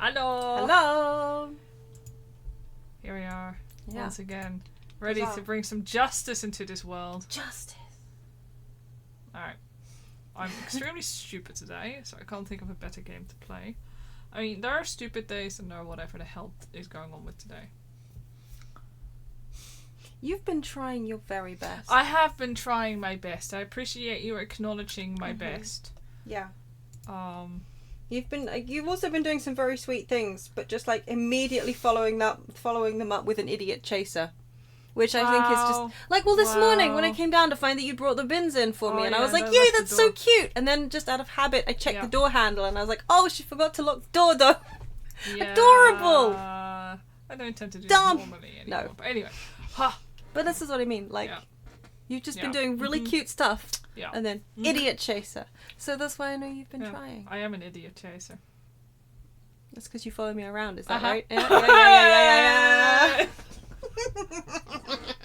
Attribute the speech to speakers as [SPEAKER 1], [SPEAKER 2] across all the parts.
[SPEAKER 1] Hello!
[SPEAKER 2] Hello!
[SPEAKER 1] Here we are, once again, ready to bring some justice into this world.
[SPEAKER 2] Justice.
[SPEAKER 1] Alright. I'm extremely stupid today, so I can't think of a better game to play. I mean, there are stupid days and there are whatever the hell is going on with today.
[SPEAKER 2] You've been trying your very best.
[SPEAKER 1] I have been trying my best. I appreciate you acknowledging my best.
[SPEAKER 2] Yeah.
[SPEAKER 1] You've
[SPEAKER 2] You've also been doing some very sweet things, but just like immediately following them up with an idiot chaser. Which I think is just like, well, this morning when I came down to find that you brought the bins in for me, and I was like, "Yay, that's so cute!" And then just out of habit, I checked the door handle, and I was like, "Oh, she forgot to lock the door, though." Yeah. Adorable.
[SPEAKER 1] I don't intend to do that normally anymore. No. But anyway,
[SPEAKER 2] But this is what I mean. Like, you've just been doing really cute stuff, and then idiot chaser. So that's why I know you've been trying.
[SPEAKER 1] I am an idiot chaser.
[SPEAKER 2] That's because you follow me around. Is that right? Yeah.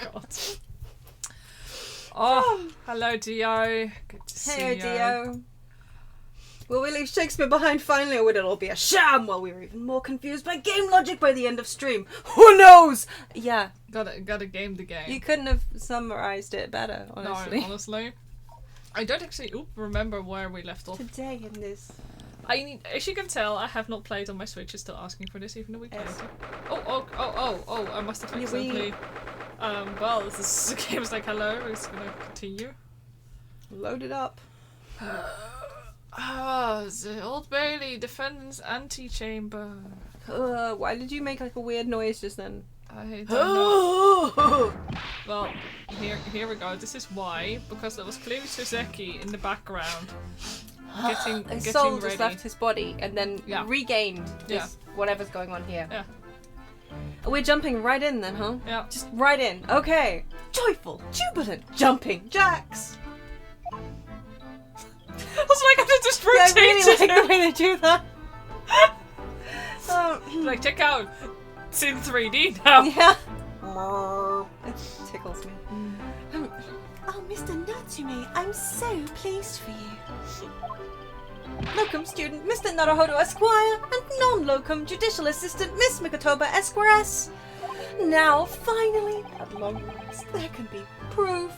[SPEAKER 1] God. Oh, hello, Dio. Good to see you.
[SPEAKER 2] Hey, Dio. Will we leave Shakespeare behind finally, or would it all be a sham while we were even more confused by game logic by the end of stream? Who knows? Yeah.
[SPEAKER 1] Gotta game the game.
[SPEAKER 2] You couldn't have summarized it better, honestly.
[SPEAKER 1] No, honestly. I don't actually remember where we left off.
[SPEAKER 2] Today in this...
[SPEAKER 1] as you can tell, I have not played on my Switch. It's still asking for this, even though we played it. Oh, I must have accidentally... well, this game's like, hello, it's gonna continue.
[SPEAKER 2] Load it up.
[SPEAKER 1] The Old Bailey Defendant's Antechamber.
[SPEAKER 2] Why did you make like a weird noise just then?
[SPEAKER 1] I don't know. Well, here we go. This is why, because there was clearly Suzeki in the background.
[SPEAKER 2] His soul
[SPEAKER 1] ready.
[SPEAKER 2] just left his body and then regained this whatever's going on here.
[SPEAKER 1] Yeah.
[SPEAKER 2] We're jumping right in then, huh?
[SPEAKER 1] Yeah.
[SPEAKER 2] Just right in. Okay. Joyful, jubilant, jumping jacks.
[SPEAKER 1] I was like, I just rotated.
[SPEAKER 2] I really like the way they do that.
[SPEAKER 1] Like, check out. It's in 3D now.
[SPEAKER 2] Yeah. It tickles me. Oh, Mr. Natsume, I'm so pleased for you. Locum student Mr. Naruhodo Esquire and non-locum judicial assistant Miss Mikotoba Esquires. Now, finally, at long last, there can be proof.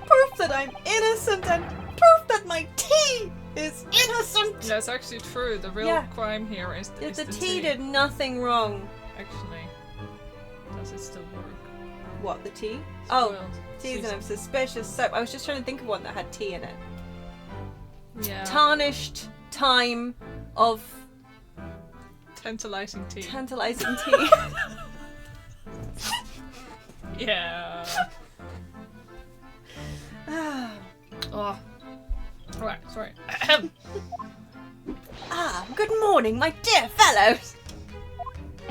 [SPEAKER 2] Proof that I'm innocent and proof that my tea is innocent.
[SPEAKER 1] That's actually true. The real crime here is the
[SPEAKER 2] tea did nothing wrong.
[SPEAKER 1] Actually, does it still work?
[SPEAKER 2] What, the tea?
[SPEAKER 1] Spoiled.
[SPEAKER 2] Tea's in a suspicious soap. I was just trying to think of one that had tea in it.
[SPEAKER 1] Yeah.
[SPEAKER 2] Tarnished time of...
[SPEAKER 1] Tantalizing tea.
[SPEAKER 2] Tantalizing tea.
[SPEAKER 1] Yeah. Oh. Alright, sorry.
[SPEAKER 2] Good morning, my dear fellows.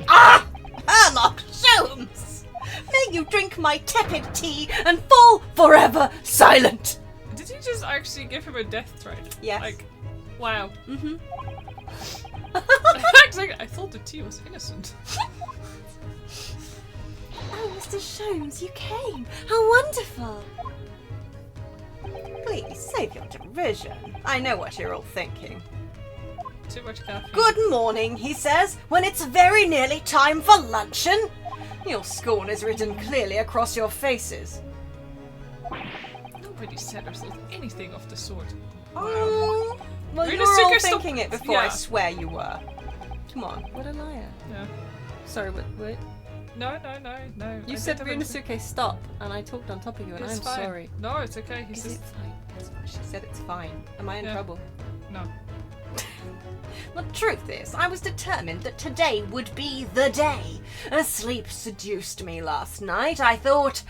[SPEAKER 2] Herlock Sholmes! May you drink my tepid tea and fall forever silent.
[SPEAKER 1] Did you just actually give him a death threat?
[SPEAKER 2] Yes.
[SPEAKER 1] Like, wow.
[SPEAKER 2] Mm-hmm.
[SPEAKER 1] I thought the tea was innocent.
[SPEAKER 2] Oh, Mr. Sholmes, you came. How wonderful. Please, save your derision. I know what you're all thinking.
[SPEAKER 1] Too much caffeine.
[SPEAKER 2] Good morning, he says, when it's very nearly time for luncheon. Your scorn is written clearly across your faces.
[SPEAKER 1] Nobody said or thought anything of the sort.
[SPEAKER 2] Wow. Well, you were all thinking it before I swear you were. Come on, what a liar.
[SPEAKER 1] Yeah.
[SPEAKER 2] Sorry, what?
[SPEAKER 1] No.
[SPEAKER 2] You said Ryunosuke stop, and I talked on top of you, and I'm sorry.
[SPEAKER 1] No, it's okay.
[SPEAKER 2] Is it fine? That's what she said, it's fine. Am I in trouble?
[SPEAKER 1] No.
[SPEAKER 2] The truth is, I was determined that today would be the day. Sleep seduced me last night. I thought,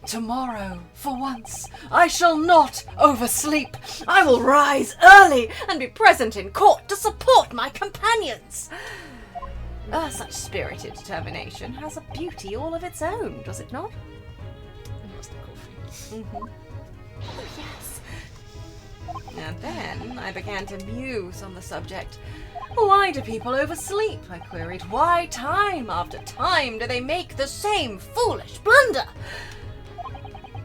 [SPEAKER 2] tomorrow, for once, I shall not oversleep. I will rise early and be present in court to support my companions. Such spirited determination has a beauty all of its own, does it not?
[SPEAKER 1] It was the coffee.
[SPEAKER 2] Mm-hmm. Oh, yes. And then I began to muse on the subject. Why do people oversleep? I queried. Why time after time do they make the same foolish blunder?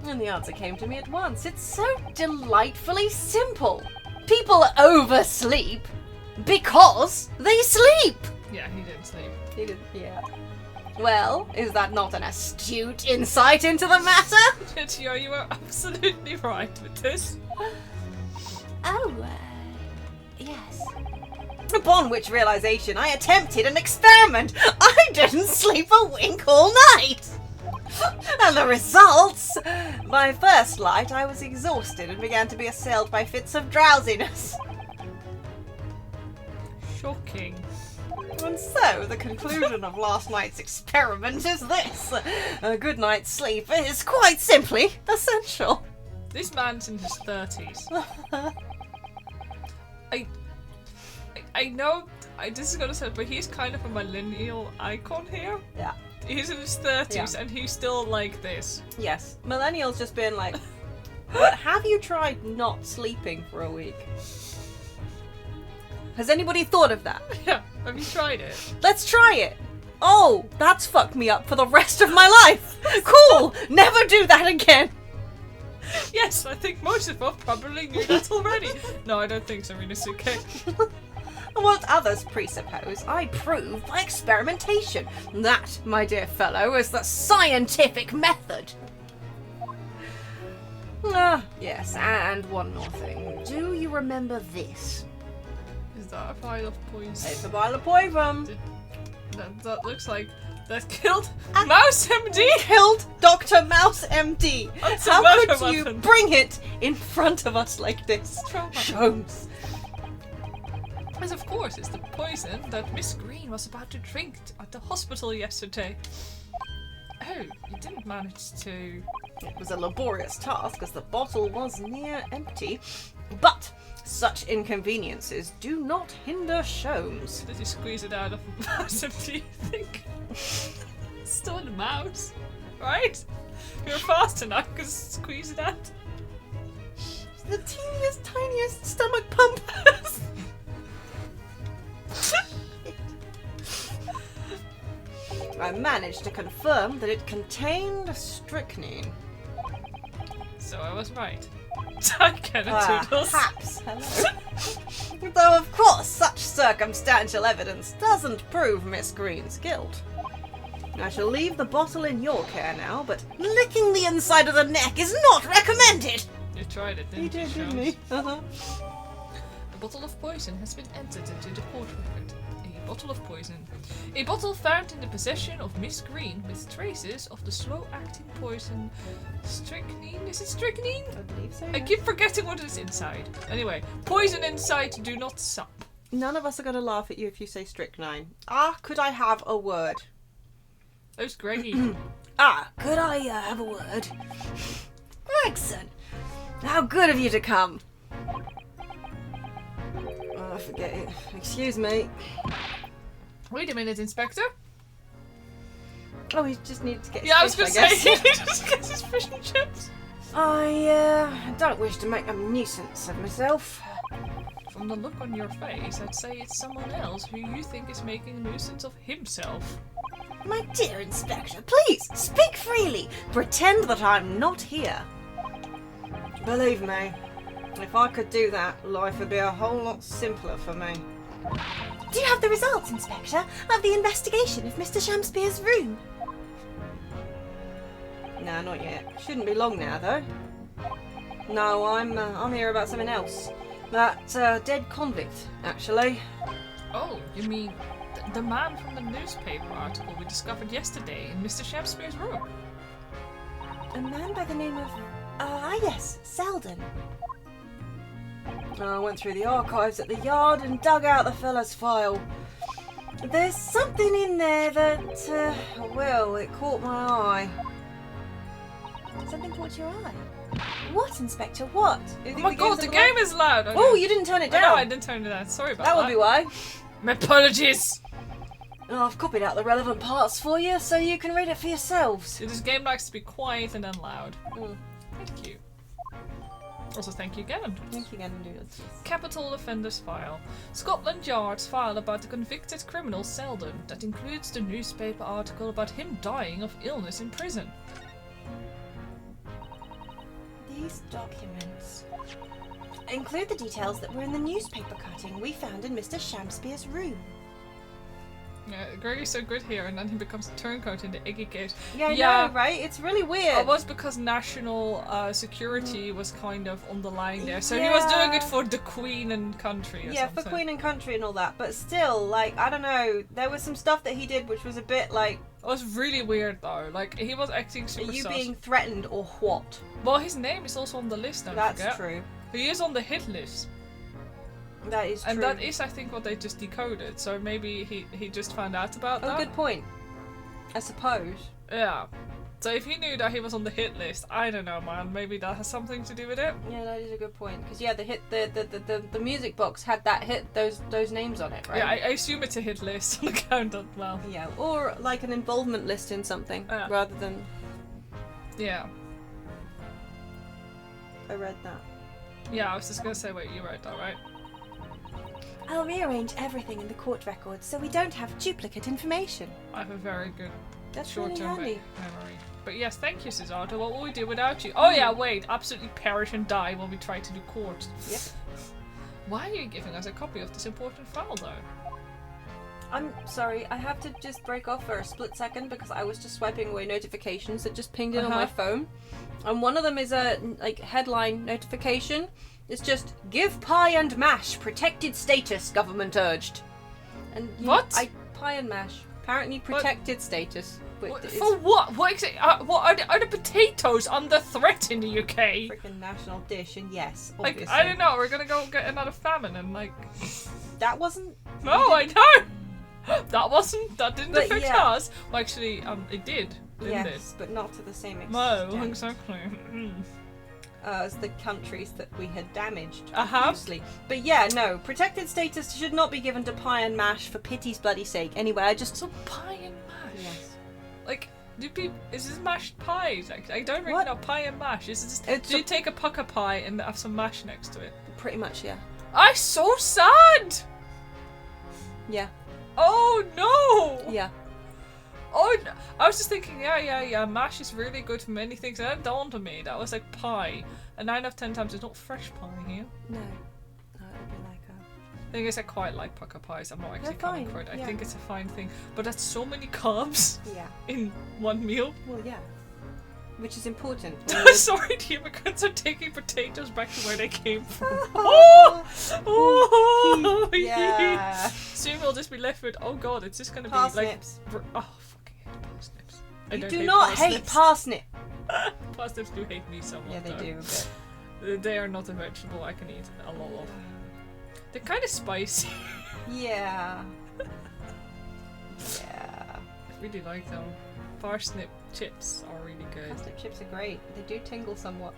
[SPEAKER 2] And the answer came to me at once. It's so delightfully simple. People oversleep Because they sleep!
[SPEAKER 1] Yeah, he didn't sleep.
[SPEAKER 2] He did, yeah. Well, is that not an astute insight into the matter?
[SPEAKER 1] Tio, you are absolutely right with this.
[SPEAKER 2] Oh, yes. Upon which realization, I attempted an experiment. I didn't sleep a wink all night. And the results? By first light, I was exhausted and began to be assailed by fits of drowsiness.
[SPEAKER 1] Shocking.
[SPEAKER 2] And so, the conclusion of last night's experiment is this. A good night's sleep is quite simply essential.
[SPEAKER 1] This man's in his 30s. I know this is gonna sound, but he's kind of a millennial icon here.
[SPEAKER 2] Yeah.
[SPEAKER 1] He's in his 30s and he's still like this.
[SPEAKER 2] Yes. Millennials just being like, but have you tried not sleeping for a week? Has anybody thought of that?
[SPEAKER 1] Yeah, have you tried it?
[SPEAKER 2] Let's try it. Oh, that's fucked me up for the rest of my life. Cool. Never do that again.
[SPEAKER 1] Yes, I think most of us probably knew that already. No, I don't think so, it's okay.
[SPEAKER 2] What others presuppose, I prove by experimentation. That, my dear fellow, is the scientific method. Yes, and one more thing. Do you remember this?
[SPEAKER 1] Is that a vial of poison?
[SPEAKER 2] It's a vial of poison.
[SPEAKER 1] That looks like that killed Mouse MD.
[SPEAKER 2] Killed Dr. Mouse MD.
[SPEAKER 1] That's
[SPEAKER 2] How
[SPEAKER 1] a
[SPEAKER 2] could
[SPEAKER 1] murder
[SPEAKER 2] you
[SPEAKER 1] weapon.
[SPEAKER 2] bring it in front of us like this? Sholmes.
[SPEAKER 1] As of course, it's the poison that Miss Green was about to drink at the hospital yesterday. Oh, you didn't manage to...
[SPEAKER 2] It was a laborious task as the bottle was near empty, but such inconveniences do not hinder Sholmes.
[SPEAKER 1] Did you squeeze it out of Mouse MD, you think? Still in the mouse, right? You're fast enough, you can squeeze it out.
[SPEAKER 2] The teeniest, tiniest stomach pump. I managed to confirm that it contained strychnine.
[SPEAKER 1] So I was right. I cannot toodles.
[SPEAKER 2] Perhaps. Hello. Though, of course, such circumstantial evidence doesn't prove Miss Green's guilt. I shall leave the bottle in your care now, but licking the inside of the neck is not recommended!
[SPEAKER 1] You tried it, didn't you?
[SPEAKER 2] You did, didn't
[SPEAKER 1] Sholmes?
[SPEAKER 2] you? Uh-huh.
[SPEAKER 1] A bottle of poison has been entered into the court record. A bottle of poison. A bottle found in the possession of Miss Green with traces of the slow-acting poison strychnine. Is it strychnine?
[SPEAKER 2] I believe so.
[SPEAKER 1] I keep forgetting what is inside. Anyway, poison inside, do not sup.
[SPEAKER 2] None of us are going to laugh at you if you say strychnine. Could I have a word?
[SPEAKER 1] Those Greggy.
[SPEAKER 2] Could I have a word? Gregson! How good of you to come! I forget it. Excuse me.
[SPEAKER 1] Wait a minute, Inspector.
[SPEAKER 2] Oh, he just needed to get his
[SPEAKER 1] Yeah, I was
[SPEAKER 2] fish,
[SPEAKER 1] gonna
[SPEAKER 2] guess.
[SPEAKER 1] say, he just gets his fish and chips.
[SPEAKER 2] I don't wish to make a nuisance of myself.
[SPEAKER 1] From the look on your face, I'd say it's someone else who you think is making a nuisance of himself.
[SPEAKER 2] My dear Inspector, please, speak freely. Pretend that I'm not here. Believe me, if I could do that, life would be a whole lot simpler for me. Do you have the results, Inspector, of the investigation of Mr. Shamspeare's room? No, not yet. Shouldn't be long now, though. No, I'm here about something else. That dead convict, actually.
[SPEAKER 1] Oh, you mean the man from the newspaper article we discovered yesterday in Mr. Shamspeare's room?
[SPEAKER 2] A man by the name of... yes, Selden. I went through the archives at the yard and dug out the fella's file. There's something in there that, well, it caught my eye. Something caught your eye? What, Inspector? What?
[SPEAKER 1] Oh my god, the game is loud!
[SPEAKER 2] Oh, you didn't turn it down!
[SPEAKER 1] No, I didn't turn it down. Sorry about that.
[SPEAKER 2] That would be why.
[SPEAKER 1] My apologies!
[SPEAKER 2] Oh, I've copied out the relevant parts for you so you can read it for yourselves.
[SPEAKER 1] This game likes to be quiet and then loud.
[SPEAKER 2] Mm.
[SPEAKER 1] Thank you. Also, thank you again.
[SPEAKER 2] Thank you again, dude.
[SPEAKER 1] Capital Offenders File. Scotland Yard's file about the convicted criminal Selden. That includes the newspaper article about him dying of illness in prison.
[SPEAKER 2] These documents... include the details that were in the newspaper cutting we found in Mr. Shamspeare's room.
[SPEAKER 1] Yeah, Gregory's so good here, and then he becomes a turncoat in the Iggy case.
[SPEAKER 2] Yeah, I know, right? It's really weird.
[SPEAKER 1] It was because national security was kind of on the line there, so he was doing it for the Queen and country or something.
[SPEAKER 2] For Queen and country and all that, but still, like, I don't know, there was some stuff that he did which was a bit like...
[SPEAKER 1] It was really weird though, like, he was acting super sus.
[SPEAKER 2] Are you being threatened or what?
[SPEAKER 1] Well, his name is also on the list, don't forget.
[SPEAKER 2] That's true.
[SPEAKER 1] He is on the hit list.
[SPEAKER 2] That is true.
[SPEAKER 1] And that is, I think, what they just decoded, so maybe he just found out about that.
[SPEAKER 2] Oh, good point. I suppose.
[SPEAKER 1] Yeah. So if he knew that he was on the hit list, I don't know, man, maybe that has something to do with it.
[SPEAKER 2] Yeah, that is a good point. Because the music box had that hit, those names on it, right?
[SPEAKER 1] Yeah, I assume it's a hit list on account of, well...
[SPEAKER 2] Yeah, or like an involvement list in something, rather than...
[SPEAKER 1] Yeah.
[SPEAKER 2] I read that.
[SPEAKER 1] Yeah, I was just gonna say, wait, you read that, right?
[SPEAKER 2] I'll rearrange everything in the court records so we don't have duplicate information.
[SPEAKER 1] I have a very good
[SPEAKER 2] That's really handy.
[SPEAKER 1] memory. But yes, thank you, Susato. What will we do without you? Oh yeah, wait, absolutely perish and die when we try to do court.
[SPEAKER 2] Yep.
[SPEAKER 1] Why are you giving us a copy of this important file, though?
[SPEAKER 2] I'm sorry, I have to just break off for a split second because I was just swiping away notifications that just pinged in on my phone. And one of them is a headline notification. It's just, give pie and mash protected status, government urged. And
[SPEAKER 1] what?
[SPEAKER 2] Pie and mash. Apparently protected status.
[SPEAKER 1] For what? What are the potatoes under threat in the UK?
[SPEAKER 2] Freaking national dish, and yes, obviously.
[SPEAKER 1] Like, I don't know, we're gonna go get another famine and like...
[SPEAKER 2] That wasn't...
[SPEAKER 1] No, I know! That didn't affect us. Well, actually, it did, didn't it?
[SPEAKER 2] Yes, but not to the same extent.
[SPEAKER 1] No, exactly.
[SPEAKER 2] As the countries that we had damaged, obviously. But yeah, no, protected status should not be given to pie and mash for pity's bloody sake. Anyway, I just...
[SPEAKER 1] So pie and mash?
[SPEAKER 2] Yes.
[SPEAKER 1] Like, is this mashed pies? I don't really know. Pie and mash. Is it just, do you take a pucker pie and have some mash next to it?
[SPEAKER 2] Pretty much, yeah.
[SPEAKER 1] I'm so sad!
[SPEAKER 2] Yeah.
[SPEAKER 1] Oh no!
[SPEAKER 2] Yeah.
[SPEAKER 1] Oh, no. I was just thinking, yeah, mash is really good for many things, and that dawned on me. That was like pie. And 9 out of 10 times it's not fresh pie here.
[SPEAKER 2] No. No, it'd be like a...
[SPEAKER 1] The thing is, I quite like pucker pies. I'm not actually
[SPEAKER 2] They're
[SPEAKER 1] coming
[SPEAKER 2] fine,
[SPEAKER 1] for it. I
[SPEAKER 2] yeah.
[SPEAKER 1] think it's a fine thing. But that's so many carbs in one meal.
[SPEAKER 2] Well, yeah. Which is important.
[SPEAKER 1] Sorry, the immigrants are taking potatoes back to where they came from. Oh!
[SPEAKER 2] Yeah.
[SPEAKER 1] Soon we'll just be left with, oh god, it's just gonna
[SPEAKER 2] parsnips.
[SPEAKER 1] Be like... Oh, fucking hate parsnips.
[SPEAKER 2] You do not hate parsnip.
[SPEAKER 1] Parsnips do hate me somewhat.
[SPEAKER 2] Yeah, they
[SPEAKER 1] though.
[SPEAKER 2] do a bit.
[SPEAKER 1] They are not a vegetable I can eat a lot of. They're kind of spicy.
[SPEAKER 2] Yeah. Yeah.
[SPEAKER 1] I really like them. Parsnip chips are really good.
[SPEAKER 2] Parsnip chips are great. They do tingle somewhat.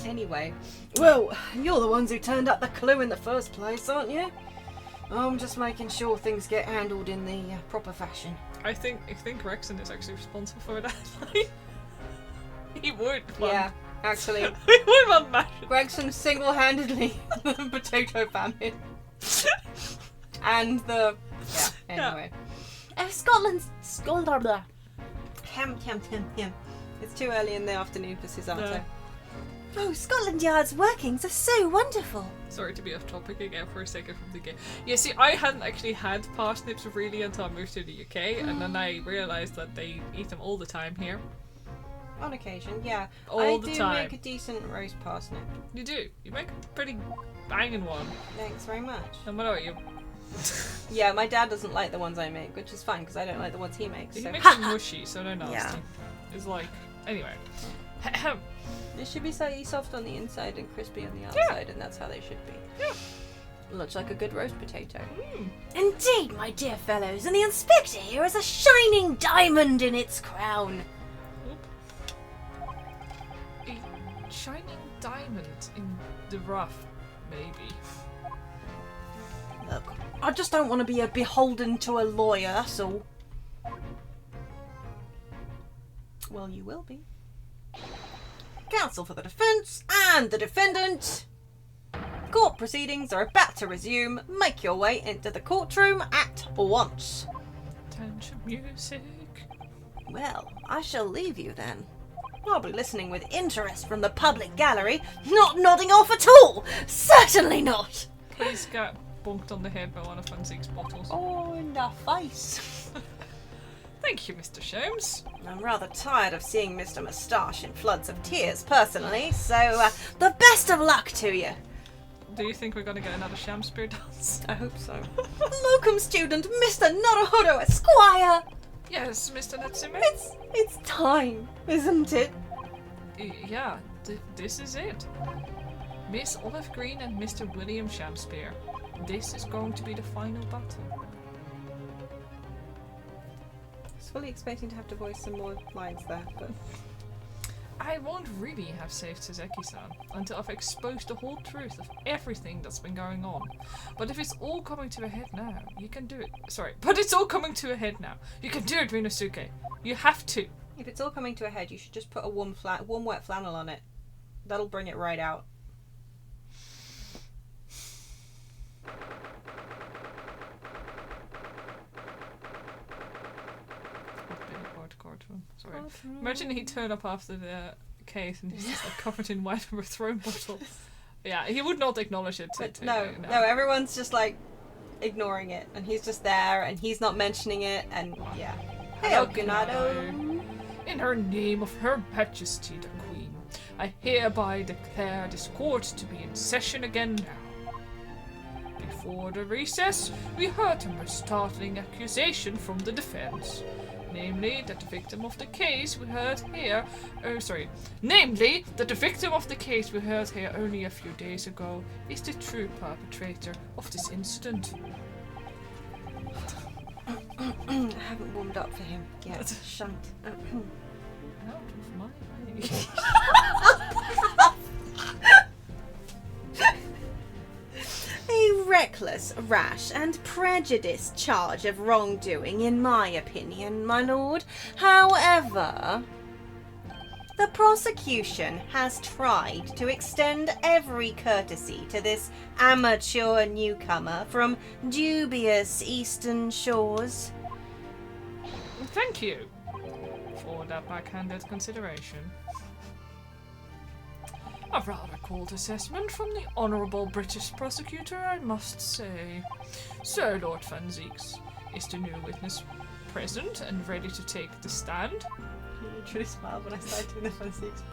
[SPEAKER 2] Anyway. Well, you're the ones who turned up the clue in the first place, aren't you? I'm just making sure things get handled in the proper fashion.
[SPEAKER 1] I think Rexon is actually responsible for that. He would.
[SPEAKER 2] Yeah, actually.
[SPEAKER 1] He would want mash.
[SPEAKER 2] Gregson single-handedly the potato famine. And the... Yeah, anyway. Scotland... Ham. It's too early in the afternoon for Susato. Oh, Scotland Yard's workings are so wonderful.
[SPEAKER 1] Sorry to be off topic again for a second from the game. Yeah, see, I hadn't actually had parsnips really until I moved to the UK, and then I realised that they eat them all the time here.
[SPEAKER 2] On occasion, yeah.
[SPEAKER 1] All the time.
[SPEAKER 2] I do make a decent roast parsnip.
[SPEAKER 1] You do. You make a pretty banging one.
[SPEAKER 2] Thanks very much.
[SPEAKER 1] And what about you?
[SPEAKER 2] Yeah, my dad doesn't like the ones I make, which is fine because I don't like the ones he makes.
[SPEAKER 1] He
[SPEAKER 2] So.
[SPEAKER 1] makes them mushy, so they're nasty.
[SPEAKER 2] Yeah.
[SPEAKER 1] It's like... Anyway.
[SPEAKER 2] They should be slightly soft on the inside and crispy on the outside, and that's how they should be.
[SPEAKER 1] Yeah.
[SPEAKER 2] Looks like a good roast potato.
[SPEAKER 3] Indeed, my dear fellows, and the inspector here has a shining diamond in its crown.
[SPEAKER 1] A shining diamond in the rough, maybe.
[SPEAKER 2] Look, I just don't want to be beholden to a lawyer, that's all. Well, you will be. Counsel for the defence and the defendant. Court proceedings are about to resume. Make your way into the courtroom at once.
[SPEAKER 1] Tension music.
[SPEAKER 2] Well, I shall leave you then.
[SPEAKER 3] I'll be listening with interest from the public gallery, not nodding off at all! Certainly not!
[SPEAKER 1] Please get bonked on the head by one of Funzique's bottles.
[SPEAKER 2] Oh, in the face.
[SPEAKER 1] Thank you, Mr. Sholmes.
[SPEAKER 3] I'm rather tired of seeing Mr. Moustache in floods of tears, personally, so the best of luck to you.
[SPEAKER 1] Do you think we're going to get another Shakespeare dance?
[SPEAKER 2] I hope so.
[SPEAKER 3] Locum student, Mr. Naruhodo Esquire!
[SPEAKER 1] Yes, Mr. Natsume?
[SPEAKER 3] It's time, isn't it?
[SPEAKER 1] Yeah, this is it. Miss Olive Green and Mr. William Shakespeare. This is going to be the final battle.
[SPEAKER 2] I was fully expecting to have to voice some more lines there, but...
[SPEAKER 1] I won't really have saved Suzeki-san until I've exposed the whole truth of everything that's been going on. But if it's all coming to a head now, you can do it. Sorry, but it's all coming to a head now. You can do it, Rinosuke. You have to.
[SPEAKER 2] If it's all coming to a head, you should just put a warm wet flannel on it. That'll bring it right out.
[SPEAKER 1] Sorry. Imagine he turned up after the case and he's just like covered in wine from a thrown bottle. Yeah, he would not acknowledge it.
[SPEAKER 2] No, everyone's just like ignoring it, and he's just there, and he's not mentioning it, and yeah. Hey, Okunado.
[SPEAKER 1] In her name of Her Majesty the Queen, I hereby declare this court to be in session again now. Before the recess, we heard a most startling accusation from the defense. Namely, that the victim of the case we heard here... Namely, that the victim of the case we heard here only a few days ago is the true perpetrator of this incident.
[SPEAKER 2] I haven't warmed up for him yet. Shunt.
[SPEAKER 1] Out of my way.
[SPEAKER 3] A reckless, rash, and prejudiced charge of wrongdoing, in my opinion, my lord. However, the prosecution has tried to extend every courtesy to this amateur newcomer from dubious eastern shores.
[SPEAKER 1] Thank you for that backhanded consideration. A rather cold assessment from the Honourable British Prosecutor, I must say. Sir Lord Funziques, is the new witness present and ready to take the stand?
[SPEAKER 2] You literally smiled when I started doing the Funziques.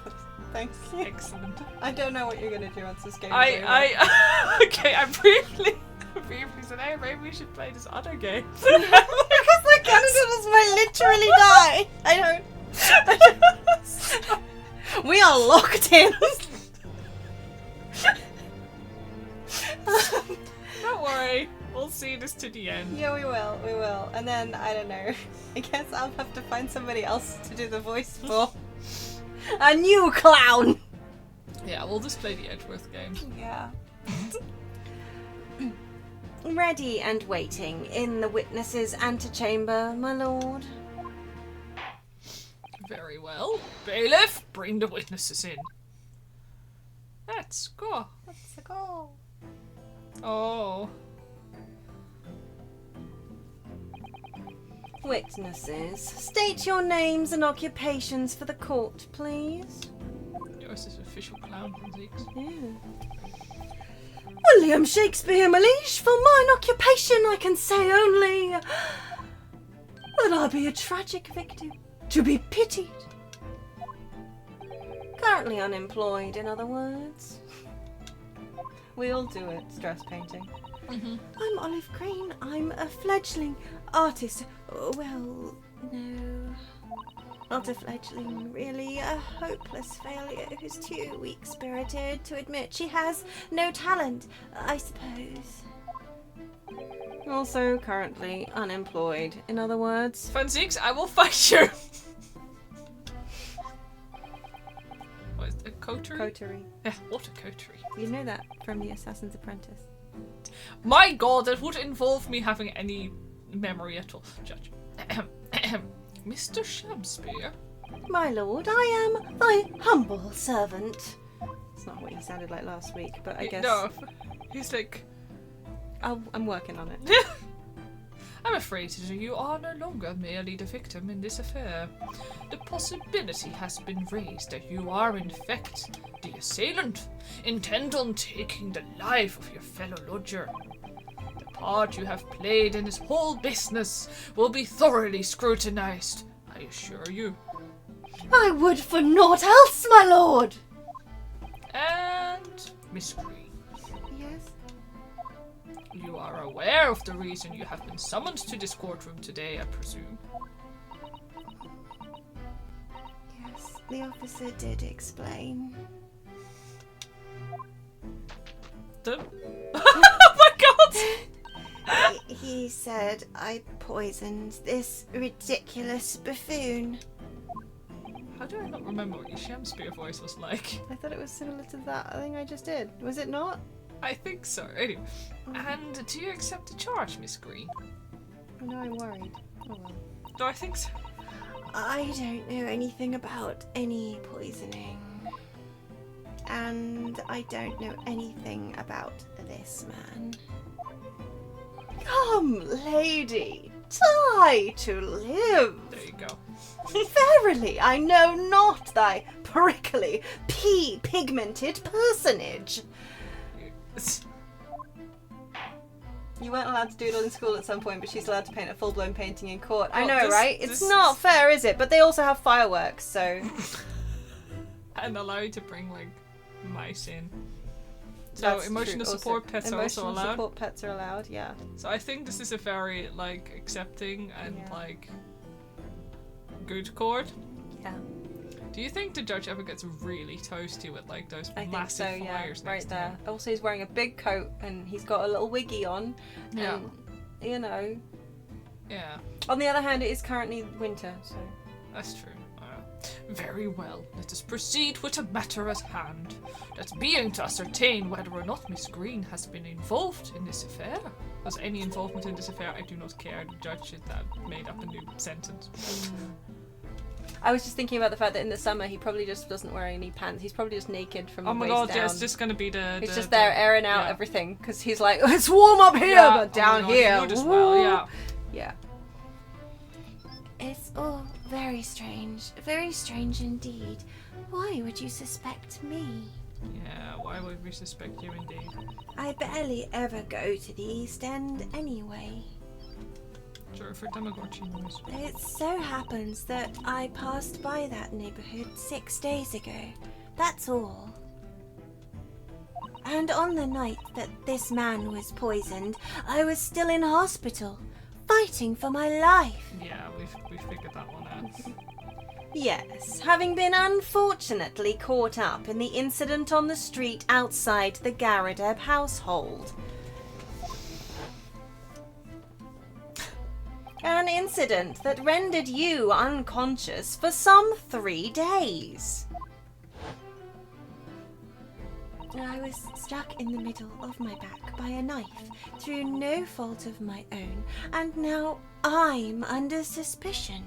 [SPEAKER 2] Thanks.
[SPEAKER 1] Excellent.
[SPEAKER 2] I don't know what you're going to do once this game is
[SPEAKER 1] Okay, I briefly said, hey, maybe we should play this other game.
[SPEAKER 3] Because the candles might literally die. I don't. We are locked in.
[SPEAKER 1] Don't worry, we'll see this to the end.
[SPEAKER 2] Yeah, we will. And then, I don't know, I guess I'll have to find somebody else to do the voice for.
[SPEAKER 3] A new clown.
[SPEAKER 1] Yeah, we'll just play the Edgeworth game.
[SPEAKER 2] Yeah.
[SPEAKER 3] Ready and waiting in the witnesses' antechamber, my lord.
[SPEAKER 1] Very well. Bailiff, bring the witnesses in. Let's go.
[SPEAKER 2] Let's go.
[SPEAKER 1] Oh.
[SPEAKER 3] Witnesses, state your names and occupations for the court, please.
[SPEAKER 1] Yours is official clown from Zeke's.
[SPEAKER 3] Yeah. William Shakespeare, my liege. For mine occupation, I can say only that I be a tragic victim, to be pitied. Currently unemployed, in other words.
[SPEAKER 2] We all do it, stress painting.
[SPEAKER 1] Mm-hmm.
[SPEAKER 3] I'm Olive Green. I'm a fledgling artist. Well, no. Not a fledgling, really. A hopeless failure who's too weak-spirited to admit she has no talent, I suppose. Also currently unemployed, in other words.
[SPEAKER 1] Funziques, I will fight you! What is it, a coterie?
[SPEAKER 2] Coterie.
[SPEAKER 1] Yeah, what a coterie.
[SPEAKER 2] You know that from The Assassin's Apprentice.
[SPEAKER 1] My god, that would involve me having any memory at all. Judge. Mr. Shakespeare?
[SPEAKER 3] My lord, I am thy humble servant.
[SPEAKER 2] It's not what he sounded like last week, but I guess...
[SPEAKER 1] No, he's like...
[SPEAKER 2] I'm working on it.
[SPEAKER 1] I'm afraid you are no longer merely the victim in this affair. The possibility has been raised that you are in fact the assailant, intent on taking the life of your fellow lodger. The part you have played in this whole business will be thoroughly scrutinized, I assure you.
[SPEAKER 3] I would for naught else, my lord!
[SPEAKER 1] And Miss Green.
[SPEAKER 3] Yes?
[SPEAKER 1] You are aware of the reason you have been summoned to this courtroom today, I presume.
[SPEAKER 3] Yes, the officer did explain.
[SPEAKER 1] Oh my god!
[SPEAKER 3] He said I poisoned this ridiculous buffoon.
[SPEAKER 1] How do I not remember what your Shakespeare voice was like?
[SPEAKER 3] I thought it was similar to that thing I just did. Was it not?
[SPEAKER 1] I think so. Anyway. And do you accept the charge, Miss Green?
[SPEAKER 3] Oh no, I'm worried. Oh well.
[SPEAKER 1] Do I think so?
[SPEAKER 3] I don't know anything about any poisoning. And I don't know anything about this man. Come, lady, die to live.
[SPEAKER 1] There you go.
[SPEAKER 3] Verily, I know not thy prickly, pea-pigmented personage. You weren't allowed to doodle in school at some point, but she's allowed to paint a full-blown painting in court. I know, right? It's not fair, is it? But they also have fireworks, so...
[SPEAKER 1] And allow you to bring, like, mice in. So emotional support pets are also allowed?
[SPEAKER 3] Emotional support pets are allowed, yeah.
[SPEAKER 1] So I think this is a very, like, accepting and, like, good court.
[SPEAKER 3] Yeah.
[SPEAKER 1] Do you think the judge ever gets really toasty with, like, those massive fires next
[SPEAKER 3] right
[SPEAKER 1] to
[SPEAKER 3] there.
[SPEAKER 1] him?
[SPEAKER 3] Also, he's wearing a big coat and he's got a little wiggy on.
[SPEAKER 1] Yeah.
[SPEAKER 3] And, you know.
[SPEAKER 1] Yeah.
[SPEAKER 3] On the other hand, it is currently winter, so...
[SPEAKER 1] That's true. Very well. Let us proceed with the matter at hand. That being to ascertain whether or not Miss Green has been involved in this affair. Was any involvement in this affair? I do not care. The judge made up a new sentence.
[SPEAKER 3] I was just thinking about the fact that in the summer he probably just doesn't wear any pants. He's probably just naked from the waist down.
[SPEAKER 1] Oh my god, yeah, it's just gonna be
[SPEAKER 3] He's just there airing out everything because he's like, it's warm up here, but down here.
[SPEAKER 1] You as well, yeah.
[SPEAKER 3] Yeah.
[SPEAKER 2] It's all very strange indeed. Why would you suspect me?
[SPEAKER 1] Yeah, why would we suspect you indeed?
[SPEAKER 2] I barely ever go to the East End anyway.
[SPEAKER 1] Sorry for Tamagotchi noise.
[SPEAKER 2] It so happens that I passed by that neighborhood 6 days ago. That's all. And on the night that this man was poisoned, I was still in hospital, fighting for my life.
[SPEAKER 1] Yeah, we figured that one out.
[SPEAKER 3] Yes, having been unfortunately caught up in the incident on the street outside the Garadeb household. An incident that rendered you unconscious for some 3 days.
[SPEAKER 2] I was struck in the middle of my back by a knife through no fault of my own, and now I'm under suspicion.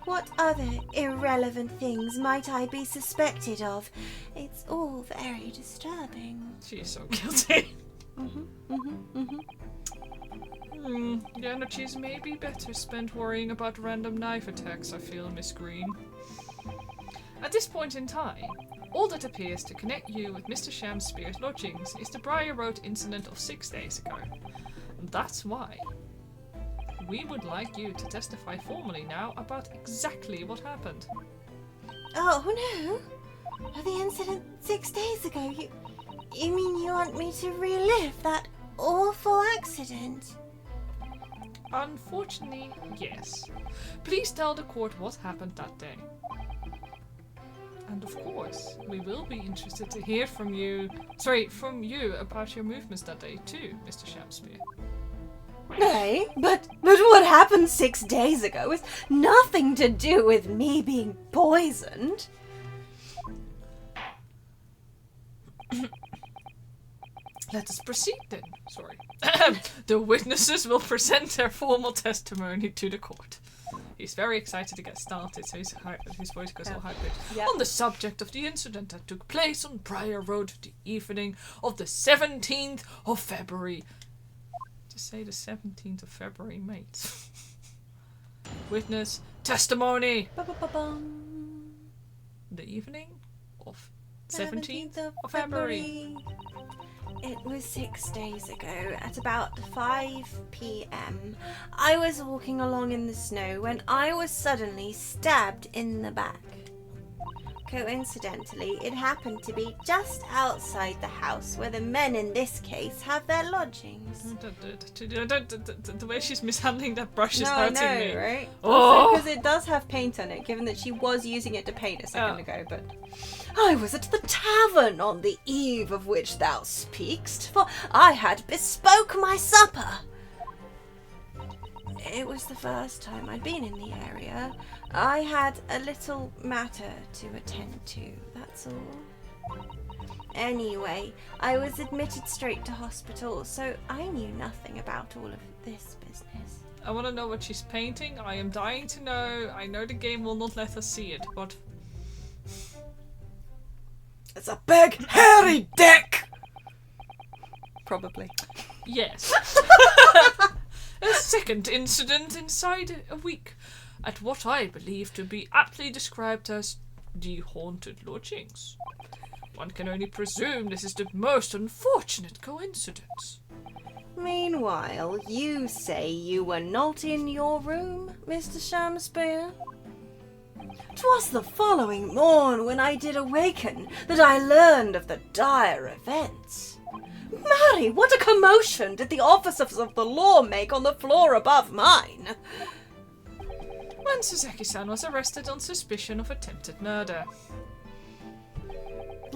[SPEAKER 2] What other irrelevant things might I be suspected of? It's all very disturbing.
[SPEAKER 1] She's so guilty. The energies may be better spent worrying about random knife attacks, I feel, Miss Green. At this point in time, all that appears to connect you with Mr. Shamspeare's lodgings is the Briar Road incident of 6 days ago. That's why we would like you to testify formally now about exactly what happened.
[SPEAKER 2] Oh no! The incident 6 days ago, you mean you want me to relive that awful accident?
[SPEAKER 1] Unfortunately, yes. Please tell the court what happened that day. And of course, we will be interested to hear from you about your movements that day too, Mr. Shamspeare.
[SPEAKER 3] Hey, but what happened 6 days ago is nothing to do with me being poisoned.
[SPEAKER 1] Let us proceed then. Sorry. The witnesses will present their formal testimony to the court. He's very excited to get started, so his voice goes all high-pitched.
[SPEAKER 3] Yeah.
[SPEAKER 1] On the subject of the incident that took place on Briar Road the evening of the 17th of February. just say the 17th of February, mate. Witness testimony.
[SPEAKER 2] Ba-ba-ba-bum.
[SPEAKER 1] The evening of 17th of February.
[SPEAKER 3] It was 6 days ago at about 5 p.m. I was walking along in the snow when I was suddenly stabbed in the back. Coincidentally, it happened to be just outside the house where the men in this case have their lodgings.
[SPEAKER 1] The way she's mishandling that brush is hurting me.
[SPEAKER 2] Right?
[SPEAKER 1] Oh!
[SPEAKER 2] Because it does have paint on it, given that she was using it to paint a second ago, but... I was at the tavern on the eve of which thou speak'st, for I had bespoke my supper.
[SPEAKER 3] It was the first time I'd been in the area. I had a little matter to attend to, that's all. Anyway, I was admitted straight to hospital, so I knew nothing about all of this business.
[SPEAKER 1] I want to know what she's painting. I am dying to know. I know the game will not let us see it, but...
[SPEAKER 2] It's a big, hairy dick! Probably.
[SPEAKER 1] Yes. A second incident inside a week at what I believe to be aptly described as the haunted lodgings. One can only presume this is the most unfortunate coincidence.
[SPEAKER 3] Meanwhile, you say you were not in your room, Mr. Shamspeare? 'Twas the following morn when I did awaken that I learned of the dire events. Marry, what a commotion did the officers of the law make on the floor above mine!
[SPEAKER 1] When Suzaki-san was arrested on suspicion of attempted murder.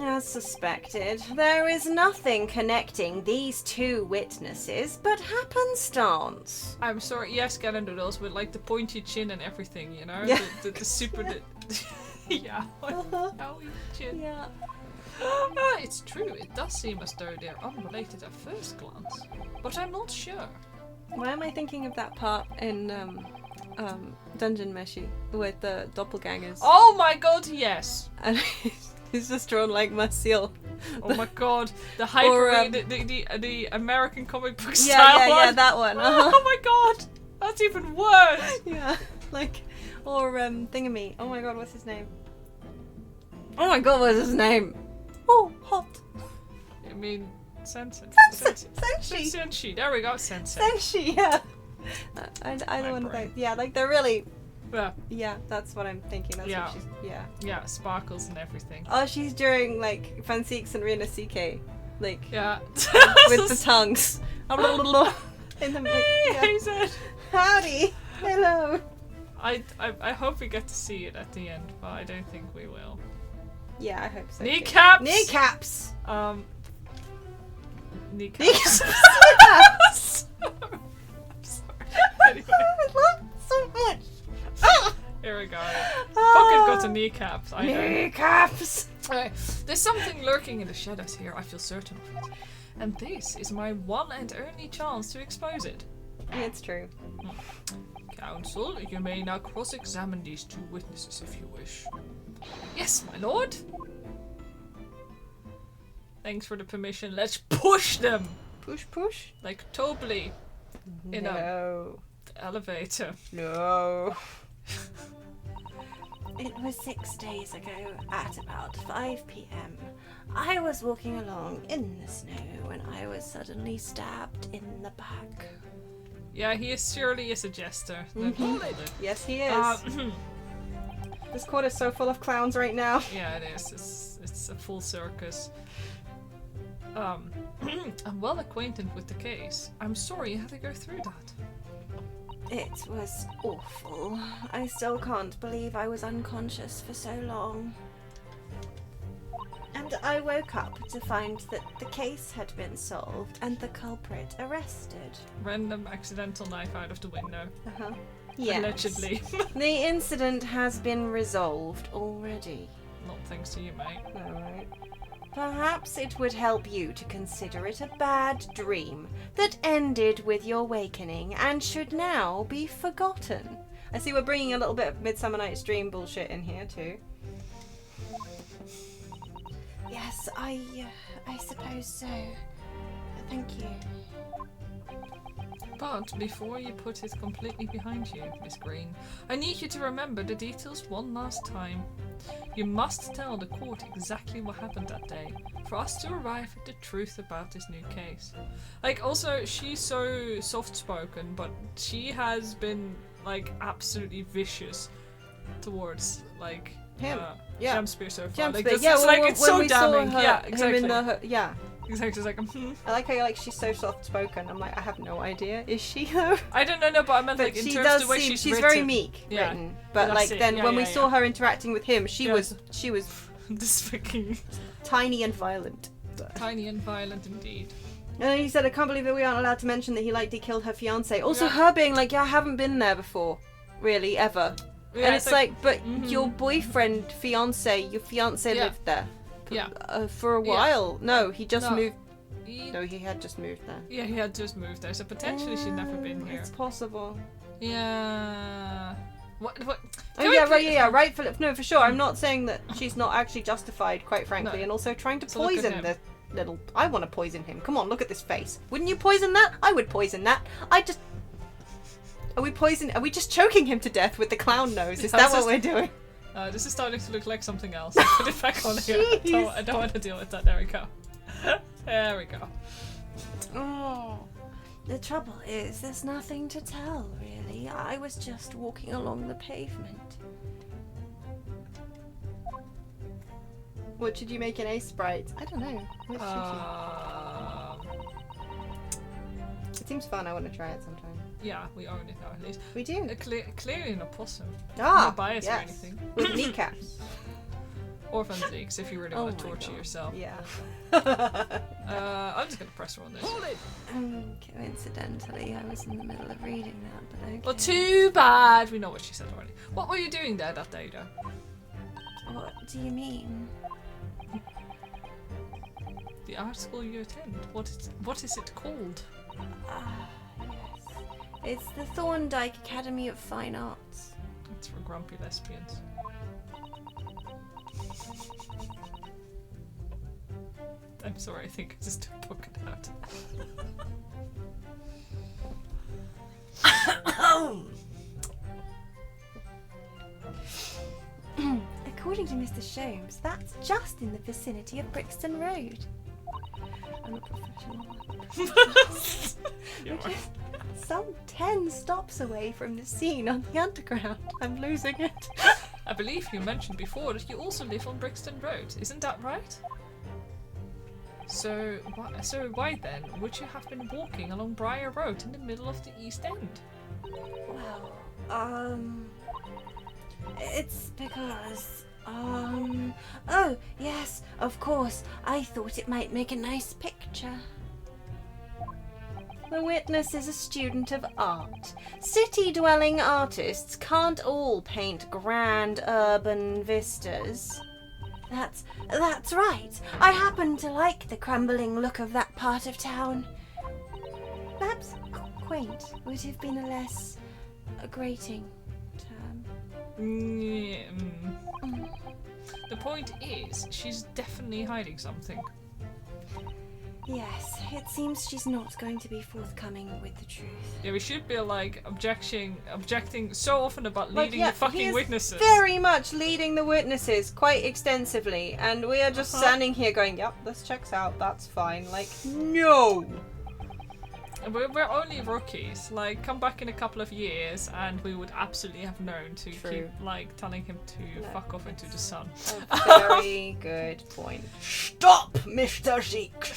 [SPEAKER 3] As suspected, there is nothing connecting these two witnesses but happenstance.
[SPEAKER 1] I'm sorry, yes, Noodles with like the pointy chin and everything, you know?
[SPEAKER 2] Yeah.
[SPEAKER 1] The super... yeah, owie chin.
[SPEAKER 3] Yeah.
[SPEAKER 1] It's true, it does seem as though they're unrelated at first glance. But I'm not sure.
[SPEAKER 2] Why am I thinking of that part in Dungeon Meshi with the doppelgangers?
[SPEAKER 1] Oh my god, yes!
[SPEAKER 2] And he's just drawn like Marcel.
[SPEAKER 1] Oh my god, the hyper,
[SPEAKER 2] Or,
[SPEAKER 1] the American comic book
[SPEAKER 2] Yeah,
[SPEAKER 1] style
[SPEAKER 2] yeah,
[SPEAKER 1] one.
[SPEAKER 2] yeah, that one.
[SPEAKER 1] Oh my god, that's even worse.
[SPEAKER 2] Yeah, like, or Thingamy. Oh my god, what's his name? Oh my god, what's his name? Oh, hot.
[SPEAKER 1] I mean, Senshi.
[SPEAKER 2] Senshi.
[SPEAKER 1] There we go, Sensei.
[SPEAKER 2] Senshi, yeah. Either one of
[SPEAKER 1] brain.
[SPEAKER 2] those. Yeah, like they're really.
[SPEAKER 1] Yeah,
[SPEAKER 2] Yeah, that's what I'm thinking. That's
[SPEAKER 1] Yeah.
[SPEAKER 2] what she's. Yeah.
[SPEAKER 1] yeah, sparkles and everything.
[SPEAKER 2] Oh, she's doing like Fansiks and Rina CK, like
[SPEAKER 1] Yeah.
[SPEAKER 2] with the tongues. In the
[SPEAKER 1] Hey,
[SPEAKER 2] yeah.
[SPEAKER 1] Hazel.
[SPEAKER 2] Howdy. Hello.
[SPEAKER 1] I hope we get to see it at the end, but I don't think we will.
[SPEAKER 2] Yeah, I hope so. too.
[SPEAKER 1] Kneecaps!
[SPEAKER 2] Kneecaps.
[SPEAKER 1] Kneecaps.
[SPEAKER 2] Kneecaps.
[SPEAKER 1] I'm sorry. Anyway,
[SPEAKER 2] I love it so much.
[SPEAKER 1] here we go. Pocket got a kneecaps. I know.
[SPEAKER 2] Kneecaps.
[SPEAKER 1] Okay, there's something lurking in the shadows here, I feel certain of it. And this is my one and only chance to expose it.
[SPEAKER 2] It's true.
[SPEAKER 1] Counsel, you may now cross-examine these two witnesses if you wish. Yes, my lord! Thanks for the permission. Let's push them!
[SPEAKER 2] Push, push.
[SPEAKER 1] Like totally in a
[SPEAKER 2] No.
[SPEAKER 1] elevator.
[SPEAKER 2] No.
[SPEAKER 3] It was 6 days ago at about 5 p.m. I was walking along in the snow when I was suddenly stabbed in the back.
[SPEAKER 1] Yeah, he is surely a jester.
[SPEAKER 2] Yes, he is. This court is so full of clowns right now.
[SPEAKER 1] Yeah, it is. It's a full circus. I'm well acquainted with the case. I'm sorry you had to go through that.
[SPEAKER 3] It was awful. I still can't believe I was unconscious for so long. And I woke up to find that the case had been solved and the culprit arrested.
[SPEAKER 1] Random accidental knife out of the window.
[SPEAKER 2] Uh-huh.
[SPEAKER 3] Yes.
[SPEAKER 1] Allegedly.
[SPEAKER 3] The incident has been resolved already.
[SPEAKER 1] Not thanks to you, mate.
[SPEAKER 2] Alright.
[SPEAKER 3] Perhaps it would help you to consider it a bad dream that ended with your wakening and should now be forgotten.
[SPEAKER 2] I see we're bringing a little bit of Midsummer Night's Dream bullshit in here too.
[SPEAKER 3] Yes, I suppose so. Thank you.
[SPEAKER 1] But before you put it completely behind you, Miss Green, I need you to remember the details one last time. You must tell the court exactly what happened that day, for us to arrive at the truth about this new case. Like, also, she's so soft-spoken, but she has been, like, absolutely vicious towards, like,
[SPEAKER 2] him. Yeah.
[SPEAKER 1] Jamspear so far. Like,
[SPEAKER 2] Jamspear,
[SPEAKER 1] it's,
[SPEAKER 2] yeah,
[SPEAKER 1] it's,
[SPEAKER 2] well,
[SPEAKER 1] like, it's
[SPEAKER 2] when
[SPEAKER 1] so
[SPEAKER 2] we saw
[SPEAKER 1] damning.
[SPEAKER 2] her,
[SPEAKER 1] Yeah,
[SPEAKER 2] him
[SPEAKER 1] exactly.
[SPEAKER 2] in the, yeah.
[SPEAKER 1] Exactly, it's like,
[SPEAKER 2] I like how like she's so soft spoken. I'm like, I have no idea. Is she though?
[SPEAKER 1] I don't know, but I meant
[SPEAKER 2] But
[SPEAKER 1] like in
[SPEAKER 2] she
[SPEAKER 1] terms
[SPEAKER 2] does
[SPEAKER 1] of the way
[SPEAKER 2] seem
[SPEAKER 1] she's
[SPEAKER 2] very
[SPEAKER 1] written.
[SPEAKER 2] meek
[SPEAKER 1] Yeah.
[SPEAKER 2] written. But
[SPEAKER 1] That's
[SPEAKER 2] like
[SPEAKER 1] it.
[SPEAKER 2] then
[SPEAKER 1] Yeah,
[SPEAKER 2] when we
[SPEAKER 1] yeah,
[SPEAKER 2] saw
[SPEAKER 1] yeah.
[SPEAKER 2] her interacting with him, she was
[SPEAKER 1] This fucking
[SPEAKER 2] tiny and violent.
[SPEAKER 1] tiny and violent indeed.
[SPEAKER 2] And then he said, I can't believe that we aren't allowed to mention that he likely killed her fiance. Also,
[SPEAKER 1] Yeah.
[SPEAKER 2] her being like, yeah, I haven't been there before, really, ever.
[SPEAKER 1] Yeah,
[SPEAKER 2] and it's like, but
[SPEAKER 1] mhm.
[SPEAKER 2] your boyfriend, your fiance
[SPEAKER 1] Yeah.
[SPEAKER 2] lived there.
[SPEAKER 1] Yeah.
[SPEAKER 2] For a while. No, he just
[SPEAKER 1] No.
[SPEAKER 2] moved. No, he had just moved there.
[SPEAKER 1] Yeah, he had just moved there, so potentially she'd never been here.
[SPEAKER 2] It's possible.
[SPEAKER 1] Yeah. What?
[SPEAKER 2] Oh yeah, right, yeah, right. No, for sure. I'm not saying that she's not actually justified, quite frankly,
[SPEAKER 1] No.
[SPEAKER 2] and also trying to
[SPEAKER 1] So look at
[SPEAKER 2] poison
[SPEAKER 1] him.
[SPEAKER 2] the little. I want to poison him. Come on, look at this face. Wouldn't you poison that? I would poison that. Are we just choking him to death with the clown nose? Is
[SPEAKER 1] Yeah,
[SPEAKER 2] that
[SPEAKER 1] it's
[SPEAKER 2] what
[SPEAKER 1] just-
[SPEAKER 2] we're doing?
[SPEAKER 1] This is starting to look like something else. I'll put it back on here. I don't want to deal with that. There we go. There we go.
[SPEAKER 3] Oh. The trouble is, there's nothing to tell, really. I was just walking along the pavement.
[SPEAKER 2] What should you make an ace sprite? I don't know. What should you? It seems fun. I want to try it sometime.
[SPEAKER 1] Yeah, we own it now at least.
[SPEAKER 2] We do.
[SPEAKER 1] Clearly an opossum.
[SPEAKER 2] Ah,
[SPEAKER 1] No bias or
[SPEAKER 2] yes.
[SPEAKER 1] anything.
[SPEAKER 2] With kneecaps.
[SPEAKER 1] Orphan's leaks if you really
[SPEAKER 2] Oh
[SPEAKER 1] want to
[SPEAKER 2] my
[SPEAKER 1] torture
[SPEAKER 2] God.
[SPEAKER 1] yourself.
[SPEAKER 2] Yeah.
[SPEAKER 1] I'm just gonna press her on this.
[SPEAKER 3] Coincidentally, I was in the middle of reading that, but okay.
[SPEAKER 1] Well, too bad. We know what she said already. What were you doing there that day, though?
[SPEAKER 3] What do you mean?
[SPEAKER 1] The art school you attend. What is it called?
[SPEAKER 3] Ah, yes. It's the Thorndike Academy of Fine Arts.
[SPEAKER 1] It's for grumpy lesbians. I'm sorry, I think I just took it out.
[SPEAKER 3] According to Mr. Sholmes, that's just in the vicinity of Brixton Road. I'm a professional.
[SPEAKER 1] You
[SPEAKER 3] We're
[SPEAKER 1] are.
[SPEAKER 3] just some 10 stops away from the scene on the underground. I'm losing it.
[SPEAKER 1] I believe you mentioned before that you also live on Brixton Road. Isn't that right? So why then would you have been walking along Briar Road in the middle of the East End?
[SPEAKER 3] Well, it's because, oh, yes, of course. I thought it might make a nice picture.
[SPEAKER 2] The witness is a student of art. City-dwelling artists can't all paint grand urban vistas.
[SPEAKER 3] That's right. I happen to like the crumbling look of that part of town. Perhaps quaint would have been a less grating term.
[SPEAKER 1] Yeah, The point is, she's definitely hiding something.
[SPEAKER 3] Yes, it seems she's not going to be forthcoming with the truth.
[SPEAKER 1] Yeah, we should be like objecting so often about
[SPEAKER 2] Like,
[SPEAKER 1] leading
[SPEAKER 2] yeah,
[SPEAKER 1] the fucking
[SPEAKER 2] he is
[SPEAKER 1] witnesses.
[SPEAKER 2] very much leading the witnesses quite extensively, and we are just standing here going, yep, this checks out, that's fine. Like, no!
[SPEAKER 1] And we're only rookies. Like, come back in a couple of years, and we would absolutely have known to
[SPEAKER 2] True.
[SPEAKER 1] keep like telling him to
[SPEAKER 2] No,
[SPEAKER 1] fuck off into the sun.
[SPEAKER 2] A very good point. Stop, Mr. Zeke!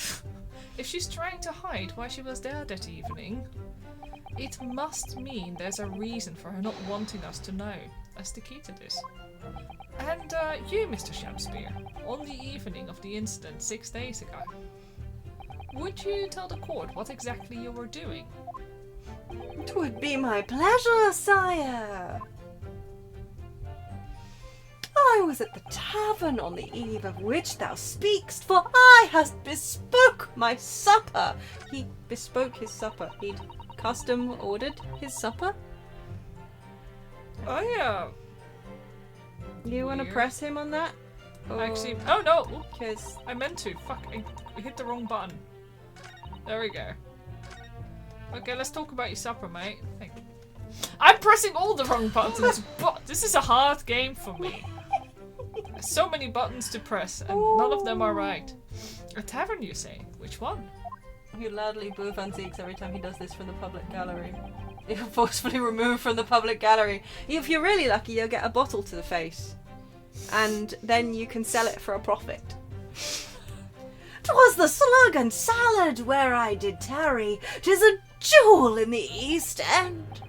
[SPEAKER 1] If she's trying to hide why she was there that evening, it must mean there's a reason for her not wanting us to know. That's the key to this. And you, Mr. Shamspear, on the evening of the incident 6 days ago, would you tell the court what exactly you were doing?
[SPEAKER 2] 'Twould be my pleasure, sire. I was at the tavern on the eve of which thou speakst, for I hast bespoke my supper. He bespoke his supper. He'd custom ordered his supper.
[SPEAKER 1] Oh yeah.
[SPEAKER 2] You want to
[SPEAKER 1] Weird.
[SPEAKER 2] press him on that?
[SPEAKER 1] Actually, oh no!
[SPEAKER 2] Because
[SPEAKER 1] I meant to. Fuck, I hit the wrong button. There we go. Okay, let's talk about your supper, mate. Thank you. I'm pressing all the wrong buttons, but this is a hard game for me. So many buttons to press, and none of them are right. A tavern, you say? Which one?
[SPEAKER 2] You loudly boo Van Zeeks every time he does this from the public gallery. You're forcefully removed from the public gallery. If you're really lucky, you'll get a bottle to the face. And then you can sell it for a profit. 'Twas the slug and salad where I did tarry. 'Tis a jewel in the East End.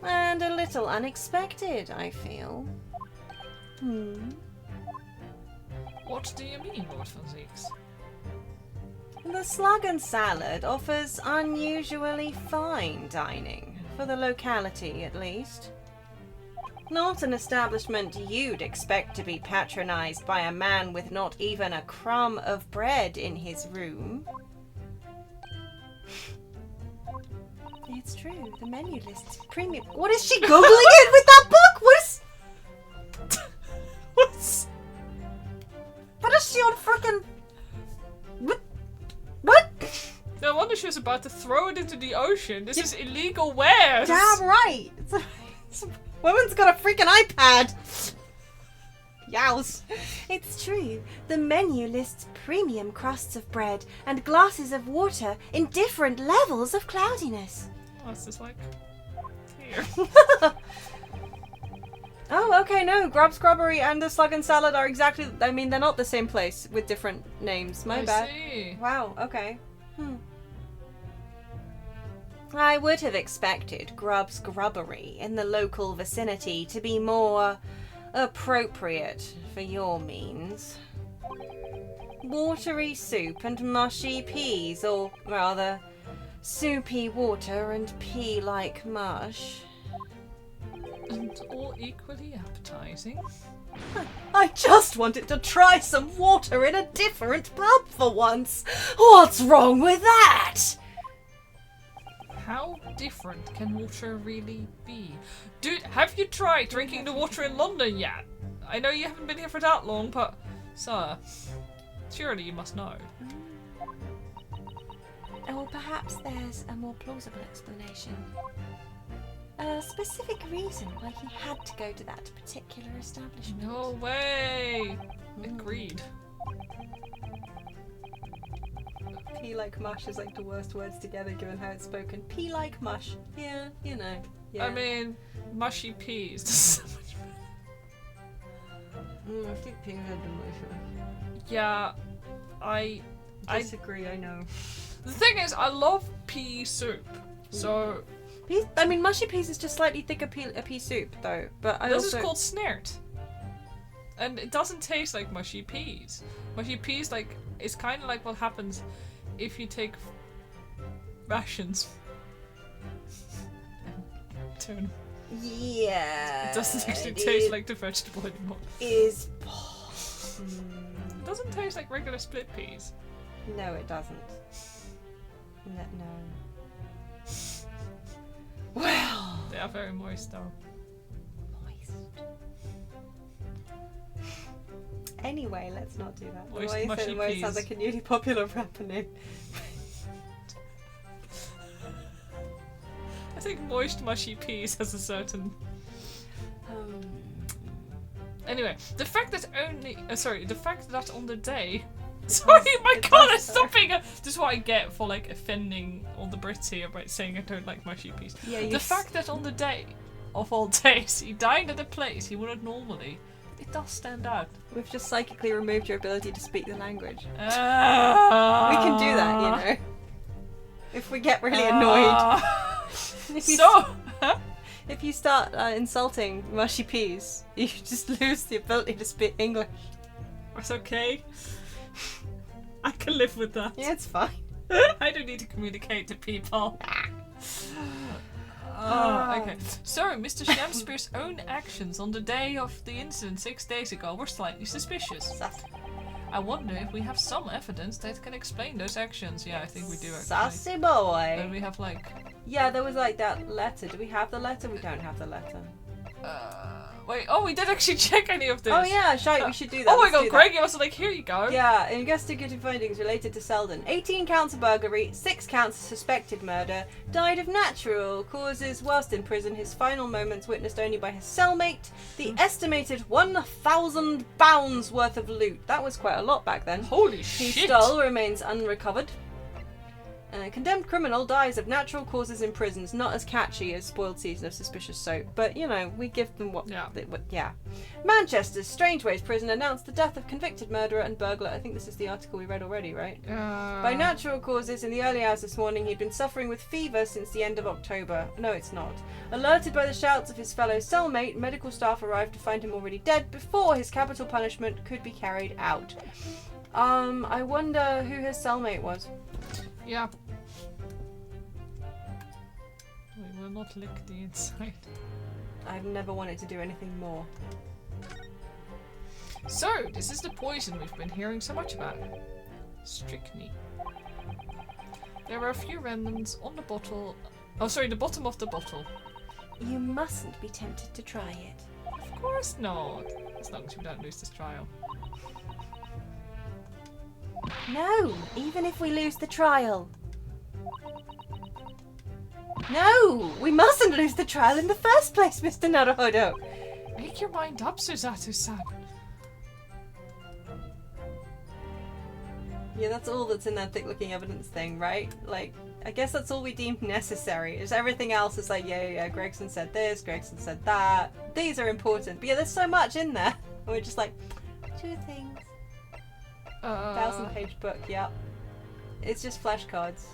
[SPEAKER 2] And a little unexpected, I feel.
[SPEAKER 1] What do you mean, Lord Van Zeeks?
[SPEAKER 2] The Slug and Salad offers unusually fine dining, for the locality at least. Not an establishment you'd expect to be patronised by a man with not even a crumb of bread in his room. It's true, the menu list's premium. What is she googling it with that book? What is she on frickin'... What?
[SPEAKER 1] No wonder she was about to throw it into the ocean. This is illegal wares.
[SPEAKER 2] Damn right. Woman's got a freaking iPad. Yows. It's true. The menu lists premium crusts of bread and glasses of water in different levels of cloudiness.
[SPEAKER 1] Oh, it's just like here.
[SPEAKER 2] Oh, okay, no. Grub Scrubbery and the Slug and Salad are exactly... I mean, they're not the same place with different names. My bad.
[SPEAKER 1] I see.
[SPEAKER 2] Wow, okay. I would have expected Grub's Grubbery in the local vicinity to be more appropriate for your means. Watery soup and mushy peas, or rather, soupy water and pea-like mush.
[SPEAKER 1] And all equally appetizing.
[SPEAKER 2] I just wanted to try some water in a different pub for once. What's wrong with that?
[SPEAKER 1] How different can water really be? Dude, have you tried drinking the water in London yet? I know you haven't been here for that long, but... Sir, surely you must know.
[SPEAKER 3] Or perhaps there's a more plausible explanation. A specific reason why he had to go to that particular establishment.
[SPEAKER 1] No way! Agreed.
[SPEAKER 2] Pea like mush is like the worst words together given how it's spoken. Pea like mush. Yeah, you know. Yeah.
[SPEAKER 1] I mean, mushy peas. This is so much better.
[SPEAKER 2] I think peas are delicious.
[SPEAKER 1] Yeah, I
[SPEAKER 2] Disagree, I know.
[SPEAKER 1] The thing is, I love pea soup. So
[SPEAKER 2] Peas, I mean, mushy peas is just slightly thicker pea soup, though. But
[SPEAKER 1] this is called snert, and it doesn't taste like mushy peas. Mushy peas, like, is kind of like what happens if you take rations and turn.
[SPEAKER 2] Yeah.
[SPEAKER 1] It doesn't actually taste like the vegetable anymore.
[SPEAKER 2] It
[SPEAKER 1] doesn't taste like regular split peas.
[SPEAKER 2] No, it doesn't. No. Well.
[SPEAKER 1] They are very moist, though.
[SPEAKER 2] Moist. Anyway, let's not do that.
[SPEAKER 1] Moist,
[SPEAKER 2] The way you
[SPEAKER 1] mushy
[SPEAKER 2] said moist
[SPEAKER 1] peas.
[SPEAKER 2] sounds like a newly popular rapper name.
[SPEAKER 1] I think moist, mushy peas has a certain. Anyway, the fact that the fact that on the day. Sorry, my god, is stopping. This is what I get for like offending all the Brits here by saying I don't like mushy peas.
[SPEAKER 2] Yeah,
[SPEAKER 1] the fact that on the day of all days he dined at a place he wouldn't normally, it does stand out.
[SPEAKER 2] We've just psychically removed your ability to speak the language.
[SPEAKER 1] We
[SPEAKER 2] We can do that, you know. If we get really annoyed. If you start insulting mushy peas, you just lose the ability to speak English.
[SPEAKER 1] It's okay. I can live with that.
[SPEAKER 2] Yeah, it's fine.
[SPEAKER 1] I don't need to communicate to people.
[SPEAKER 2] Ah.
[SPEAKER 1] Okay. So, Mr. Shakespeare's own actions on the day of the incident 6 days ago were slightly suspicious. I wonder if we have some evidence that can explain those actions. Yeah, I think we do actually.
[SPEAKER 2] Sassy boy.
[SPEAKER 1] Then we have like...
[SPEAKER 2] Yeah, there was like that letter. Do we have the letter? We don't have the letter.
[SPEAKER 1] Wait, oh, we didn't actually check any of this.
[SPEAKER 2] Oh yeah, shite, we should do that.
[SPEAKER 1] Oh my
[SPEAKER 2] Let's
[SPEAKER 1] god,
[SPEAKER 2] do that.
[SPEAKER 1] Greggy was like, here you go.
[SPEAKER 2] Yeah, investigative findings related to Selden. 18 counts of burglary, 6 counts of suspected murder. Died of natural causes whilst in prison. His final moments witnessed only by his cellmate. The estimated £1,000 worth of loot. That was quite a lot back then.
[SPEAKER 1] Holy
[SPEAKER 2] He
[SPEAKER 1] shit.
[SPEAKER 2] stole remains unrecovered. Condemned criminal dies of natural causes in prisons. Not as catchy as Spoiled Season of Suspicious Soap, but you know, we give them what.
[SPEAKER 1] Yeah.
[SPEAKER 2] Yeah. Manchester's Strangeways prison announced the death of convicted murderer and burglar. I think this is the article we read already, right? By natural causes, in the early hours this morning, he'd been suffering with fever since the end of October. No, it's not. Alerted by the shouts of his fellow cellmate, medical staff arrived to find him already dead before his capital punishment could be carried out. I wonder who his cellmate was.
[SPEAKER 1] Yeah. We will not lick the inside.
[SPEAKER 2] I've never wanted to do anything more.
[SPEAKER 1] So, this is the poison we've been hearing so much about. Strychnine. There are a few remnants on the bottle. Oh, sorry, the bottom of the bottle.
[SPEAKER 3] You mustn't be tempted to try it.
[SPEAKER 1] Of course not. As long as we don't lose this trial.
[SPEAKER 3] No, even if we lose the trial. No, we mustn't lose the trial in the first place, Mr. Naruhodo.
[SPEAKER 1] Make your mind up, Susato-san.
[SPEAKER 2] Yeah, that's all that's in that thick-looking evidence thing, right? Like, I guess that's all we deemed necessary. Is everything else is like, yeah, Gregson said this, Gregson said that. These are important. But yeah, there's so much in there. And we're just like, 2 things. 1,000-page book, yeah. It's just flashcards.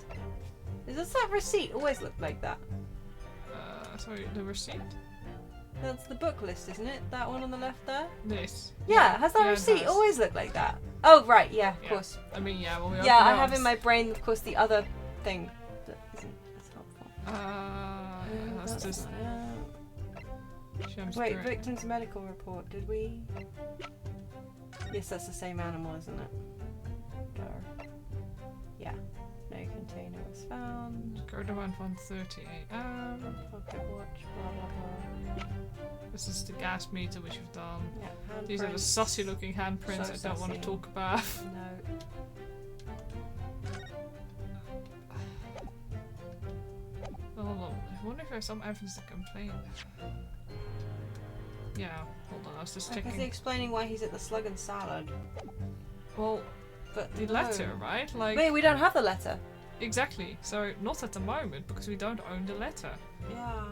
[SPEAKER 2] Does that receipt always look like that?
[SPEAKER 1] Sorry, the receipt?
[SPEAKER 2] That's the book list, isn't it? That one on the left there?
[SPEAKER 1] This.
[SPEAKER 2] Yeah, has that
[SPEAKER 1] it
[SPEAKER 2] receipt
[SPEAKER 1] has.
[SPEAKER 2] always looked like that? Oh, right, yeah, of
[SPEAKER 1] Yeah.
[SPEAKER 2] course.
[SPEAKER 1] I mean, yeah, when we
[SPEAKER 2] Yeah,
[SPEAKER 1] open
[SPEAKER 2] I have
[SPEAKER 1] ours.
[SPEAKER 2] in my brain, of course, the other thing that isn't as helpful.
[SPEAKER 1] That's
[SPEAKER 2] That's
[SPEAKER 1] just.
[SPEAKER 2] not it.
[SPEAKER 1] Shams
[SPEAKER 2] Wait,
[SPEAKER 1] Spirit.
[SPEAKER 2] victim's medical report, did we? Yes, that's the same animal, isn't it? Duh. Yeah. No container was found.
[SPEAKER 1] Go to around 1:30 a.m.
[SPEAKER 2] Pocket watch, blah blah blah.
[SPEAKER 1] This is the gas meter which we've done.
[SPEAKER 2] Yeah,
[SPEAKER 1] These are the
[SPEAKER 2] handprints.
[SPEAKER 1] sussy looking handprints
[SPEAKER 2] So
[SPEAKER 1] I don't want to
[SPEAKER 2] sussy.
[SPEAKER 1] talk about.
[SPEAKER 2] No.
[SPEAKER 1] Oh, hold on. I wonder if there's some evidence to complain. Yeah, hold on, I was just
[SPEAKER 2] Is he
[SPEAKER 1] checking.
[SPEAKER 2] explaining why he's at the slug and salad?
[SPEAKER 1] Well,
[SPEAKER 2] But
[SPEAKER 1] the
[SPEAKER 2] no.
[SPEAKER 1] letter, right? Like,
[SPEAKER 2] Wait, we don't have the letter.
[SPEAKER 1] exactly. So, not at the moment because we don't own the letter.
[SPEAKER 2] Yeah.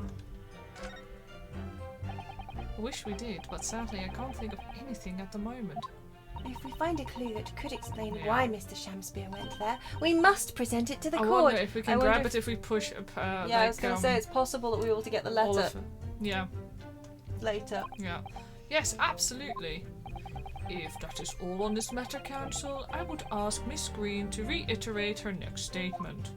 [SPEAKER 1] I wish we did, but sadly I can't think of anything at the moment.
[SPEAKER 3] If we find a clue that could explain
[SPEAKER 1] Yeah.
[SPEAKER 3] why Mr. Shamspeare went there, we must present it to the
[SPEAKER 1] I
[SPEAKER 3] court.
[SPEAKER 1] wonder if we
[SPEAKER 2] I
[SPEAKER 1] can
[SPEAKER 2] wonder
[SPEAKER 1] grab
[SPEAKER 2] if-
[SPEAKER 1] it if we push up.
[SPEAKER 2] Yeah,
[SPEAKER 1] like,
[SPEAKER 2] I was going to say it's possible that we ought to get the
[SPEAKER 1] all
[SPEAKER 2] letter
[SPEAKER 1] of- Yeah,
[SPEAKER 2] later.
[SPEAKER 1] yeah. Yes, absolutely. If that is all on this matter, Counsel, I would ask Miss Green to reiterate her next statement.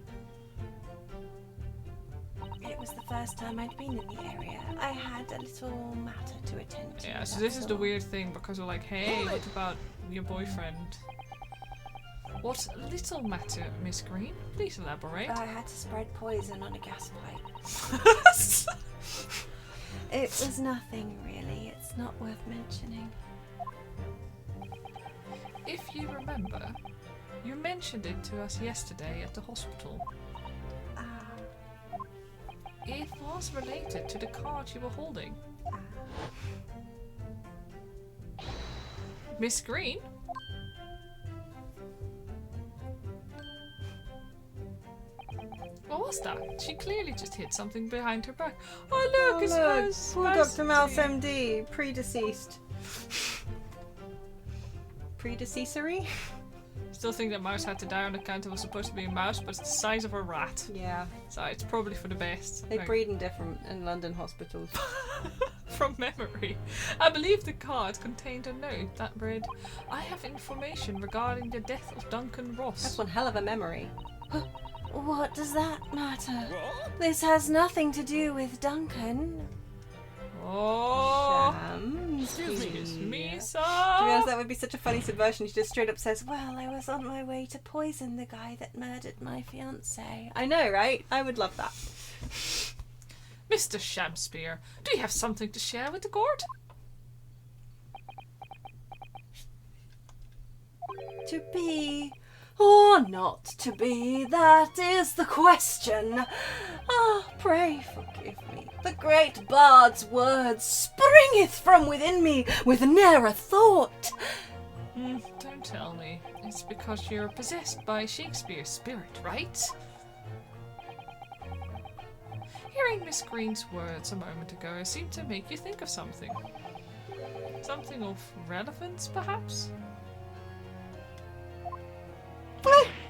[SPEAKER 3] It was the first time I'd been in the area. I had a little matter to attend to.
[SPEAKER 1] Yeah, so this is
[SPEAKER 3] that's
[SPEAKER 1] the
[SPEAKER 3] all.
[SPEAKER 1] weird thing because we're like, hey, what about your boyfriend? What little matter, Miss Green? Please elaborate.
[SPEAKER 3] I had to spread poison on a gas pipe. It was nothing really. It's not worth mentioning.
[SPEAKER 1] If you remember, you mentioned it to us yesterday at the hospital. It was related to the card you were holding. Miss Green? What was that? She clearly just hit something behind her back. Oh look, it's hers.
[SPEAKER 2] Poor Dr. Mouse MD, predeceased. Predeceassory?
[SPEAKER 1] Still think that Mouse had to die on account it was supposed to be a mouse, but it's the size of a rat.
[SPEAKER 2] Yeah.
[SPEAKER 1] So it's probably for the best.
[SPEAKER 2] They
[SPEAKER 1] Like,
[SPEAKER 2] breed in London hospitals.
[SPEAKER 1] from memory. I believe the card contained a note that read, I have information regarding the death of Duncan Ross.
[SPEAKER 2] That's one hell of a memory.
[SPEAKER 3] What does that matter? This has nothing to do with Duncan.
[SPEAKER 1] Oh!
[SPEAKER 2] Excuse
[SPEAKER 1] Me,
[SPEAKER 2] To
[SPEAKER 1] sir!
[SPEAKER 2] be honest, that would be such a funny subversion. She just straight up says,
[SPEAKER 3] Well, I was on my way to poison the guy that murdered my fiancée.
[SPEAKER 2] I know, right? I would love that.
[SPEAKER 1] Mr. Shamspeare, do you have something to share with the court?
[SPEAKER 2] To be or not to be, that is the question. Ah, pray forgive me. The great bard's word springeth from within me with ne'er a thought.
[SPEAKER 1] Don't tell me. It's because you're possessed by Shakespeare's spirit, right? Hearing Miss Green's words a moment ago seemed to make you think of something. Something of relevance, perhaps?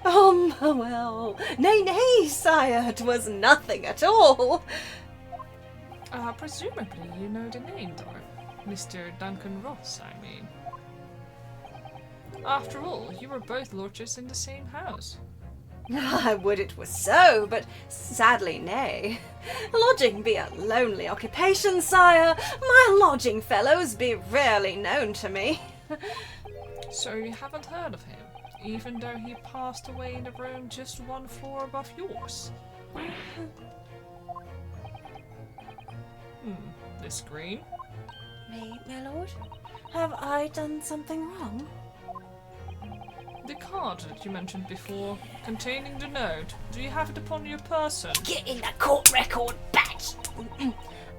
[SPEAKER 2] Well, nay, sire, 'twas nothing at all.
[SPEAKER 1] Presumably you know the name, though. Mr. Duncan Ross, I mean. After all, you were both lodgers in the same house.
[SPEAKER 2] I would it were so, but sadly nay. Lodging be a lonely occupation, sire. My lodging fellows be rarely known to me.
[SPEAKER 1] So you haven't heard of him, even though he passed away in a room just one floor above yours? Miss Green?
[SPEAKER 2] Me, my lord? Have I done something wrong?
[SPEAKER 1] The card that you mentioned before, containing the note, do you have it upon your person?
[SPEAKER 2] Get in the court record, batch!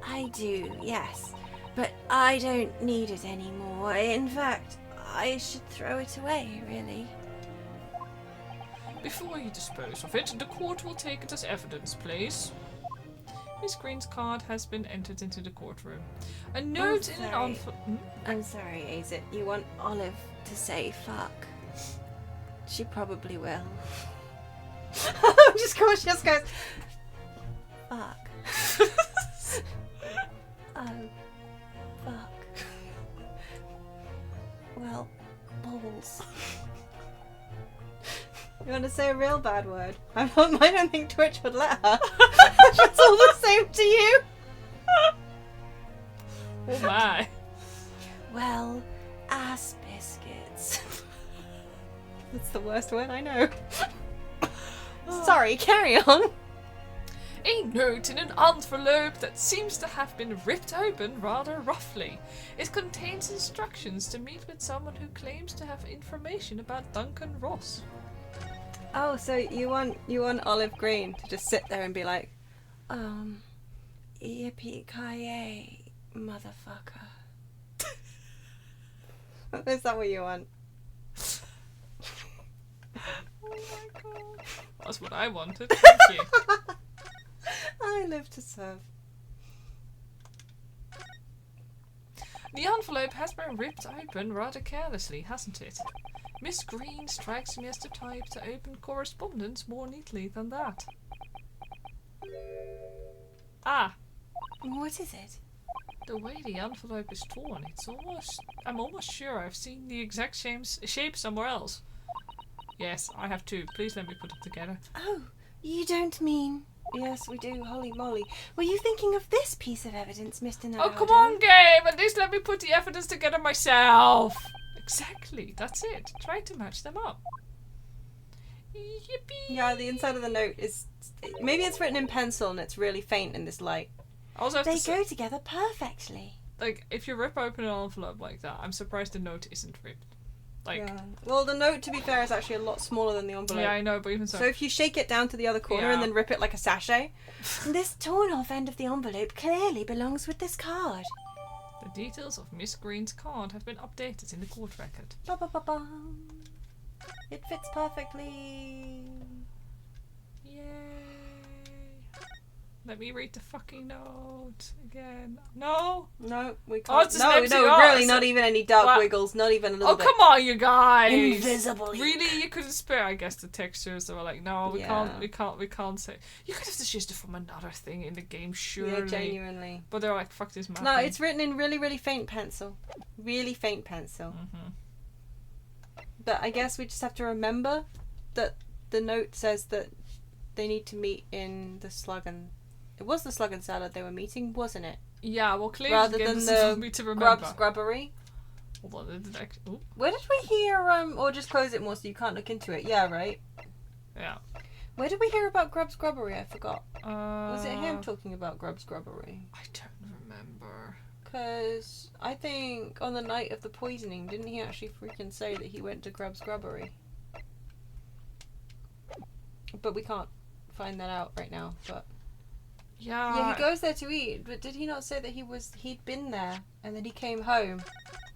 [SPEAKER 2] I do, yes. But I don't need it anymore. In fact, I should throw it away, really.
[SPEAKER 1] Before you dispose of it, the court will take it as evidence, please. Miss Green's card has been entered into the courtroom. A note in an envelope.
[SPEAKER 2] I'm sorry, Azit. You want Olive to say fuck. She probably will. Just goes, fuck. Oh, fuck. Well, balls. You want to say a real bad word? I don't think Twitch would let her. It's all the same to you.
[SPEAKER 1] Oh my.
[SPEAKER 2] Well, ass biscuits. That's the worst word I know. Sorry, carry on.
[SPEAKER 1] A note in an envelope that seems to have been ripped open rather roughly. It contains instructions to meet with someone who claims to have information about Duncan Ross.
[SPEAKER 2] Oh, so you want Olive Green to just sit there and be like, yippee-ki-yay, motherfucker. Is that what you want?
[SPEAKER 1] Oh my god. That's what I wanted, thank you.
[SPEAKER 2] I live to serve.
[SPEAKER 1] The envelope has been ripped open rather carelessly, hasn't it? Miss Green strikes me as the type to open correspondence more neatly than that. Ah!
[SPEAKER 2] What is it?
[SPEAKER 1] The way the envelope is torn, I'm almost sure I've seen the exact shape somewhere else. Yes, I have too. Please let me put it together.
[SPEAKER 2] Oh, you don't mean... Yes, we do. Holy moly. Were you thinking of this piece of evidence, Mr. Naruto?
[SPEAKER 1] Oh, come on, game! At least let me put the evidence together myself! Exactly, that's it. Try to match them up. Yippee!
[SPEAKER 2] Yeah, the inside of the note is... Maybe it's written in pencil and it's really faint in this light.
[SPEAKER 3] They go together perfectly.
[SPEAKER 1] Like, if you rip open an envelope like that, I'm surprised the note isn't ripped. Like,
[SPEAKER 2] yeah. Well, the note, to be fair, is actually a lot smaller than the envelope.
[SPEAKER 1] Yeah, I know, but even so.
[SPEAKER 2] So if you shake it down to the other corner and then rip it like a sachet...
[SPEAKER 3] This torn off end of the envelope clearly belongs with this card.
[SPEAKER 1] The details of Miss Green's card have been updated in the court record.
[SPEAKER 2] Ba-ba-ba-ba. It fits perfectly.
[SPEAKER 1] Yay. Let me read the fucking note again. No?
[SPEAKER 2] No, we can't.
[SPEAKER 1] Oh, it's just
[SPEAKER 2] really, not even any dark wiggles, not even a little bit.
[SPEAKER 1] Oh, come on, you guys!
[SPEAKER 3] Invisible.
[SPEAKER 1] Really? You couldn't spare, I guess, the textures. They were like, no, we can't say. You could have just used it from another thing in the game, surely.
[SPEAKER 2] Yeah, genuinely.
[SPEAKER 1] But they're like, fuck this map.
[SPEAKER 2] No, it's written in really, really faint pencil. Really faint pencil.
[SPEAKER 1] Mm-hmm.
[SPEAKER 2] But I guess we just have to remember that the note says that they need to meet in the Slug and... It was the Slug and Salad they were meeting, wasn't it?
[SPEAKER 1] Yeah, well, clearly
[SPEAKER 2] rather than the
[SPEAKER 1] me to remember.
[SPEAKER 2] Grubbery.
[SPEAKER 1] Hold on, did it actually...
[SPEAKER 2] Where did we hear, or just close it more so you can't look into it? Yeah, right?
[SPEAKER 1] Yeah.
[SPEAKER 2] Where did we hear about Grub's Grubbery? I forgot. Was it him
[SPEAKER 1] Uh,
[SPEAKER 2] talking about Grub's Grubbery?
[SPEAKER 1] I don't remember.
[SPEAKER 2] Because I think on the night of the poisoning, didn't he actually freaking say that he went to Grub's Grubbery? But we can't find that out right now. But yeah, he goes there to eat. But did he not say that he'd been there and then he came home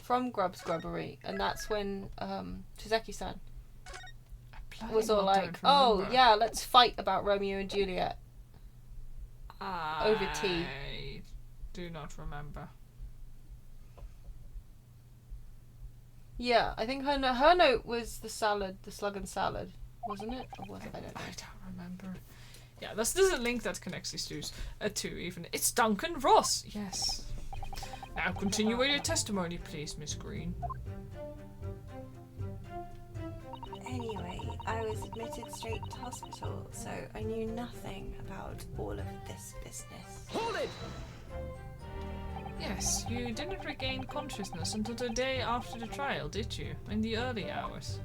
[SPEAKER 2] from Grub's Grubbery, and that's when Shizeki-san was all like, "Oh yeah, let's fight about Romeo and Juliet over tea."
[SPEAKER 1] I do not remember.
[SPEAKER 2] Yeah, I think her note was the salad, the slug and salad, wasn't it? Or was it? I don't know.
[SPEAKER 1] I don't remember. Yeah, there's a link that connects these two even. It's Duncan Ross. Yes. Now continue with your testimony, please, Miss Green.
[SPEAKER 3] Anyway, I was admitted straight to hospital, so I knew nothing about all of this business.
[SPEAKER 4] Hold it!
[SPEAKER 1] Yes, you didn't regain consciousness until the day after the trial, did you? In the early hours.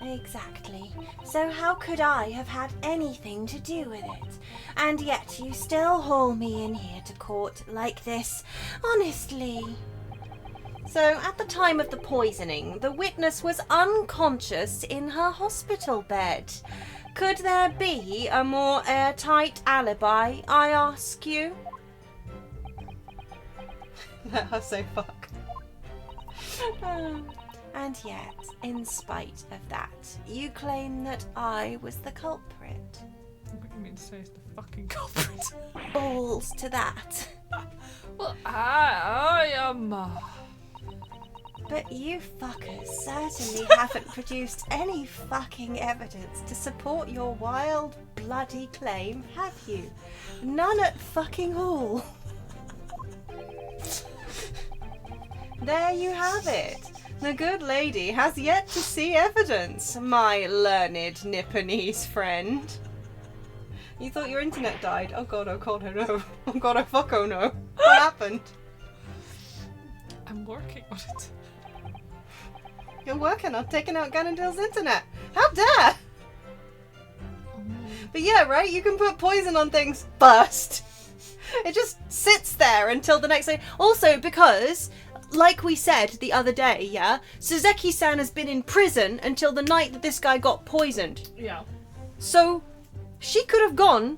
[SPEAKER 3] Exactly. So how could I have had anything to do with it? And yet you still haul me in here to court like this. Honestly.
[SPEAKER 2] So, at the time of the poisoning, the witness was unconscious in her hospital bed. Could there be a more airtight alibi, I ask you? Let her say fuck.
[SPEAKER 3] And yet, in spite of that, you claim that I was the culprit.
[SPEAKER 1] What do you mean to say it's the fucking culprit?
[SPEAKER 3] Balls to that.
[SPEAKER 1] Well, I am...
[SPEAKER 3] But you fuckers certainly haven't produced any fucking evidence to support your wild, bloody claim, have you? None at fucking all.
[SPEAKER 2] There you have it. The good lady has yet to see evidence, my learned Nipponese friend. You thought your internet died? Oh god, oh no. Oh god, oh fuck, oh no. What happened?
[SPEAKER 1] I'm working on it.
[SPEAKER 2] You're working on taking out Ganondale's internet. How dare! But yeah, right? You can put poison on things first. It just sits there until the next day. Also, because, like we said the other day, yeah, Suzeki-san has been in prison until the night that this guy got poisoned.
[SPEAKER 1] Yeah.
[SPEAKER 2] So, she could have gone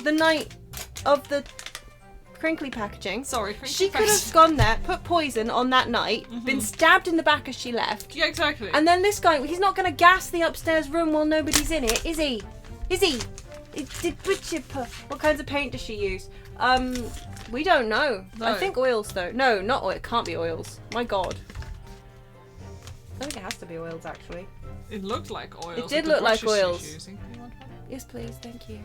[SPEAKER 2] the night of the crinkly packaging.
[SPEAKER 1] Sorry,
[SPEAKER 2] she could have gone there, put poison on that night, been stabbed in the back as she left.
[SPEAKER 1] Yeah, exactly.
[SPEAKER 2] And then this guy, he's not going to gas the upstairs room while nobody's in it, is he? Is he? What kinds of paint does she use? We don't know.
[SPEAKER 1] No.
[SPEAKER 2] I think oils though. No, not oil. It can't be oils. My god. I think it has to be oils actually.
[SPEAKER 1] It looked like oils.
[SPEAKER 2] It did
[SPEAKER 1] the
[SPEAKER 2] look like
[SPEAKER 1] brushes she's
[SPEAKER 2] oils.
[SPEAKER 1] using. You want one?
[SPEAKER 2] Yes, please. Thank you.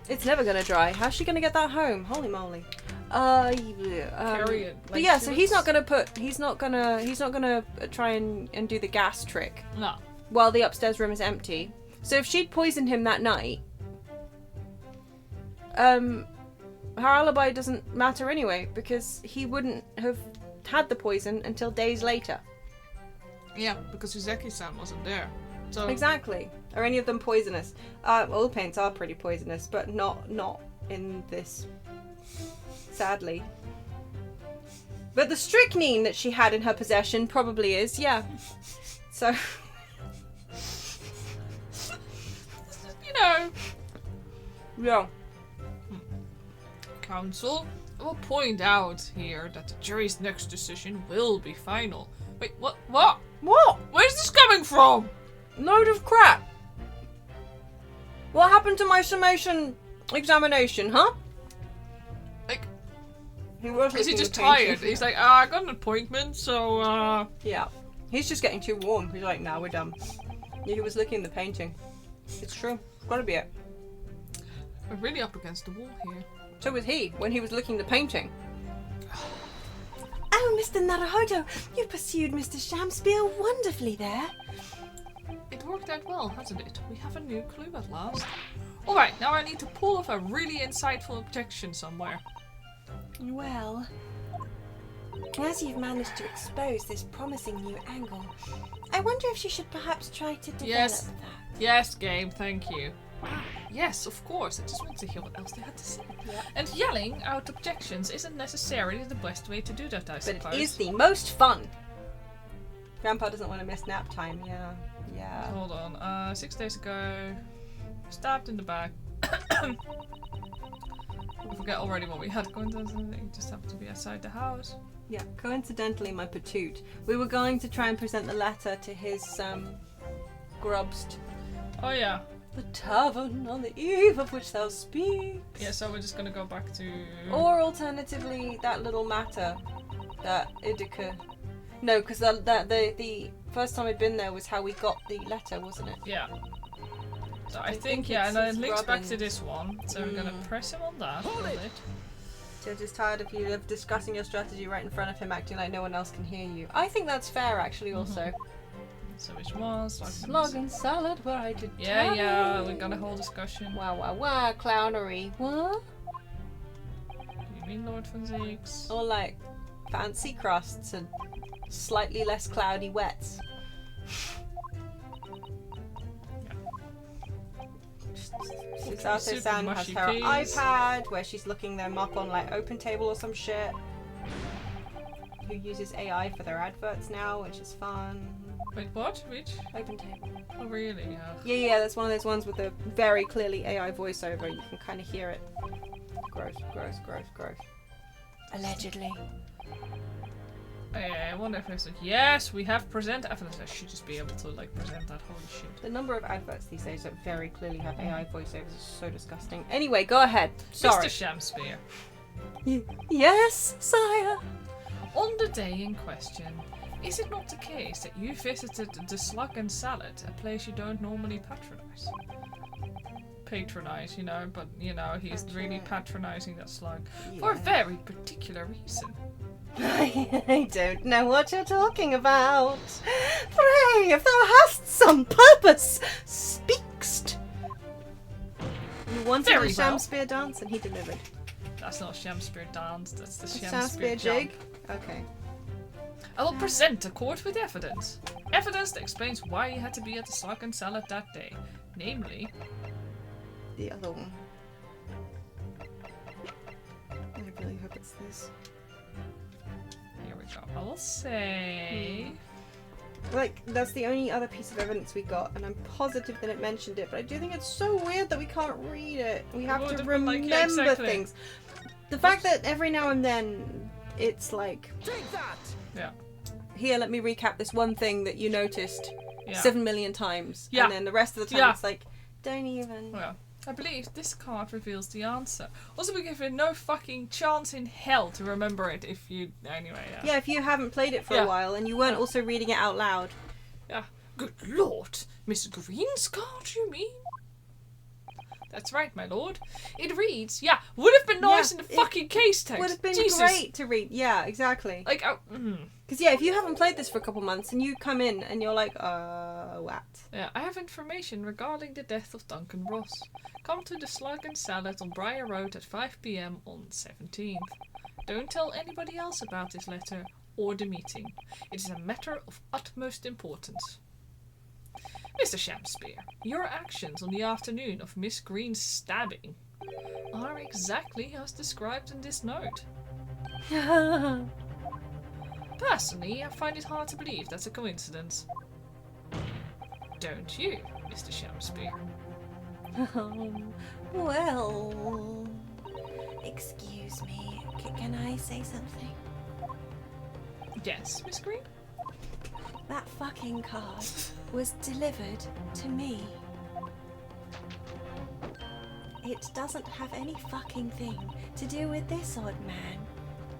[SPEAKER 2] It's never gonna dry. How's she gonna get that home? Holy moly.
[SPEAKER 1] Carry it.
[SPEAKER 2] But yeah, so he's not gonna try and do the gas trick
[SPEAKER 1] No.
[SPEAKER 2] while the upstairs room is empty. So if she'd poisoned him that night, her alibi doesn't matter anyway, because he wouldn't have had the poison until days later.
[SPEAKER 1] Yeah, because Uzeki-san wasn't there. So
[SPEAKER 2] Exactly. Are any of them poisonous? Oil paints are pretty poisonous, but not in this. Sadly. But the strychnine that she had in her possession probably is, yeah. So.
[SPEAKER 1] you know,
[SPEAKER 2] Yeah.
[SPEAKER 1] counsel, I will point out here that the jury's next decision will be final. Wait, what? What?
[SPEAKER 2] What?
[SPEAKER 1] Where's this coming from?
[SPEAKER 2] Load of crap. What happened to my summation examination, huh?
[SPEAKER 1] Like,
[SPEAKER 2] He was
[SPEAKER 1] is he
[SPEAKER 2] looking
[SPEAKER 1] just
[SPEAKER 2] at painting.
[SPEAKER 1] tired? He's like, I got an appointment, so,
[SPEAKER 2] Yeah. He's just getting too warm. He's like, nah, we're done. Yeah, he was looking at the painting. It's true. It's gotta be it.
[SPEAKER 1] we're really up against the wall here.
[SPEAKER 2] So was he, when he was looking at the painting.
[SPEAKER 3] Oh, Mr. Naruhodo, you pursued Mr. Shamspeare wonderfully there.
[SPEAKER 1] It worked out well, hasn't it? We have a new clue at last. Alright, now I need to pull off a really insightful objection somewhere.
[SPEAKER 3] Well, as you've managed to expose this promising new angle, I wonder if you should perhaps try to develop
[SPEAKER 1] Yes.
[SPEAKER 3] that.
[SPEAKER 1] Yes, game, thank you. Yes, of course. I just want to hear what else they had to say.
[SPEAKER 2] Yeah.
[SPEAKER 1] And yelling out objections isn't necessarily the best way to do that, I suppose.
[SPEAKER 2] But it is the most fun. Grandpa doesn't want to miss nap time. Yeah.
[SPEAKER 1] Hold on. 6 days ago, stabbed in the back. I forget already what we had going on. It just happened to be outside the house.
[SPEAKER 2] Yeah. Coincidentally, my patoot. We were going to try and present the letter to his grubst.
[SPEAKER 1] Oh yeah.
[SPEAKER 2] The tavern on the eve of which thou speaks.
[SPEAKER 1] Yeah, so we're just gonna go back to...
[SPEAKER 2] Or alternatively, that little matter. That Idika... No, because the first time I'd been there was how we got the letter, wasn't it?
[SPEAKER 1] Yeah. So I
[SPEAKER 2] I
[SPEAKER 1] think
[SPEAKER 2] think
[SPEAKER 1] yeah,
[SPEAKER 2] it's
[SPEAKER 1] and it
[SPEAKER 2] his
[SPEAKER 1] links back to
[SPEAKER 2] rubbing.
[SPEAKER 1] this one. So we're gonna press him on that. Hold it.
[SPEAKER 2] So just tired of you of discussing your strategy right in front of him, acting like no one else can hear you. I think that's fair, actually, also.
[SPEAKER 1] So which was
[SPEAKER 2] Slug and salad where I did
[SPEAKER 1] Yeah, we're gonna hold discussion.
[SPEAKER 2] Wow, clownery. What?
[SPEAKER 1] You mean Lord von Zeeks?
[SPEAKER 2] Or like fancy crusts and slightly less cloudy wets. Susato-san has
[SPEAKER 1] mushy
[SPEAKER 2] her
[SPEAKER 1] peas.
[SPEAKER 2] iPad where she's looking them up on like Open Table or some shit. Who uses AI for their adverts now, which is fun.
[SPEAKER 1] Wait, what? Which?
[SPEAKER 2] Open Table.
[SPEAKER 1] Oh really?
[SPEAKER 2] Yeah, that's one of those ones with a very clearly AI voiceover. You can kind of hear it. Gross. Allegedly.
[SPEAKER 1] Oh, yeah, I wonder if it's like, yes, we have present evidence. I should just be able to like present that. Holy shit.
[SPEAKER 2] The number of adverts these days that very clearly have AI voiceovers is so disgusting. Anyway, go ahead. Sorry.
[SPEAKER 1] Mr. Shamspear.
[SPEAKER 2] Yes, sire.
[SPEAKER 1] On the day in question, is it not the case that you visited the Slug and Salad, a place you don't normally patronize, you know, but you know, he's really patronizing that slug for a very particular reason.
[SPEAKER 2] I don't know what you're talking about. Pray, if thou hast some purpose, speakst. You wanted
[SPEAKER 1] Very
[SPEAKER 2] a
[SPEAKER 1] well.
[SPEAKER 2] Shamspear dance, and he delivered.
[SPEAKER 1] That's not Shamspear dance, that's the
[SPEAKER 2] Shamspear
[SPEAKER 1] Shamspear
[SPEAKER 2] jig?
[SPEAKER 1] jump.
[SPEAKER 2] Okay.
[SPEAKER 1] I will present a court with evidence. Evidence that explains why he had to be at the Slug and Salad that day. Namely,
[SPEAKER 2] The other one. I really hope it's this.
[SPEAKER 1] here we go. I will say...
[SPEAKER 2] Like, that's the only other piece of evidence we got, and I'm positive that it mentioned it, but I do think it's so weird that we can't read it. We have
[SPEAKER 1] would
[SPEAKER 2] to
[SPEAKER 1] have been
[SPEAKER 2] remember
[SPEAKER 1] like, yeah, exactly.
[SPEAKER 2] things. The fact that every now and then it's like,
[SPEAKER 4] Take that!
[SPEAKER 1] Yeah.
[SPEAKER 2] here, let me recap this one thing that you noticed
[SPEAKER 1] Yeah.
[SPEAKER 2] 7 million times,
[SPEAKER 1] Yeah.
[SPEAKER 2] and then the rest of the time
[SPEAKER 1] Yeah.
[SPEAKER 2] it's like, don't even.
[SPEAKER 1] Well, I believe this card reveals the answer. Also, we give it no fucking chance in hell to remember it if you... Anyway, yeah.
[SPEAKER 2] Yeah, if you haven't played it for
[SPEAKER 1] Yeah.
[SPEAKER 2] a while and you weren't also reading it out loud.
[SPEAKER 1] Yeah. Good lord! Miss Green's card, you mean? That's right, my lord. It reads, yeah, would have been nice
[SPEAKER 2] Yeah,
[SPEAKER 1] in the
[SPEAKER 2] it
[SPEAKER 1] fucking case text.
[SPEAKER 2] Would have been
[SPEAKER 1] Jesus.
[SPEAKER 2] great to read. Yeah, exactly.
[SPEAKER 1] Like,
[SPEAKER 2] Because yeah, if you haven't played this for a couple months and you come in and you're like, what?
[SPEAKER 1] Yeah, I have information regarding the death of Duncan Ross. Come to the Slug and Salad on Briar Road at 5 PM on 17th. Don't tell anybody else about this letter or the meeting. It is a matter of utmost importance. Mr. Shamspear, your actions on the afternoon of Miss Green's stabbing are exactly as described in this note. Personally, I find it hard to believe that's a coincidence. Don't you, Mr. Shamspear?
[SPEAKER 3] Well, excuse me. Can I say something?
[SPEAKER 1] Yes, Miss Green?
[SPEAKER 3] That fucking card was delivered to me. It doesn't have any fucking thing to do with this odd man,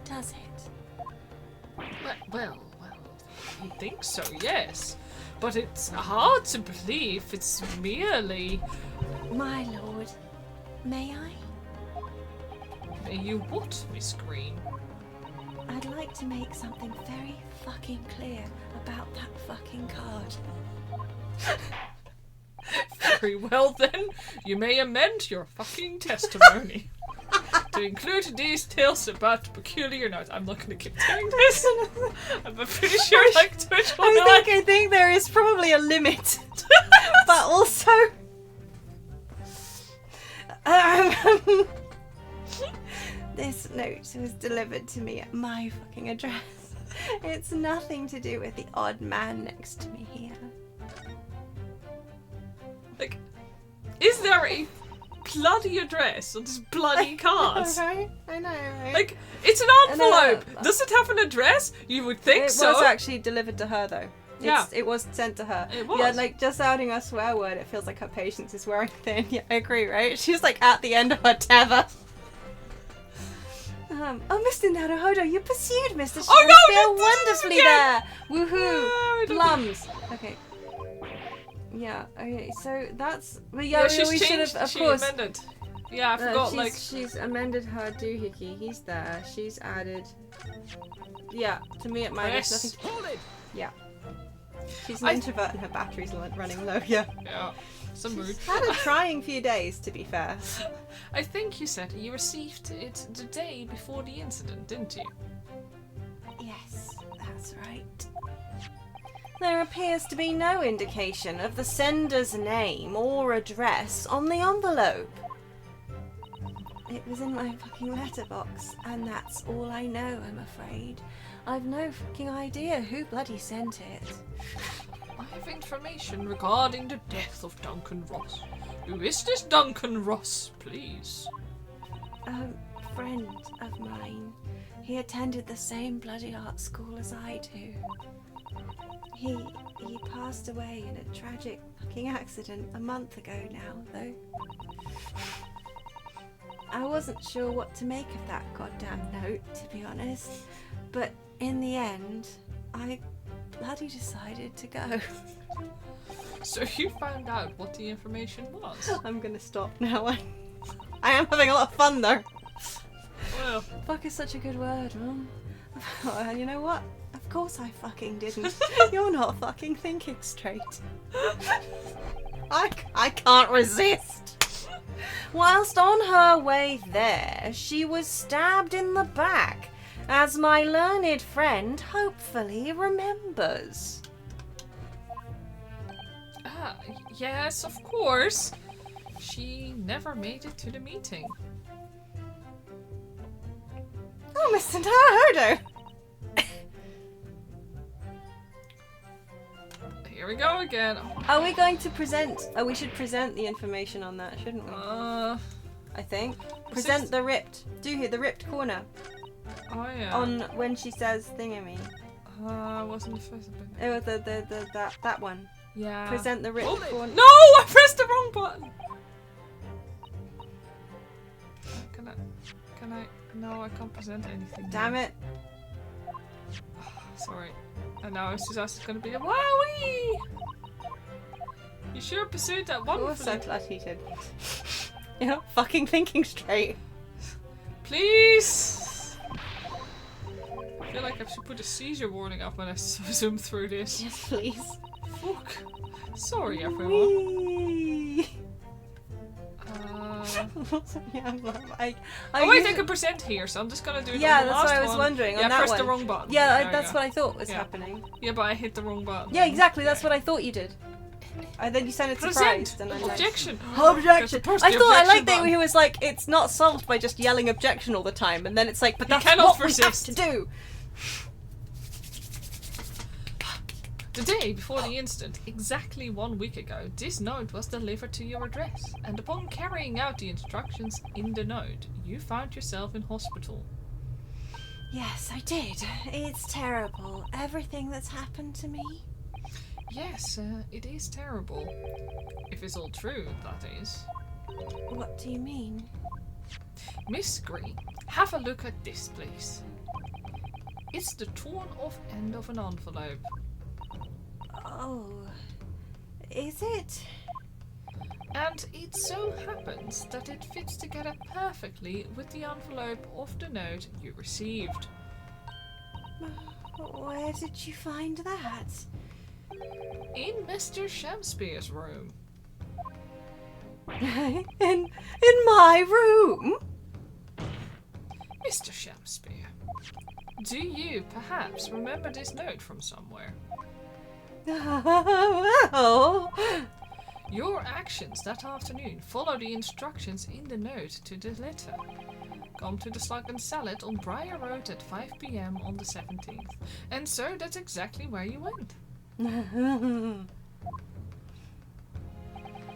[SPEAKER 3] does it?
[SPEAKER 1] Well, I think so, yes. But it's hard to believe it's merely...
[SPEAKER 3] My lord, may I?
[SPEAKER 1] May you what, Miss Green?
[SPEAKER 3] I'd like to make something very fucking clear about that fucking card.
[SPEAKER 1] Very well then, you may amend your fucking testimony to include these tales about peculiar notes. I'm not gonna keep doing this. I'm pretty sure like Twitch will not.
[SPEAKER 2] I think there is probably a limit. But also...
[SPEAKER 3] This note was delivered to me at my fucking address. It's nothing to do with the odd man next to me here.
[SPEAKER 1] Like, is there a bloody address on this bloody card?
[SPEAKER 3] Right? I know, right?
[SPEAKER 1] Like, it's an envelope. Does it have an address? You would think so.
[SPEAKER 3] It was actually delivered to her, though.
[SPEAKER 1] Yeah.
[SPEAKER 3] It was sent to her.
[SPEAKER 1] It was.
[SPEAKER 3] Yeah, like, just adding a swear word, it feels like her patience is wearing thin. Yeah, I agree, right? She's, like, at the end of her tether. Oh, Mr. Naruhodo, you pursued Mr. Shakespeare wonderfully there! Woohoo! Plums! Okay. Yeah, okay, so that's... Well, yeah, we should have, of course...
[SPEAKER 1] Amended. Yeah, I forgot,
[SPEAKER 3] She's amended her doohickey. He's there. She's added... Yeah, to me at my
[SPEAKER 1] Yes.
[SPEAKER 3] nothing... Yeah. She's an introvert and her battery's running low, yeah.
[SPEAKER 1] Yeah, some mood.
[SPEAKER 3] Had a trying few days, to be fair.
[SPEAKER 1] I think you said you received it the day before the incident, didn't you?
[SPEAKER 3] Yes, that's right. There appears to be no indication of the sender's name or address on the envelope. It was in my fucking letterbox, and that's all I know, I'm afraid. I've no fucking idea who bloody sent it.
[SPEAKER 1] I have information regarding the death of Duncan Ross. Who is this Duncan Ross, please?
[SPEAKER 3] Friend of mine. He attended the same bloody art school as I do. He passed away in a tragic fucking accident a month ago now, though. I wasn't sure what to make of that goddamn note, to be honest. But in the end, I bloody decided to go.
[SPEAKER 1] So you found out what the information was?
[SPEAKER 3] I'm gonna stop now. I am having a lot of fun though.
[SPEAKER 1] Well,
[SPEAKER 3] Fuck is such a good word, Mum. And you know what? Of course I fucking didn't. You're not fucking thinking straight. I can't resist. Whilst on her way there, she was stabbed in the back, as my learned friend hopefully remembers.
[SPEAKER 1] Yes, of course. She never made it to the meeting.
[SPEAKER 3] Oh, Mr. Naruhodo!
[SPEAKER 1] Here we go again.
[SPEAKER 3] Are we going to present? Oh, we should present the information on that, shouldn't we?
[SPEAKER 1] I
[SPEAKER 3] think. Present the ripped. The ripped corner.
[SPEAKER 1] Oh yeah.
[SPEAKER 3] On when she says thingamy.
[SPEAKER 1] Wasn't the first bit.
[SPEAKER 3] It was that one.
[SPEAKER 1] Yeah.
[SPEAKER 3] Present the ripped corner.
[SPEAKER 1] No, I pressed the wrong button. Can I? No, I can't present anything.
[SPEAKER 3] Damn it.
[SPEAKER 1] Sorry. And now it's just gonna be a wowie! You sure pursued that one?
[SPEAKER 3] Oh, so glad he did. You're not fucking thinking straight.
[SPEAKER 1] Please! I feel like I should put a seizure warning up when I zoom through this.
[SPEAKER 3] Yes, please.
[SPEAKER 1] Fuck. Sorry, everyone.
[SPEAKER 3] Whee!
[SPEAKER 1] I can present here, so I'm just gonna do it on the
[SPEAKER 3] that's
[SPEAKER 1] last
[SPEAKER 3] what I was
[SPEAKER 1] one.
[SPEAKER 3] wondering.
[SPEAKER 1] Yeah,
[SPEAKER 3] on that
[SPEAKER 1] press
[SPEAKER 3] one.
[SPEAKER 1] the wrong button.
[SPEAKER 3] Yeah, that's what I thought was happening.
[SPEAKER 1] Yeah, but I hit the wrong button.
[SPEAKER 3] Yeah, exactly. That's what I thought you did. And then you sounded surprised. And
[SPEAKER 1] Objection!
[SPEAKER 3] Objection! I thought I liked that
[SPEAKER 1] button.
[SPEAKER 3] he was like, it's not solved by just yelling objection all the time, and then it's like, but that's
[SPEAKER 1] cannot
[SPEAKER 3] what
[SPEAKER 1] resist.
[SPEAKER 3] we have to do.
[SPEAKER 1] The day before the incident, exactly 1 week ago, this note was delivered to your address, and upon carrying out the instructions in the note, you found yourself in hospital.
[SPEAKER 3] Yes, I did. It's terrible. Everything that's happened to me.
[SPEAKER 1] Yes, it is terrible. If it's all true, that is.
[SPEAKER 3] What do you mean?
[SPEAKER 1] Miss Green, have a look at this, please. It's the torn off end of an envelope.
[SPEAKER 3] Oh, is it?
[SPEAKER 1] And it so happens that it fits together perfectly with the envelope of the note you received.
[SPEAKER 3] Where did you find that?
[SPEAKER 1] In Mr. Shakespeare's room.
[SPEAKER 3] in my room?
[SPEAKER 1] Mr. Shakespeare, do you perhaps remember this note from somewhere?
[SPEAKER 3] Well,
[SPEAKER 1] Your actions that afternoon follow the instructions in the note to the letter. Come to the Slug and Salad on Briar Road at 5 p.m. on the 17th. And so that's exactly where you went.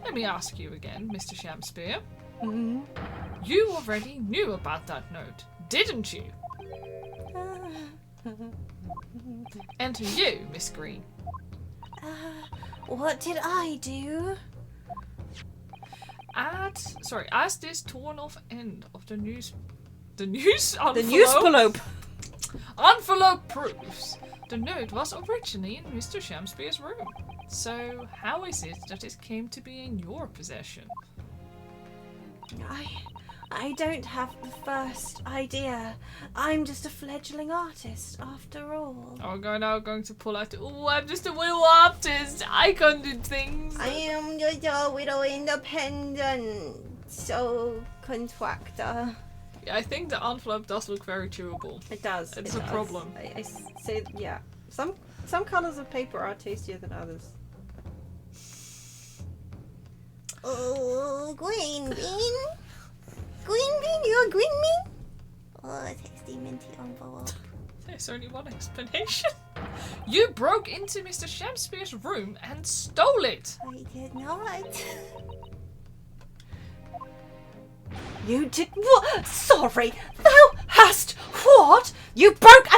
[SPEAKER 1] Let me ask you again, Mr. Shamspear.
[SPEAKER 3] Mm-hmm.
[SPEAKER 1] You already knew about that note, didn't you? And you, Miss Green.
[SPEAKER 3] What did I do?
[SPEAKER 1] As this torn-off end of the news envelope proves, the note was originally in Mr. Shamspear's room. So how is it that it came to be in your possession?
[SPEAKER 3] I don't have the first idea. I'm just a fledgling artist, after all.
[SPEAKER 1] Oh, I'm now going to pull out. Oh, I'm just a little artist. I can do things.
[SPEAKER 3] I am just a little independent contractor.
[SPEAKER 1] Yeah, I think the envelope does look very chewable.
[SPEAKER 3] It does.
[SPEAKER 1] It's a problem.
[SPEAKER 3] I say, yeah. Some colours of paper are tastier than others. Oh, green bean. Green bean? You're a green bean? Oh, tasty minty envelope.
[SPEAKER 1] There's only one explanation. You broke into Mr. Shamspear's room and stole it.
[SPEAKER 3] I did not. You did what? Sorry, thou hast what? You broke,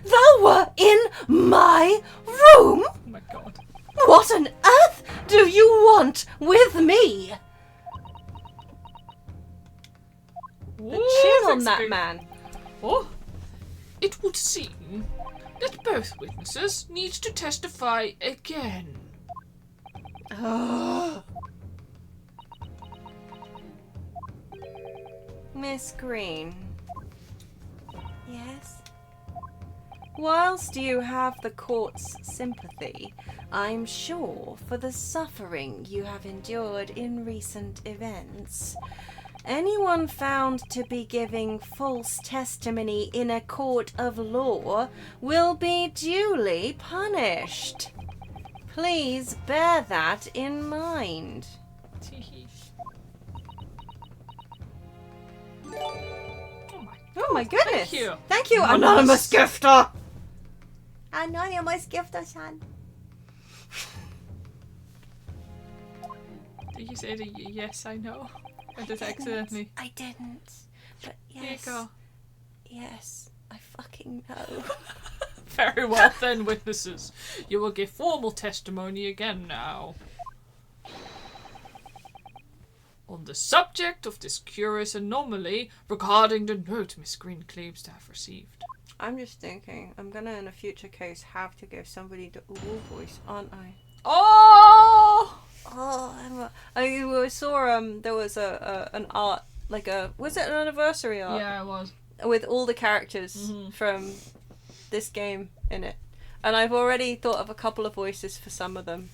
[SPEAKER 3] thou were in my room?
[SPEAKER 1] Oh my god.
[SPEAKER 3] What on earth do you want with me? The chin on that man.
[SPEAKER 1] Oh, it would seem that both witnesses need to testify again.
[SPEAKER 3] Miss Green. Yes? Whilst you have the court's sympathy, I'm sure, for the suffering you have endured in recent events, anyone found to be giving false testimony in a court of law will be duly punished. Please bear that in mind. Oh my goodness! Thank you, anonymous gifter! Anonymous gifter-san.
[SPEAKER 1] Did you say the yes, I know? Or did I accidentally?
[SPEAKER 3] I didn't. But yes.
[SPEAKER 1] Here you go.
[SPEAKER 3] Yes, I fucking know.
[SPEAKER 1] Very well then, witnesses. You will give formal testimony again now. On the subject of this curious anomaly regarding the note Miss Green claims to have received.
[SPEAKER 3] I'm just thinking, I'm gonna in a future case have to give somebody the ooh voice, aren't I?
[SPEAKER 1] Oh!
[SPEAKER 3] I saw there was an art, was it an anniversary art?
[SPEAKER 1] Yeah, it was.
[SPEAKER 3] With all the characters from this game in it. And I've already thought of a couple of voices for some of them,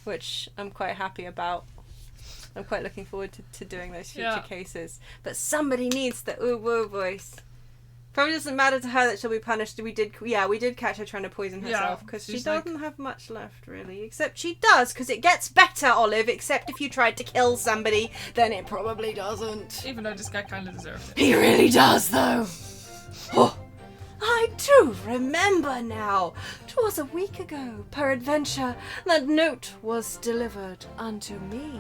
[SPEAKER 3] which I'm quite happy about. I'm quite looking forward to doing those future cases. But somebody needs the ooh woo voice. Probably doesn't matter to her that she'll be punished. We did catch her trying to poison herself because she doesn't have much left really. Except she does, because it gets better, Olive. Except if you tried to kill somebody, then it probably doesn't.
[SPEAKER 1] Even though this guy kind of deserved it.
[SPEAKER 3] He really does, though. Oh, I do remember now. 'Twas a week ago, peradventure, that note was delivered unto me.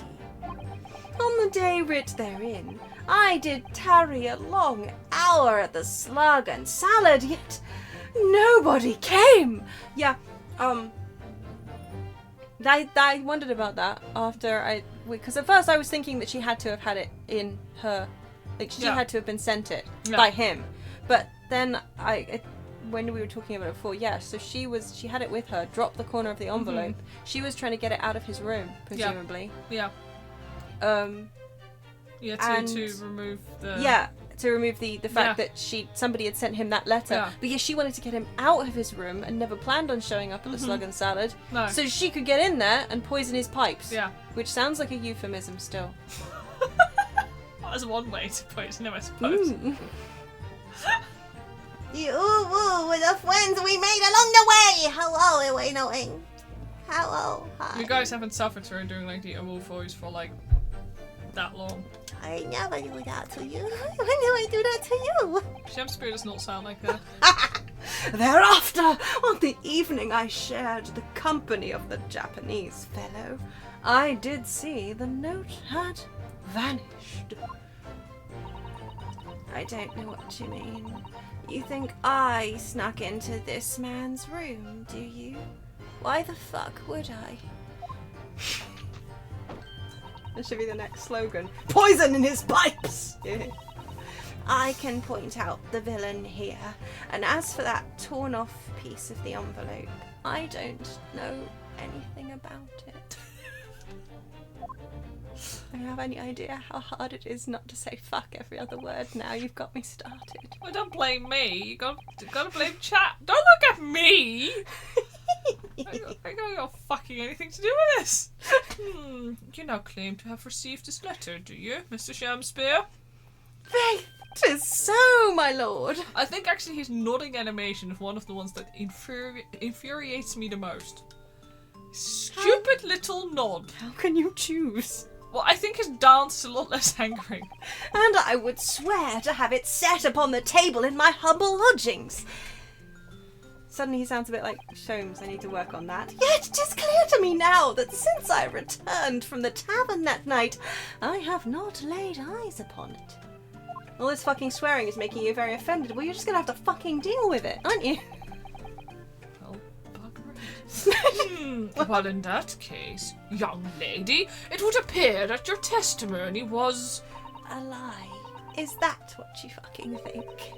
[SPEAKER 3] On the day writ therein, I did tarry a long hour at the Slug and Salad, yet nobody came. Yeah, I wondered about that after because at first I was thinking that she had to have had it in her, she had to have been sent it by him. But then when we were talking about it before, so she had it with her, dropped the corner of the envelope. She was trying to get it out of his room, presumably.
[SPEAKER 1] Yeah. To remove the...
[SPEAKER 3] Yeah, to remove the fact that somebody had sent him that letter. Yeah. But she wanted to get him out of his room and never planned on showing up at the Slug and Salad. No. So she could get in there and poison his pipes. Yeah. Which sounds like a euphemism still.
[SPEAKER 1] That was one way to poison him, I suppose.
[SPEAKER 3] You were the friends we made along the way! Hello, we're annoying. Hello. Hi.
[SPEAKER 1] You guys haven't suffered through doing like the wolf voice for like that long.
[SPEAKER 3] I never do that to you. When do I do that to you?
[SPEAKER 1] Shemspeare does not sound like that.
[SPEAKER 2] Thereafter, on the evening I shared the company of the Japanese fellow, I did see the note had vanished.
[SPEAKER 3] I don't know what you mean. You think I snuck into this man's room, do you? Why the fuck would I?
[SPEAKER 2] That should be the next slogan. Poison in his pipes! Yeah.
[SPEAKER 3] I can point out the villain here, and as for that torn off piece of the envelope, I don't know anything about it. I don't have any idea how hard it is not to say fuck every other word now. You've got me started.
[SPEAKER 1] Well, don't blame me. You gotta blame chat. Don't look at me! I got fucking anything to do with this. You now claim to have received this letter, do you, Mr. Shemspeare?
[SPEAKER 2] Faith, 'tis so, my lord.
[SPEAKER 1] I think actually his nodding animation is one of the ones that infuriates me the most. Stupid little nod.
[SPEAKER 2] How can you choose?
[SPEAKER 1] Well, I think his dance is a lot less angering.
[SPEAKER 3] And I would swear to have it set upon the table in my humble lodgings.
[SPEAKER 2] Suddenly he sounds a bit like Sholmes. I need to work on that. Yet it is clear to me now that since I returned from the tavern that night, I have not laid eyes upon it. All this fucking swearing is making you very offended. Well, you're just gonna have to fucking deal with it, aren't you?
[SPEAKER 1] Well, bugger. Well, in that case, young lady, it would appear that your testimony was...
[SPEAKER 3] A lie. Is that what you fucking think?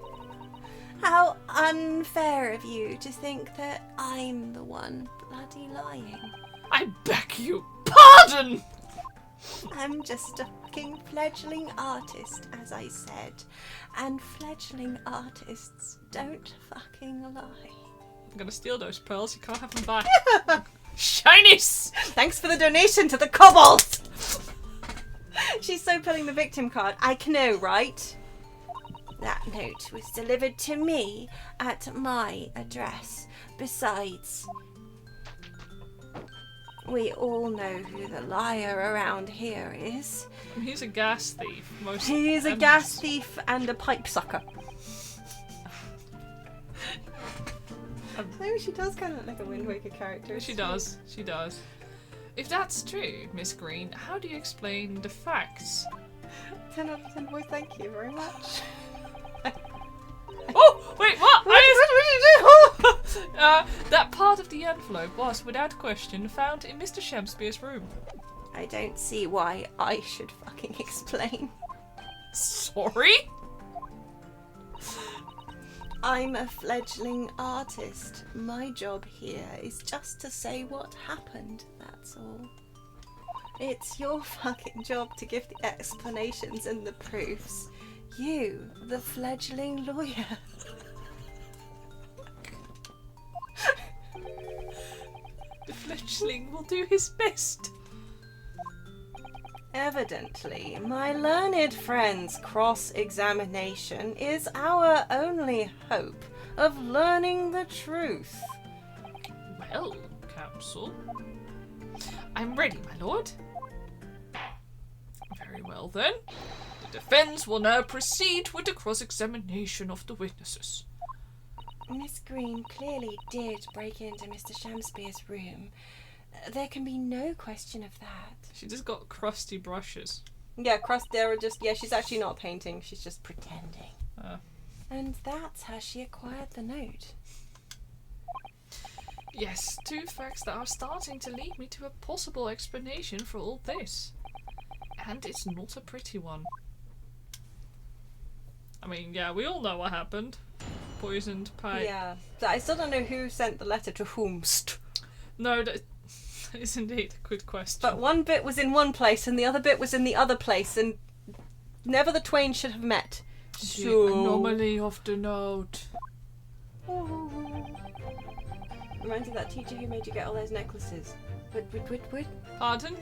[SPEAKER 3] How unfair of you to think that I'm the one bloody lying.
[SPEAKER 1] I beg you pardon!
[SPEAKER 3] I'm just a fucking fledgling artist, as I said. And fledgling artists don't fucking lie.
[SPEAKER 1] I'm gonna steal those pearls, you can't have them back. Shinies!
[SPEAKER 2] Thanks for the donation to the kobold! She's so pulling the victim card. I know, right?
[SPEAKER 3] That note was delivered to me at my address. Besides, we all know who the liar around here is.
[SPEAKER 1] He's a gas thief.
[SPEAKER 2] He's a gas thief and a pipe sucker. Maybe she does kind of look like a Wind Waker character.
[SPEAKER 1] She does. She does. If that's true, Miss Green, how do you explain the facts?
[SPEAKER 2] 10 out of 10 boys, thank you very much.
[SPEAKER 1] Oh, wait, what?
[SPEAKER 2] What did you do?
[SPEAKER 1] That part of the envelope was, without question, found in Mr. Shemspeare's room.
[SPEAKER 3] I don't see why I should fucking explain.
[SPEAKER 1] Sorry?
[SPEAKER 3] I'm a fledgling artist. My job here is just to say what happened, that's all. It's your fucking job to give the explanations and the proofs. You, the fledgling lawyer.
[SPEAKER 1] The fledgling will do his best.
[SPEAKER 2] Evidently, my learned friend's cross-examination is our only hope of learning the truth.
[SPEAKER 1] Well, counsel, I'm ready, my lord. Very well then. The defense will now proceed with the cross-examination of the witnesses.
[SPEAKER 3] Miss Green clearly did break into Mr. Shemspeare's room. There can be no question of that.
[SPEAKER 1] She just got crusty brushes.
[SPEAKER 2] Yeah, she's actually not painting, she's just pretending.
[SPEAKER 3] And that's how she acquired the note.
[SPEAKER 1] Yes, two facts that are starting to lead me to a possible explanation for all this. And it's not a pretty one. I mean, yeah, we all know what happened. Poisoned pipe.
[SPEAKER 2] Yeah. I still don't know who sent the letter to whomst.
[SPEAKER 1] No, that is indeed a good question.
[SPEAKER 2] But one bit was in one place and the other bit was in the other place, and never the twain should have met.
[SPEAKER 1] The anomaly of the note.
[SPEAKER 2] Reminds me of that teacher who made you get all those necklaces. Wait.
[SPEAKER 1] Pardon?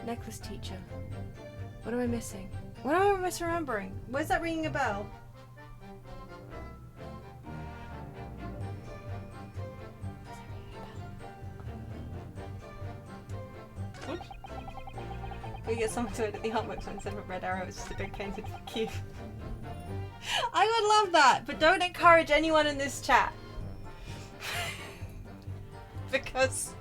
[SPEAKER 2] Necklace teacher. What am I missing? What am I misremembering? Where's that ringing a bell? We get someone to edit the artwork, so instead of a red arrow, it's just a big painted cube. I would love that, but don't encourage anyone in this chat. Because...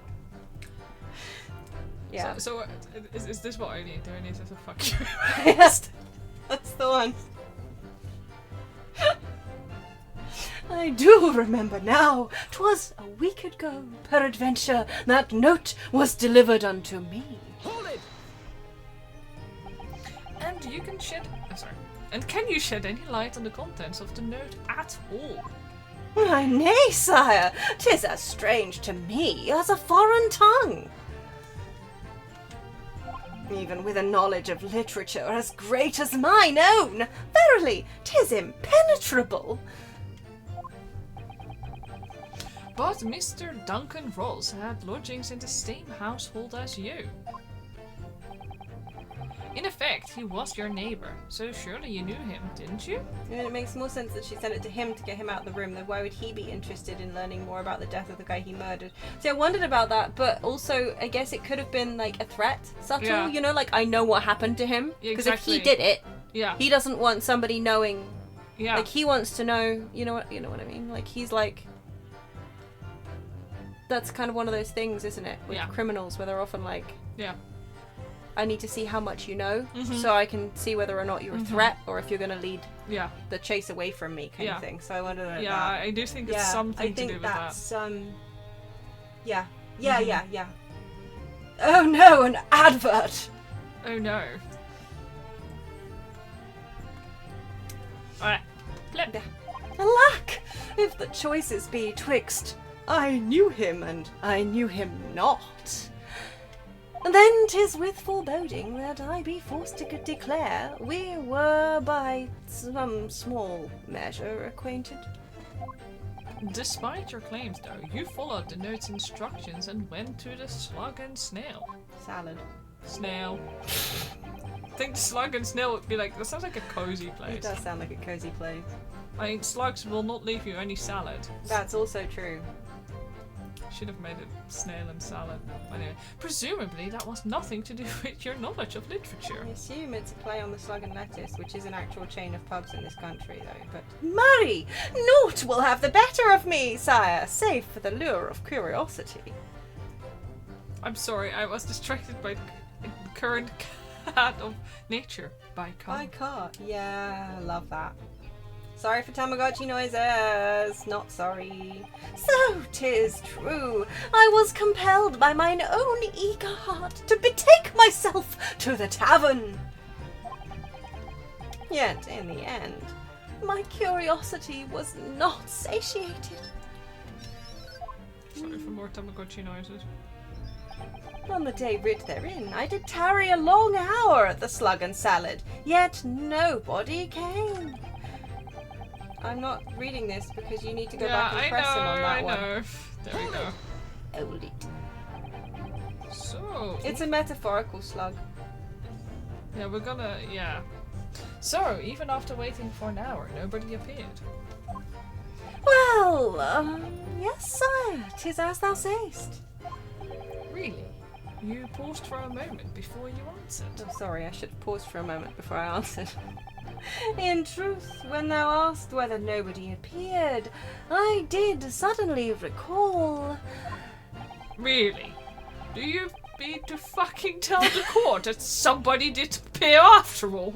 [SPEAKER 2] Yeah.
[SPEAKER 1] So is this what I need? Do I need to fuck you?
[SPEAKER 2] Yes, that's the one. I do remember now. 'Twas a week ago, peradventure, that note was delivered unto me.
[SPEAKER 1] Hold it! And you can shed... And can you shed any light on the contents of the note at all?
[SPEAKER 2] Why, nay, sire. 'Tis as strange to me as a foreign tongue. Even with a knowledge of literature as great as mine own, verily, 'tis impenetrable.
[SPEAKER 1] But Mr. Duncan Ross had lodgings in the same household as you. In effect, he was your neighbor, so surely you knew him, didn't you?
[SPEAKER 2] And it makes more sense that she sent it to him to get him out of the room. Then why would he be interested in learning more about the death of the guy he murdered? See, I wondered about that, but also I guess it could have been like a threat, subtle.
[SPEAKER 1] Yeah.
[SPEAKER 2] You know, like I know what happened to him because
[SPEAKER 1] Exactly.
[SPEAKER 2] if he did it,
[SPEAKER 1] Yeah.
[SPEAKER 2] he doesn't want somebody knowing.
[SPEAKER 1] Yeah.
[SPEAKER 2] Like he wants to know. You know what I mean? Like he's like. That's kind of one of those things, isn't it? With
[SPEAKER 1] Yeah.
[SPEAKER 2] criminals, where they're often like.
[SPEAKER 1] Yeah.
[SPEAKER 2] I need to see how much you know,
[SPEAKER 1] Mhm.
[SPEAKER 2] so I can see whether or not you're a threat or if you're going to lead
[SPEAKER 1] Yeah.
[SPEAKER 2] the chase away from me, kind
[SPEAKER 1] Yeah.
[SPEAKER 2] of thing. So I wondered about
[SPEAKER 1] Yeah,
[SPEAKER 2] that.
[SPEAKER 1] I do think it's something to do with that.
[SPEAKER 2] Yeah. Yeah. Oh no, an advert!
[SPEAKER 1] Oh no. Alright. Flip.
[SPEAKER 2] Alack! If the choices be twixt, I knew him and I knew him not. Then 'tis with foreboding that I be forced to declare we were by some small measure acquainted.
[SPEAKER 1] Despite your claims, though, you followed the note's instructions and went to the Slug and Snail.
[SPEAKER 2] Salad.
[SPEAKER 1] Snail. I think the Slug and Snail would be like, that sounds like a cozy place.
[SPEAKER 2] It does sound like a cozy place.
[SPEAKER 1] I mean, slugs will not leave you any salad.
[SPEAKER 2] That's also true.
[SPEAKER 1] Should have made it snail and salad. Anyway, presumably that was nothing to do with your knowledge of literature.
[SPEAKER 2] I assume it's a play on the Slug and Lettuce, which is an actual chain of pubs in this country, though. But marry, naught will have the better of me, sire, save for the lure of curiosity.
[SPEAKER 1] I'm sorry, I was distracted by the current cat of nature by car.
[SPEAKER 2] By car. Yeah, I love that. Sorry for Tamagotchi noises. Not sorry. So 'tis true. I was compelled by mine own eager heart to betake myself to the tavern. Yet, in the end, my curiosity was not satiated.
[SPEAKER 1] Sorry for more Tamagotchi noises.
[SPEAKER 2] On the day writ therein, I did tarry a long hour at the Slug and Salad, yet nobody came. I'm not reading this because you need to go back and press him on that one.
[SPEAKER 1] I know. There we go.
[SPEAKER 2] Hold it.
[SPEAKER 1] So...
[SPEAKER 2] It's a metaphorical slug.
[SPEAKER 1] Yeah, we're gonna... yeah. So, even after waiting for an hour, nobody appeared.
[SPEAKER 2] Well, yes, sire, 'tis as thou sayest.
[SPEAKER 1] Really? You paused for a moment before you answered.
[SPEAKER 2] Oh, sorry, I should have paused for a moment before I answered. In truth, when thou asked whether nobody appeared, I did suddenly recall...
[SPEAKER 1] Really? Do you mean to fucking tell the court that somebody did appear after all?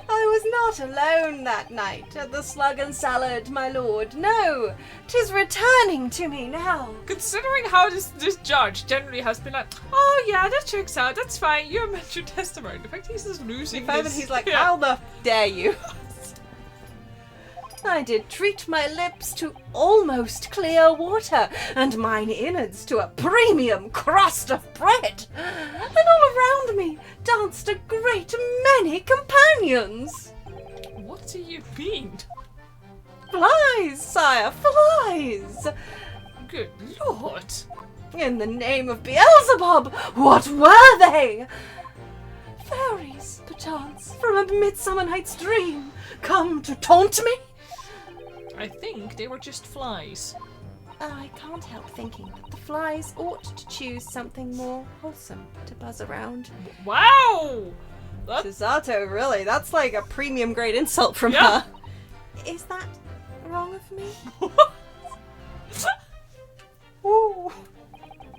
[SPEAKER 2] I was not alone that night at the Slug and Salad, my lord. No, 'tis returning to me now.
[SPEAKER 1] Considering how this judge generally has been like, oh yeah, that checks out, that's fine, you amend your testimony. The fact he's just losing
[SPEAKER 2] The fact
[SPEAKER 1] his...
[SPEAKER 2] that he's like,
[SPEAKER 1] yeah.
[SPEAKER 2] how the dare you? I did treat my lips to almost clear water, and mine innards to a premium crust of bread. And all around me danced a great many companions.
[SPEAKER 1] What do you mean?
[SPEAKER 2] Flies, sire, flies!
[SPEAKER 1] Good lord.
[SPEAKER 2] In the name of Beelzebub, what were they? Fairies, perchance, from a Midsummer Night's Dream, come to taunt me?
[SPEAKER 1] I think they were just flies.
[SPEAKER 3] I can't help thinking that the flies ought to choose something more wholesome to buzz around.
[SPEAKER 1] Wow! That's...
[SPEAKER 2] Susato, really? That's like a premium grade insult from
[SPEAKER 1] Yeah.
[SPEAKER 2] her.
[SPEAKER 3] Is that wrong of me?
[SPEAKER 2] Ooh.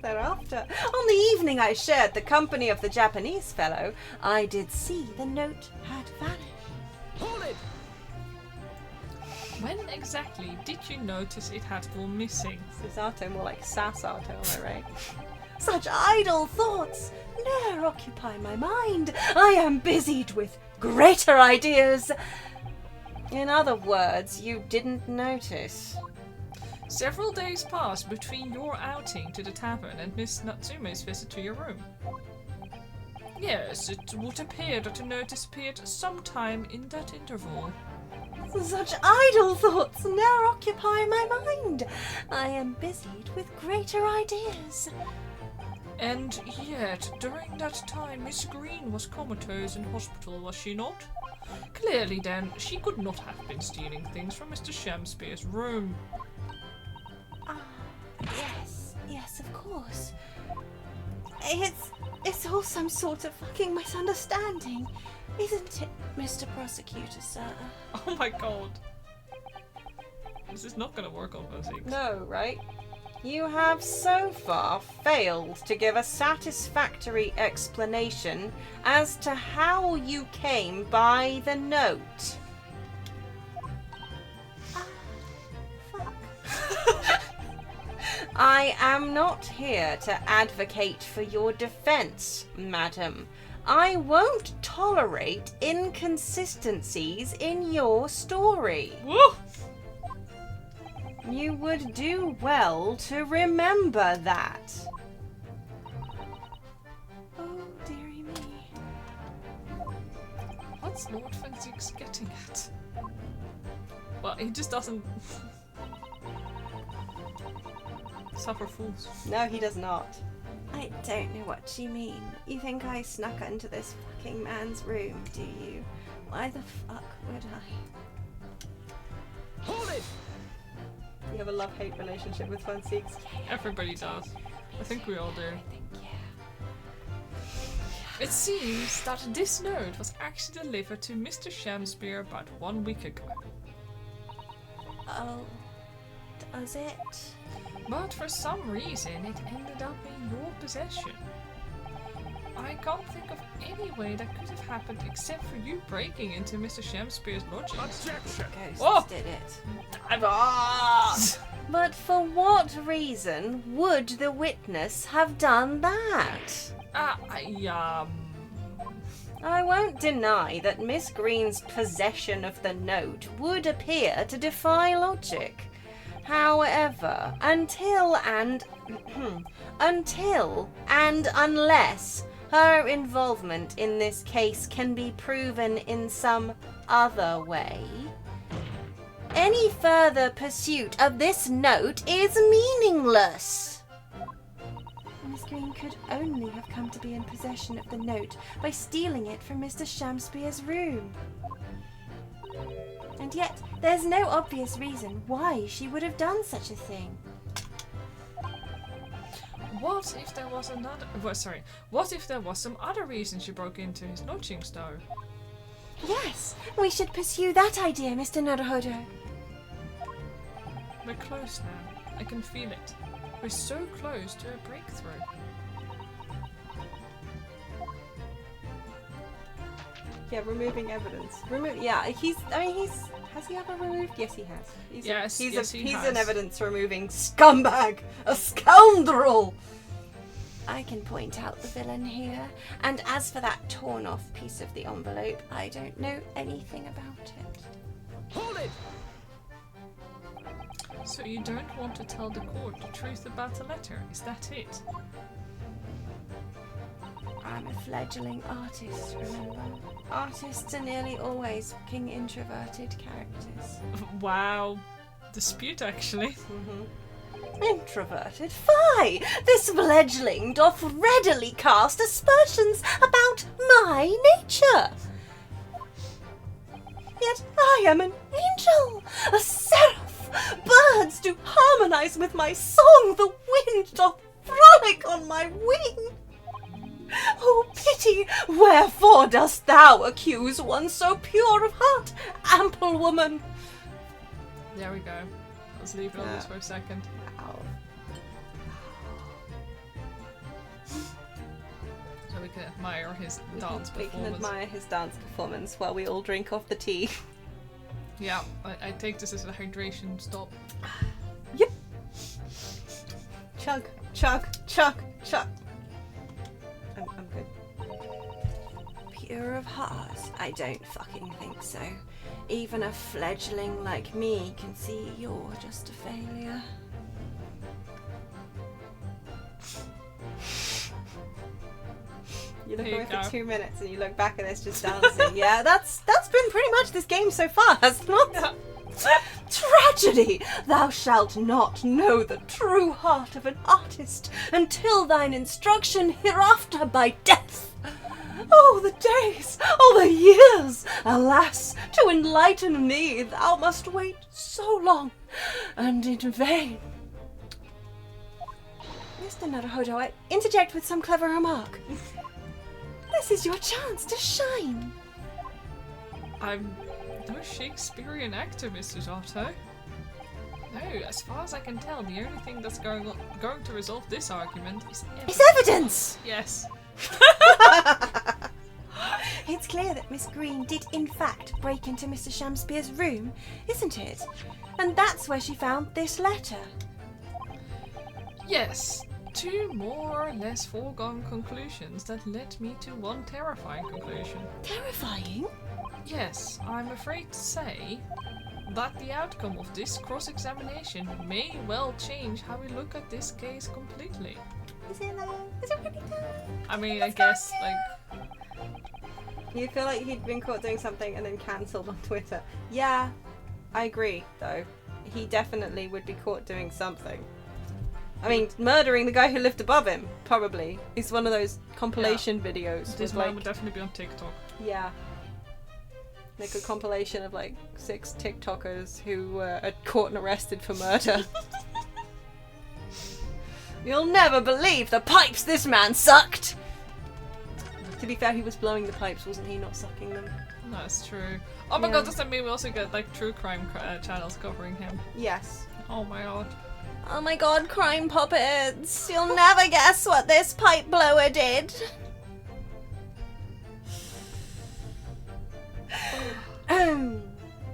[SPEAKER 2] Thereafter, on the evening I shared the company of the Japanese fellow, I did see the note had vanished.
[SPEAKER 1] Hold it! When exactly did you notice it had gone missing?
[SPEAKER 2] Susato, more like Sasato, am I right?
[SPEAKER 3] Such idle thoughts ne'er occupy my mind. I am busied with
[SPEAKER 2] Greater ideas! In other words, you didn't notice.
[SPEAKER 1] Several days passed between your outing to the tavern and Miss Natsume's visit to your room. Yes, it would appear that the note disappeared sometime in that interval.
[SPEAKER 3] such idle thoughts ne'er occupy my mind. I am busied with greater ideas.
[SPEAKER 1] And yet, during that time, Miss Green was comatose in hospital, was she not? Clearly then, she could not have been stealing things from Mr. Shamspeare's room.
[SPEAKER 3] Yes, of course. It's all some sort of fucking misunderstanding, isn't it, Mr. Prosecutor, sir?
[SPEAKER 1] Oh my god. This is not gonna work on VoD.
[SPEAKER 2] No, right? You have so far failed to give a satisfactory explanation as to how you came by the note.
[SPEAKER 3] Fuck.
[SPEAKER 2] I am not here to advocate for your defense, madam. I won't tolerate inconsistencies in your story.
[SPEAKER 1] Woo!
[SPEAKER 2] You would do well to remember that.
[SPEAKER 3] Oh, dearie me.
[SPEAKER 1] What's Lord Fenzik's getting at? Well, he just doesn't suffer fools.
[SPEAKER 2] No, he does not.
[SPEAKER 3] I don't know what you mean. You think I snuck into this fucking man's room, do you? Why the fuck would I?
[SPEAKER 1] Hold it!
[SPEAKER 2] You have a love-hate relationship with Fun Seeks.
[SPEAKER 1] Everybody does. I think we all do.
[SPEAKER 3] Yeah.
[SPEAKER 1] It seems that this note was actually delivered to Mr. Shamspeare about 1 week ago.
[SPEAKER 3] Oh, does it?
[SPEAKER 1] But for some reason it ended up in your possession. I can't think of any way that could have happened except for you breaking into Mr. Shamspeare's lodging.
[SPEAKER 3] Ghosts
[SPEAKER 1] Oh!
[SPEAKER 3] did it.
[SPEAKER 2] But for what reason would the witness have done that?
[SPEAKER 1] I
[SPEAKER 2] won't deny that Miss Green's possession of the note would appear to defy logic. However, until and unless her involvement in this case can be proven in some other way, any further pursuit of this note is meaningless.
[SPEAKER 3] Miss Green could only have come to be in possession of the note by stealing it from Mr. Shamspeare's room. And yet, there's no obvious reason why she would have done such a thing.
[SPEAKER 1] What if there was another... What if there was some other reason she broke into his lodgings, though?
[SPEAKER 3] Yes, we should pursue that idea, Mr. Naruhodo.
[SPEAKER 1] We're close now. I can feel it. We're so close to a breakthrough.
[SPEAKER 2] Yeah, removing evidence. Has he ever removed? Yes, he has. He's an evidence removing scumbag, a scoundrel.
[SPEAKER 3] I can point out the villain here, and as for that torn off piece of the envelope, I don't know anything about it.
[SPEAKER 1] Hold it! So you don't want to tell the court the truth about the letter, is that it?
[SPEAKER 3] I'm a fledgling artist, remember? Artists are nearly always fucking introverted characters.
[SPEAKER 1] Wow. Dispute, actually.
[SPEAKER 2] Introverted? Fie! This fledgling doth readily cast aspersions about my nature. Yet I am an angel, a seraph, Birds do harmonise with my song, the wind doth frolic on my wing. Oh, pity, wherefore dost thou accuse one so pure of heart, ample woman?
[SPEAKER 1] There we go. Let's leave it on this for a second.
[SPEAKER 2] Wow.
[SPEAKER 1] So we can admire his dance
[SPEAKER 2] We can
[SPEAKER 1] performance.
[SPEAKER 2] admire his dance performance while we all drink off the tea.
[SPEAKER 1] Yeah, I take this as a hydration stop.
[SPEAKER 2] Yep. Chug, chug, chug, chug. I'm good. Pure of heart? I don't fucking think so. Even a fledgling like me can see you're just a failure. You look
[SPEAKER 1] There you
[SPEAKER 2] away
[SPEAKER 1] go.
[SPEAKER 2] for 2 minutes and you look back and it's just dancing. Yeah, that's been pretty much this game so far, has it not?
[SPEAKER 1] Yeah.
[SPEAKER 2] Tragedy! Thou shalt not know the true heart of an artist until thine instruction hereafter by death. Oh, the days! Oh, the years! Alas, to enlighten me thou must wait so long, and in vain. Mr. Naruhodo, I interject with some clever remark. This is your chance to shine.
[SPEAKER 1] I'm no Shakespearean actor, Mr. Otto. No, as far as I can tell, the only thing that's going to resolve this argument is
[SPEAKER 2] It's evidence!
[SPEAKER 1] Yes.
[SPEAKER 3] It's clear that Miss Green did in fact break into Mr. Shamspeare's room, isn't it? And that's where she found this letter.
[SPEAKER 1] Yes. Two more or less foregone conclusions that led me to one terrifying conclusion.
[SPEAKER 3] Terrifying?
[SPEAKER 1] Yes, I'm afraid to say that the outcome of this cross-examination may well change how we look at this case completely.
[SPEAKER 3] Is it really
[SPEAKER 1] I mean, I guess, like,
[SPEAKER 2] You feel like he'd been caught doing something and then cancelled on Twitter. Yeah, I agree, though. He definitely would be caught doing something. I mean, murdering the guy who lived above him, probably. It's one of those compilation videos.
[SPEAKER 1] this
[SPEAKER 2] with,
[SPEAKER 1] man
[SPEAKER 2] like,
[SPEAKER 1] would definitely be on TikTok.
[SPEAKER 2] yeah. Like a compilation of like 6 TikTokers who were caught and arrested for murder. You'll never believe the pipes this man sucked! To be fair, he was blowing the pipes, wasn't he? Not sucking them.
[SPEAKER 1] That's true. Oh my
[SPEAKER 2] Yeah.
[SPEAKER 1] god, does that mean we also get like true crime channels covering him?
[SPEAKER 2] Yes.
[SPEAKER 1] Oh my god.
[SPEAKER 3] Oh my god, crime puppets! You'll never guess what this pipe blower did!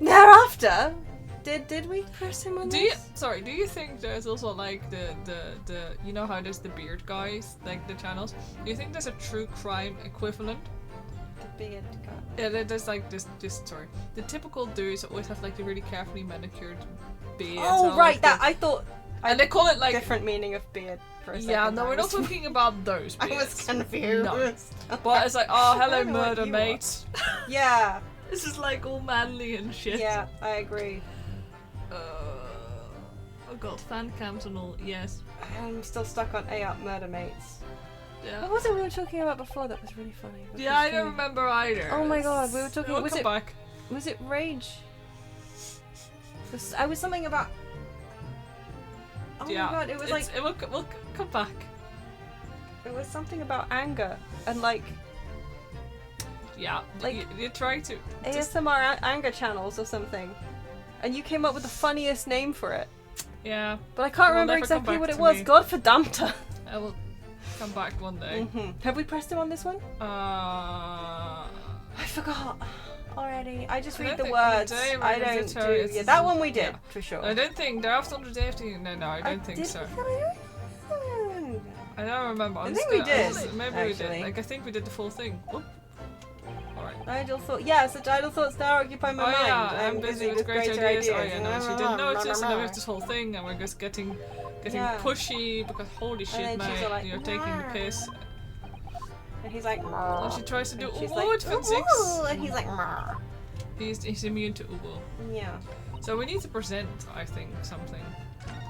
[SPEAKER 2] Thereafter, did we press him on
[SPEAKER 1] Do
[SPEAKER 2] this?
[SPEAKER 1] you think there's also like the you know how there's the beard guys, like the channels? Do you think there's a true crime equivalent?
[SPEAKER 2] The beard guy.
[SPEAKER 1] Yeah, there's like this sorry. The typical dudes always have like the really carefully manicured beards.
[SPEAKER 2] Oh
[SPEAKER 1] and,
[SPEAKER 2] right,
[SPEAKER 1] like,
[SPEAKER 2] that I thought.
[SPEAKER 1] and they call it like
[SPEAKER 2] different meaning of beard for a second.
[SPEAKER 1] yeah, no,
[SPEAKER 2] I
[SPEAKER 1] we're not
[SPEAKER 2] was-
[SPEAKER 1] talking about those
[SPEAKER 2] I
[SPEAKER 1] beards.
[SPEAKER 2] was confused.
[SPEAKER 1] No. But it's like, oh,
[SPEAKER 2] I
[SPEAKER 1] hello,
[SPEAKER 2] don't know what
[SPEAKER 1] murder
[SPEAKER 2] you
[SPEAKER 1] mate.
[SPEAKER 2] Yeah,
[SPEAKER 1] This is like all manly and shit.
[SPEAKER 2] yeah, I agree.
[SPEAKER 1] Oh god, fan cams and all. Yes.
[SPEAKER 2] I'm still stuck on A-Up Murder Mates.
[SPEAKER 1] Yeah.
[SPEAKER 2] What was it we were talking about before that was really funny?
[SPEAKER 1] Yeah, I don't remember either.
[SPEAKER 2] Oh my god, we were talking.
[SPEAKER 1] We'll
[SPEAKER 2] Was
[SPEAKER 1] come
[SPEAKER 2] it?
[SPEAKER 1] back.
[SPEAKER 2] Was it rage? I was something about. Oh
[SPEAKER 1] Yeah.
[SPEAKER 2] my god, it was like
[SPEAKER 1] we'll come back.
[SPEAKER 2] it was something about anger and like
[SPEAKER 1] Yeah.
[SPEAKER 2] Like-
[SPEAKER 1] you try to. Just,
[SPEAKER 2] ASMR anger channels or something, and you came up with the funniest name for it.
[SPEAKER 1] yeah.
[SPEAKER 2] But I can't
[SPEAKER 1] It will
[SPEAKER 2] remember
[SPEAKER 1] never come
[SPEAKER 2] exactly
[SPEAKER 1] back
[SPEAKER 2] what it
[SPEAKER 1] to
[SPEAKER 2] was.
[SPEAKER 1] me.
[SPEAKER 2] God verdammt.
[SPEAKER 1] I will come back one day.
[SPEAKER 2] Have we pressed him on this one?
[SPEAKER 1] I
[SPEAKER 2] I forgot already. I just
[SPEAKER 1] I
[SPEAKER 2] read
[SPEAKER 1] don't
[SPEAKER 2] the
[SPEAKER 1] think
[SPEAKER 2] words.
[SPEAKER 1] the day
[SPEAKER 2] I
[SPEAKER 1] we're gonna
[SPEAKER 2] don't
[SPEAKER 1] tell
[SPEAKER 2] do.
[SPEAKER 1] you
[SPEAKER 2] Yeah,
[SPEAKER 1] it's-
[SPEAKER 2] that one we did
[SPEAKER 1] yeah.
[SPEAKER 2] for sure.
[SPEAKER 1] I don't think they're after the day after. No, I don't think
[SPEAKER 2] did
[SPEAKER 1] so.
[SPEAKER 2] we?
[SPEAKER 1] I don't remember.
[SPEAKER 2] I
[SPEAKER 1] I'm
[SPEAKER 2] think
[SPEAKER 1] just
[SPEAKER 2] we
[SPEAKER 1] gonna-
[SPEAKER 2] did,
[SPEAKER 1] Maybe we
[SPEAKER 2] actually.
[SPEAKER 1] did. Like I think we did the full thing. Whoop. Alright.
[SPEAKER 2] Idle thought. Yeah, so idle thoughts now occupy my
[SPEAKER 1] Oh
[SPEAKER 2] mind.
[SPEAKER 1] yeah, I'm busy with great ideas. Oh yeah, no, she didn't notice, and then we have
[SPEAKER 2] And
[SPEAKER 1] this whole thing, and we're just getting
[SPEAKER 2] Yeah.
[SPEAKER 1] pushy because holy shit,
[SPEAKER 2] then she's
[SPEAKER 1] mate,
[SPEAKER 2] all like,
[SPEAKER 1] you're taking the piss.
[SPEAKER 2] he's like,
[SPEAKER 1] And she tries to do
[SPEAKER 2] and she's
[SPEAKER 1] ooh,
[SPEAKER 2] like,
[SPEAKER 1] it feels six.
[SPEAKER 2] "Ooh," and he's like,
[SPEAKER 1] He's immune to uwu.
[SPEAKER 2] yeah.
[SPEAKER 1] So we need to present, I think, something.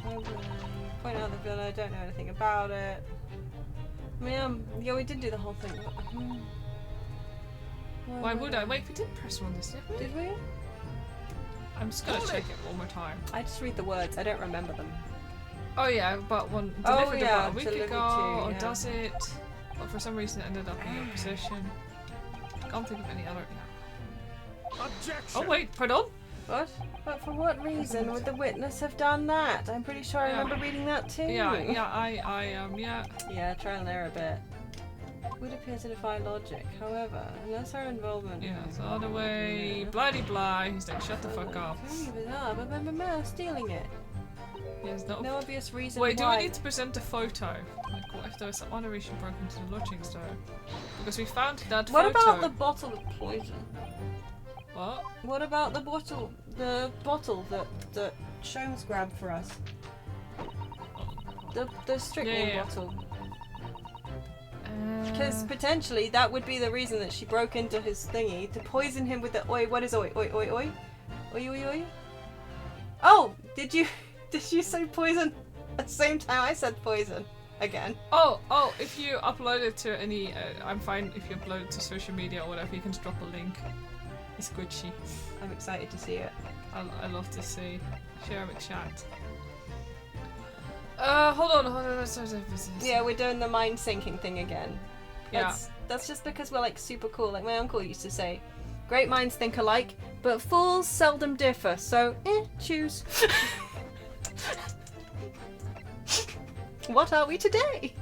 [SPEAKER 2] I will point out the villa. Don't know anything about it. I mean, yeah, we did do the whole thing.
[SPEAKER 1] Why would I? Wait, we did press one this, didn't we?
[SPEAKER 2] Did we?
[SPEAKER 1] I'm just gonna check it one more time.
[SPEAKER 2] I just read the words. I don't remember them.
[SPEAKER 1] Oh yeah, but one
[SPEAKER 2] Oh,
[SPEAKER 1] delivered
[SPEAKER 2] yeah,
[SPEAKER 1] about a week
[SPEAKER 2] delivered
[SPEAKER 1] ago,
[SPEAKER 2] to,
[SPEAKER 1] or
[SPEAKER 2] yeah.
[SPEAKER 1] does it? But for some reason it ended up in your possession. Can't think of any other.
[SPEAKER 4] Objection.
[SPEAKER 1] Oh wait, pardon?
[SPEAKER 2] What? But for what reason would the witness have done that? I'm pretty sure I
[SPEAKER 1] Yeah.
[SPEAKER 2] remember reading that too.
[SPEAKER 1] Yeah, yeah.
[SPEAKER 2] Yeah, trial and error a bit. Would appear to defy logic. However, unless our involvement.
[SPEAKER 1] Yeah, it's all the way. Bloody blah. He's like, shut the fuck up.
[SPEAKER 2] Very bizarre, but stealing it.
[SPEAKER 1] Yes, no.
[SPEAKER 2] No obvious reason
[SPEAKER 1] Wait, do
[SPEAKER 2] why.
[SPEAKER 1] we need to present a photo? Like, what if there was some other reason broke into the lodging store? Because we found that
[SPEAKER 2] What
[SPEAKER 1] photo.
[SPEAKER 2] about the bottle of poison?
[SPEAKER 1] What?
[SPEAKER 2] What about the bottle? The bottle that Sholmes grabbed for us. The strychnine
[SPEAKER 1] Yeah.
[SPEAKER 2] bottle. Because potentially that would be the reason that she broke into his thingy to poison him with the oi. What is oi? Oi oi oi? Oi oi oi? Oh, did you say poison at the same time I said poison again?
[SPEAKER 1] Oh, if you upload it to any, I'm fine if you upload it to social media or whatever, you can just drop a link. It's Gucci.
[SPEAKER 2] I'm excited to see it.
[SPEAKER 1] I love to see. Share with chat. Hold on.
[SPEAKER 2] Yeah, we're doing the mind sinking thing again.
[SPEAKER 1] Yeah.
[SPEAKER 2] That's just because we're like super cool. Like my uncle used to say, great minds think alike, but fools seldom differ. So, choose. What are we today?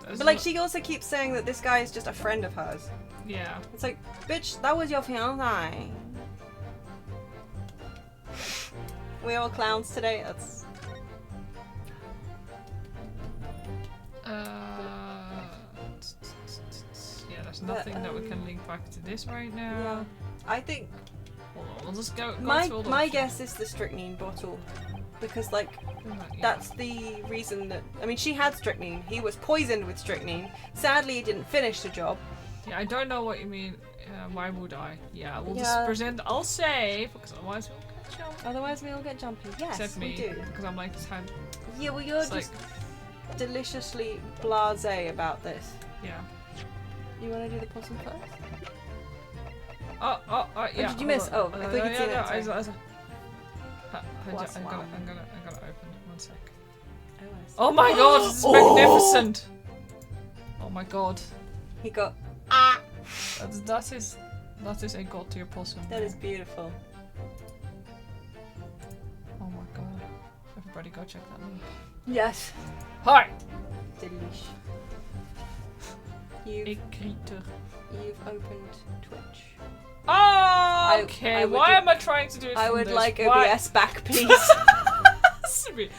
[SPEAKER 2] But like she also keeps saying that this guy is just a friend of hers.
[SPEAKER 1] Yeah.
[SPEAKER 2] It's like, bitch, that was your fiance. We're all clowns today. That's.
[SPEAKER 1] Yeah, there's nothing that we can link back to this right now.
[SPEAKER 2] Yeah. I think
[SPEAKER 1] Hold on, we'll just go
[SPEAKER 2] my
[SPEAKER 1] through all the
[SPEAKER 2] my
[SPEAKER 1] options.
[SPEAKER 2] guess is the strychnine bottle, because like
[SPEAKER 1] Yeah.
[SPEAKER 2] that's the reason that I mean she had strychnine. He was poisoned with strychnine. Sadly, he didn't finish the job.
[SPEAKER 1] Yeah, I don't know what you mean. Why would I? Yeah, we'll
[SPEAKER 2] Yeah.
[SPEAKER 1] just present. I'll say because otherwise we'll catch up.
[SPEAKER 2] Otherwise, we all get jumpy. Yes,
[SPEAKER 1] Except me,
[SPEAKER 2] we do.
[SPEAKER 1] because I'm like just had.
[SPEAKER 2] Yeah, well, you're
[SPEAKER 1] It's
[SPEAKER 2] just
[SPEAKER 1] like,
[SPEAKER 2] deliciously blasé about this.
[SPEAKER 1] yeah.
[SPEAKER 2] You want to do the possum first?
[SPEAKER 1] Oh, yeah.
[SPEAKER 2] did you miss?
[SPEAKER 1] hold on.
[SPEAKER 2] Oh, I thought you'd seen it,
[SPEAKER 1] I
[SPEAKER 2] sorry.
[SPEAKER 1] I'm gonna open it. 1 sec.
[SPEAKER 2] Oh, I see.
[SPEAKER 1] Oh my god, this is magnificent! Oh my god.
[SPEAKER 2] He got.
[SPEAKER 1] That is a god tier possum.
[SPEAKER 2] That is beautiful.
[SPEAKER 1] Oh my god. Everybody go check that link.
[SPEAKER 2] Yes.
[SPEAKER 1] Hi!
[SPEAKER 2] Delish.
[SPEAKER 1] Écriture.
[SPEAKER 2] You've opened Twitch.
[SPEAKER 1] Oh, okay.
[SPEAKER 2] I would
[SPEAKER 1] Why
[SPEAKER 2] do-
[SPEAKER 1] am I trying to do it
[SPEAKER 2] I
[SPEAKER 1] from
[SPEAKER 2] would
[SPEAKER 1] this?
[SPEAKER 2] like
[SPEAKER 1] Why-
[SPEAKER 2] OBS back, please.
[SPEAKER 1] Sorry.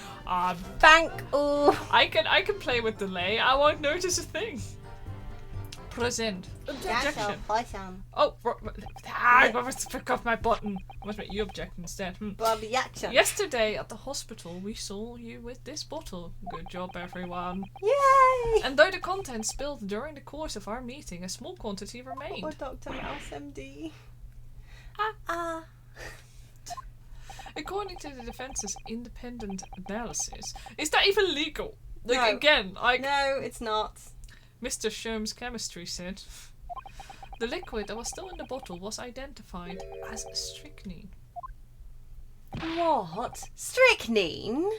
[SPEAKER 2] Bank. Ooh.
[SPEAKER 1] I can play with delay. I won't notice a thing. Present. Objection.
[SPEAKER 2] Poison.
[SPEAKER 1] Oh, I was to pick up my button. Must make you object instead.
[SPEAKER 2] Objection.
[SPEAKER 1] Yesterday at the hospital, we saw you with this bottle. Good job, everyone.
[SPEAKER 2] Yay!
[SPEAKER 1] And though the contents spilled during the course of our meeting, a small quantity
[SPEAKER 2] Or
[SPEAKER 1] remained.
[SPEAKER 2] Dr. Mouse MD.
[SPEAKER 1] According to the defense's independent analysis, is that even legal? Like
[SPEAKER 2] No.
[SPEAKER 1] again, like
[SPEAKER 2] No, it's not.
[SPEAKER 1] Mr. Sherm's chemistry said, the liquid that was still in the bottle was identified as strychnine.
[SPEAKER 3] What? Strychnine?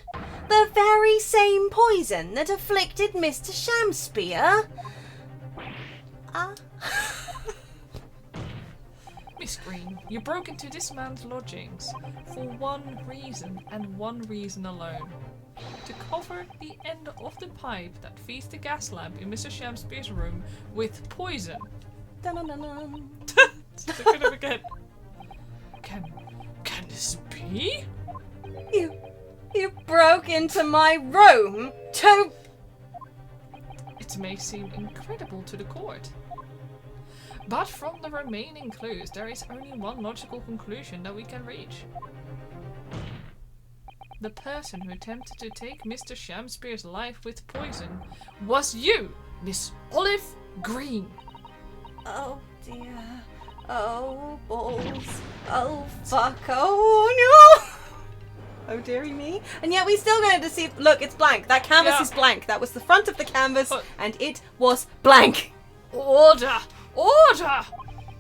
[SPEAKER 3] The very same poison that afflicted Mr. Shamspear?
[SPEAKER 1] Miss Green, you broke into this man's lodgings for one reason and one reason alone. To cover the end of the pipe that feeds the gas lamp in Mr. Shamspear's room with poison.
[SPEAKER 2] Dun-dun-dun-dun.
[SPEAKER 1] Look at him again. Can this be?
[SPEAKER 2] You broke into my room to.
[SPEAKER 1] It may seem incredible to the court. But from the remaining clues, there is only one logical conclusion that we can reach. The person who attempted to take Mr. Shamspear's life with poison was you, Miss Olive Green.
[SPEAKER 2] Oh dear. Oh balls. Oh fuck. Oh no. Oh dearie me. And yet we still going to deceive. Look, it's blank. That canvas
[SPEAKER 1] Yeah.
[SPEAKER 2] is blank. That was the front of the canvas,
[SPEAKER 1] But-
[SPEAKER 2] and it was blank.
[SPEAKER 1] Order! Order!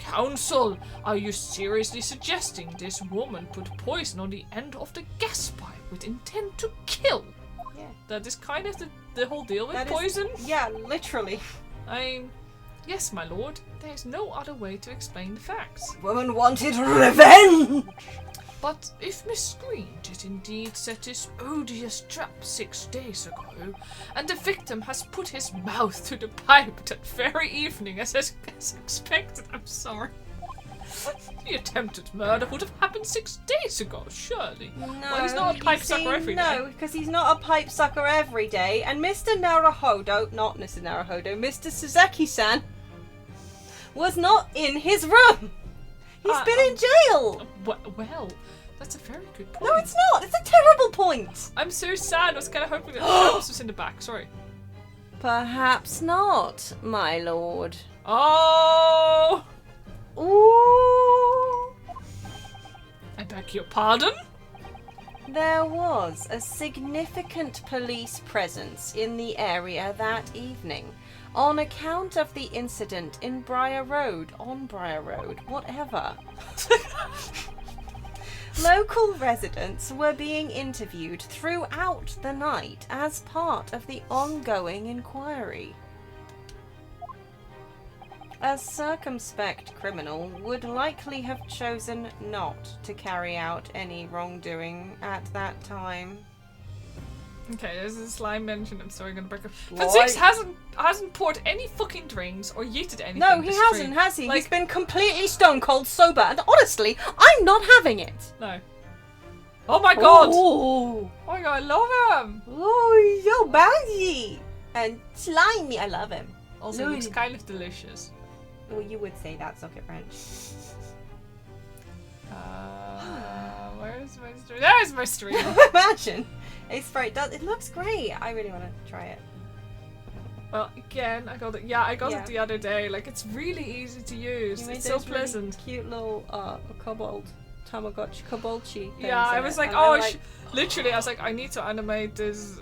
[SPEAKER 1] Counsel, are you seriously suggesting this woman put poison on the end of the gas pipe with intent to kill?
[SPEAKER 2] Yeah.
[SPEAKER 1] That is kind of the whole deal with
[SPEAKER 2] That is-
[SPEAKER 1] poison?
[SPEAKER 2] Yeah, literally.
[SPEAKER 1] Yes, my lord. There is no other way to explain the facts.
[SPEAKER 2] Woman wanted revenge!
[SPEAKER 1] But if Miss Green did indeed set this odious trap 6 days ago, and the victim has put his mouth to the pipe that very evening as expected, I'm sorry. The attempted murder would have happened 6 days ago, surely.
[SPEAKER 2] No,
[SPEAKER 1] Well, he's not a pipe sucker every day.
[SPEAKER 2] No, because he's not a pipe sucker every day. And Mr. Naruhodo, not Mr. Naruhodo, Mr. Suzuki-san, was not in his room. He's been in jail.
[SPEAKER 1] Well, that's a very good point.
[SPEAKER 2] No, it's not. It's a terrible point.
[SPEAKER 1] I'm so sad. I was kind of hoping that Shams was in the back. Sorry.
[SPEAKER 2] Perhaps not, my lord.
[SPEAKER 1] Oh!
[SPEAKER 2] Ooh.
[SPEAKER 1] I beg your pardon?
[SPEAKER 2] There was a significant police presence in the area that evening on account of the incident on Briar Road, whatever. Local residents were being interviewed throughout the night as part of the ongoing inquiry. A circumspect criminal would likely have chosen not to carry out any wrongdoing at that time.
[SPEAKER 1] Okay, there's a slime mention. I'm sorry, I'm gonna break up.
[SPEAKER 2] Why?
[SPEAKER 1] But Six hasn't poured any fucking drinks or yeeted anything.
[SPEAKER 2] No, he
[SPEAKER 1] this
[SPEAKER 2] hasn't,
[SPEAKER 1] stream.
[SPEAKER 2] has he?
[SPEAKER 1] Like,
[SPEAKER 2] He's been completely stone cold sober, and honestly, I'm not having it.
[SPEAKER 1] No. Oh my god!
[SPEAKER 2] Oh,
[SPEAKER 1] Oh my god, I love him!
[SPEAKER 2] oh, he's so bouncy and slimy. I love him.
[SPEAKER 1] Also,
[SPEAKER 2] No.
[SPEAKER 1] looks kind of delicious.
[SPEAKER 2] Well, you would say that, Socketwrench.
[SPEAKER 1] Where's my stream? There's my stream!
[SPEAKER 2] Imagine. It's very. It looks great. I really want to try it.
[SPEAKER 1] Well, again, I got it. Yeah, I got
[SPEAKER 2] Yeah.
[SPEAKER 1] it the other day. Like, it's really easy to use.
[SPEAKER 2] You made
[SPEAKER 1] It's so
[SPEAKER 2] those really
[SPEAKER 1] pleasant.
[SPEAKER 2] cute little kobold, Tamagotchi, kobolchi.
[SPEAKER 1] Yeah, I was like,
[SPEAKER 2] and I
[SPEAKER 1] oh,
[SPEAKER 2] like-
[SPEAKER 1] literally, I was like, I need to animate this.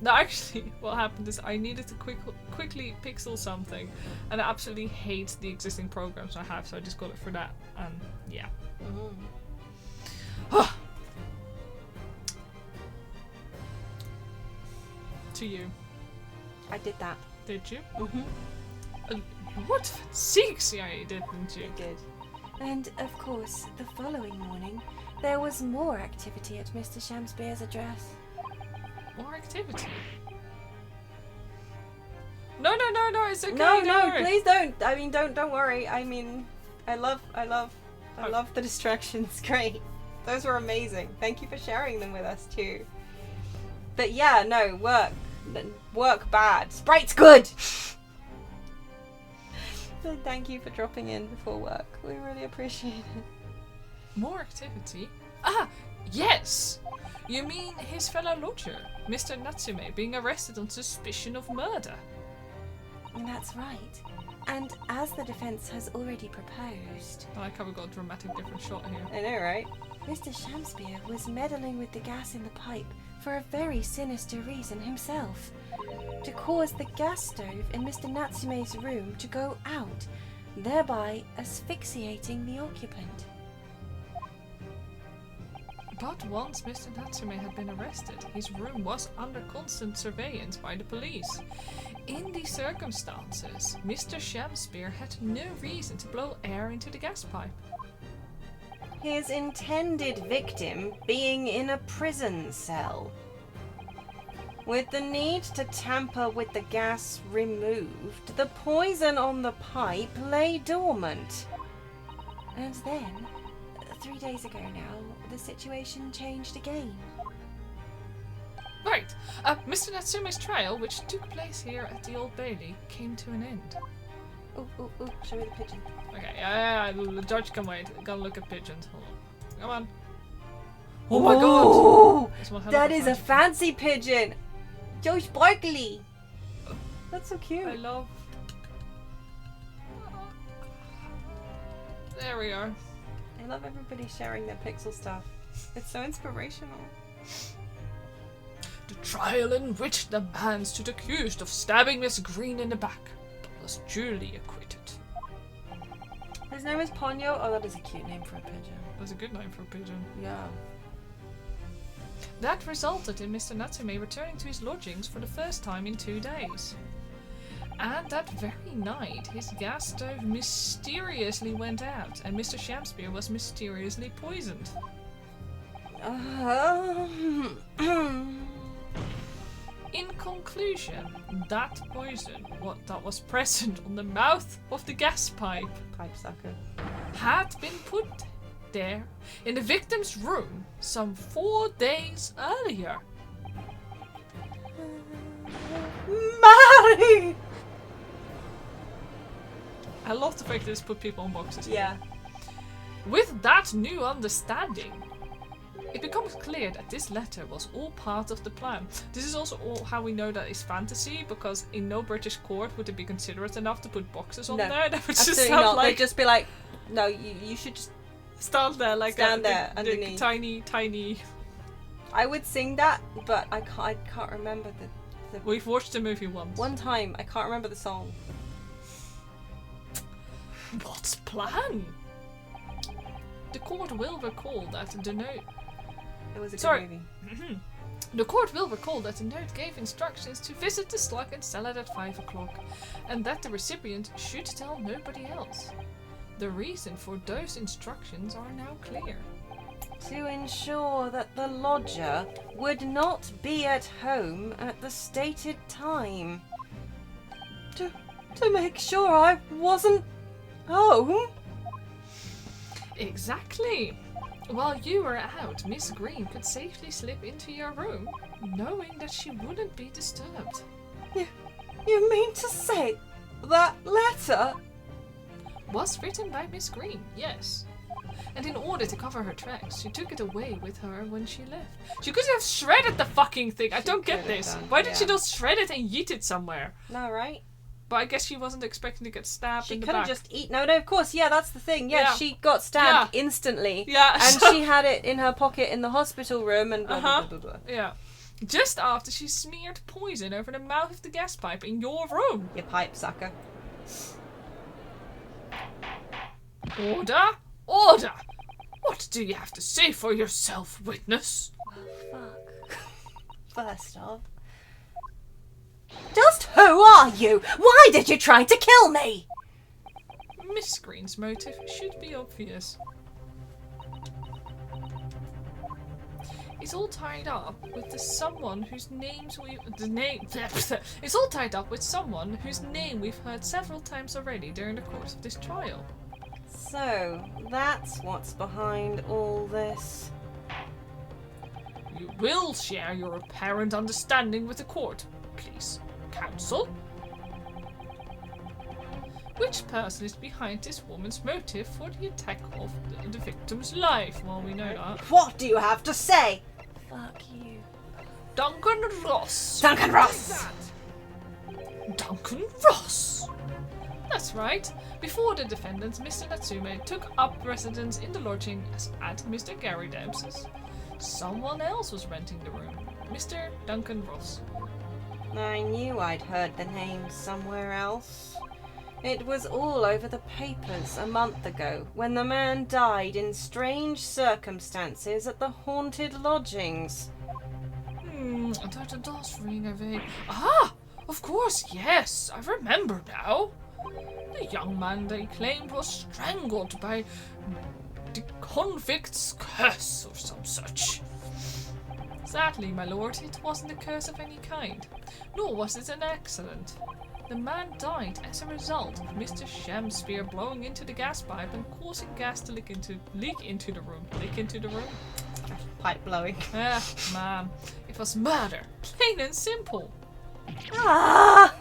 [SPEAKER 1] No, actually, what happened is I needed to quickly pixel something, and I absolutely hate the existing programs I have, so I just got it for that. And yeah. To you,
[SPEAKER 2] I did that.
[SPEAKER 1] did you?
[SPEAKER 2] Mm-hmm.
[SPEAKER 1] What? Six? Yeah, you did, didn't you?
[SPEAKER 2] I did.
[SPEAKER 3] And, of course, the following morning, there was more activity at Mr. Shamspear's address.
[SPEAKER 1] More activity. No, it's okay.
[SPEAKER 2] No,
[SPEAKER 1] don't worry.
[SPEAKER 2] please don't. I mean, don't worry. I mean, I love the distractions. Great. Those were amazing. Thank you for sharing them with us too. But yeah, no, work bad. Sprite's good. So thank you for dropping in before work. We really appreciate it.
[SPEAKER 1] More activity? Ah, yes! You mean his fellow lodger, Mr. Natsume, being arrested on suspicion of murder?
[SPEAKER 3] That's right. And as the defense has already proposed,
[SPEAKER 1] I like how we got a dramatic different shot here.
[SPEAKER 2] I know, right?
[SPEAKER 3] Mr. Shamspear was meddling with the gas in the pipe for a very sinister reason himself. To cause the gas stove in Mr. Natsume's room to go out, thereby asphyxiating the occupant.
[SPEAKER 1] But once Mr. Natsume had been arrested, his room was under constant surveillance by the police. In these circumstances, Mr. Shamspear had no reason to blow air into the gas pipe.
[SPEAKER 2] His intended victim being in a prison cell. With the need to tamper with the gas removed, the poison on the pipe lay dormant.
[SPEAKER 3] And then, 3 days ago now, the situation changed again.
[SPEAKER 1] Right, Mr. Natsume's trial, which took place here at the Old Bailey, came to an end.
[SPEAKER 2] Ooh, show me the pigeon.
[SPEAKER 1] Okay, yeah, the judge can wait. Gotta look at pigeons. Hold on. Come on. Oh my god!
[SPEAKER 2] Ooh,
[SPEAKER 1] That's one hell of
[SPEAKER 2] that is a
[SPEAKER 1] fancy-
[SPEAKER 2] fancy pigeon! So sparkly! That's so cute.
[SPEAKER 1] I love. There we are.
[SPEAKER 2] I love everybody sharing their pixel stuff. It's so inspirational.
[SPEAKER 1] The trial in which the man stood accused of stabbing Miss Green in the back, but was duly acquitted.
[SPEAKER 2] His name is Ponyo. Oh, that is a cute name for a pigeon.
[SPEAKER 1] That's a good name for a pigeon.
[SPEAKER 2] Yeah.
[SPEAKER 1] That resulted in Mr. Natsume returning to his lodgings for the first time in 2 days. And that very night, his gas stove mysteriously went out, and Mr. Shamspeare was mysteriously poisoned. In conclusion, that poison, that was present on the mouth of the gas pipe, had been put there in the victim's room some 4 days earlier.
[SPEAKER 2] Mary!
[SPEAKER 1] I love the fact that this put people on boxes.
[SPEAKER 2] Yeah.
[SPEAKER 1] With that new understanding, it becomes clear that this letter was all part of the plan. This is also all how we know that it's fantasy, because in no British court would it be considerate enough to put boxes on there. That would just
[SPEAKER 2] absolutely
[SPEAKER 1] sound
[SPEAKER 2] not.
[SPEAKER 1] like
[SPEAKER 2] They'd just be like, no, you should just
[SPEAKER 1] stand there like
[SPEAKER 2] stand there
[SPEAKER 1] the
[SPEAKER 2] underneath.
[SPEAKER 1] tiny.
[SPEAKER 2] I would sing that, but I can't remember the
[SPEAKER 1] We've watched the movie once.
[SPEAKER 2] one time. I can't remember the song.
[SPEAKER 1] What's plan? The court will recall that the note.
[SPEAKER 2] It was a good
[SPEAKER 1] Sorry.
[SPEAKER 2] movie.
[SPEAKER 1] The court will recall that the note gave instructions to visit the slug and sell it at 5 o'clock, and that the recipient should tell nobody else. The reason for those instructions are now clear.
[SPEAKER 2] To ensure that the lodger would not be at home at the stated time. To make sure I wasn't home.
[SPEAKER 1] Exactly. While you were out, Miss Green could safely slip into your room, knowing that she wouldn't be disturbed.
[SPEAKER 2] You mean to say that letter
[SPEAKER 1] Was written by Miss Green, yes. And in order to cover her tracks, she took it away with her when she left. She could have shredded the fucking thing. I don't get
[SPEAKER 2] could have
[SPEAKER 1] this.
[SPEAKER 2] done,
[SPEAKER 1] Why did she
[SPEAKER 2] yeah.
[SPEAKER 1] not shred it and yeet it somewhere?
[SPEAKER 2] No, right?
[SPEAKER 1] But I guess she wasn't expecting to get stabbed
[SPEAKER 2] She
[SPEAKER 1] in the
[SPEAKER 2] could have
[SPEAKER 1] back.
[SPEAKER 2] just eaten. No, of course, yeah, that's the thing. Yeah,
[SPEAKER 1] Yeah.
[SPEAKER 2] she got stabbed instantly.
[SPEAKER 1] Yeah,
[SPEAKER 2] And
[SPEAKER 1] so-
[SPEAKER 2] she had it in her pocket in the hospital room and blah,
[SPEAKER 1] Uh-huh.
[SPEAKER 2] blah, blah, blah, blah.
[SPEAKER 1] Yeah. Just after she smeared poison over the mouth of the gas pipe in your room.
[SPEAKER 2] You pipe sucker.
[SPEAKER 1] Order! Order! What do you have to say for yourself, witness?
[SPEAKER 2] Fuck. First off. Just who are you? Why did you try to kill me?
[SPEAKER 1] Miss Green's motive should be obvious. It's all tied up with It's all tied up with someone whose name we've heard several times already during the course of this trial.
[SPEAKER 2] So, that's what's behind all this.
[SPEAKER 1] You will share your apparent understanding with the court, please, counsel. Which person is behind this woman's motive for the attack of the victim's life? Well, we know that.
[SPEAKER 2] What do you have to say? Fuck you.
[SPEAKER 1] Duncan Ross.
[SPEAKER 2] Duncan Ross!
[SPEAKER 1] Duncan Ross! That's right. Before the defendants, Mr. Natsume took up residence in the lodging at Mr. Gary Dempsey's. Someone else was renting the room. Mr. Duncan Ross.
[SPEAKER 2] I knew I'd heard the name somewhere else. It was all over the papers a month ago when the man died in strange circumstances at the haunted lodgings.
[SPEAKER 1] That does ring a vague. Ah! Of course, yes, I remember now. The young man they claimed was strangled by the convict's curse or some such. Sadly, my lord, it wasn't a curse of any kind, nor was it an accident. The man died as a result of Mr. Shamspeare blowing into the gas pipe and causing gas to leak into the room. Leak into the room?
[SPEAKER 2] Pipe blowing.
[SPEAKER 1] Ah, man. It was murder. Plain and simple.
[SPEAKER 2] Ah!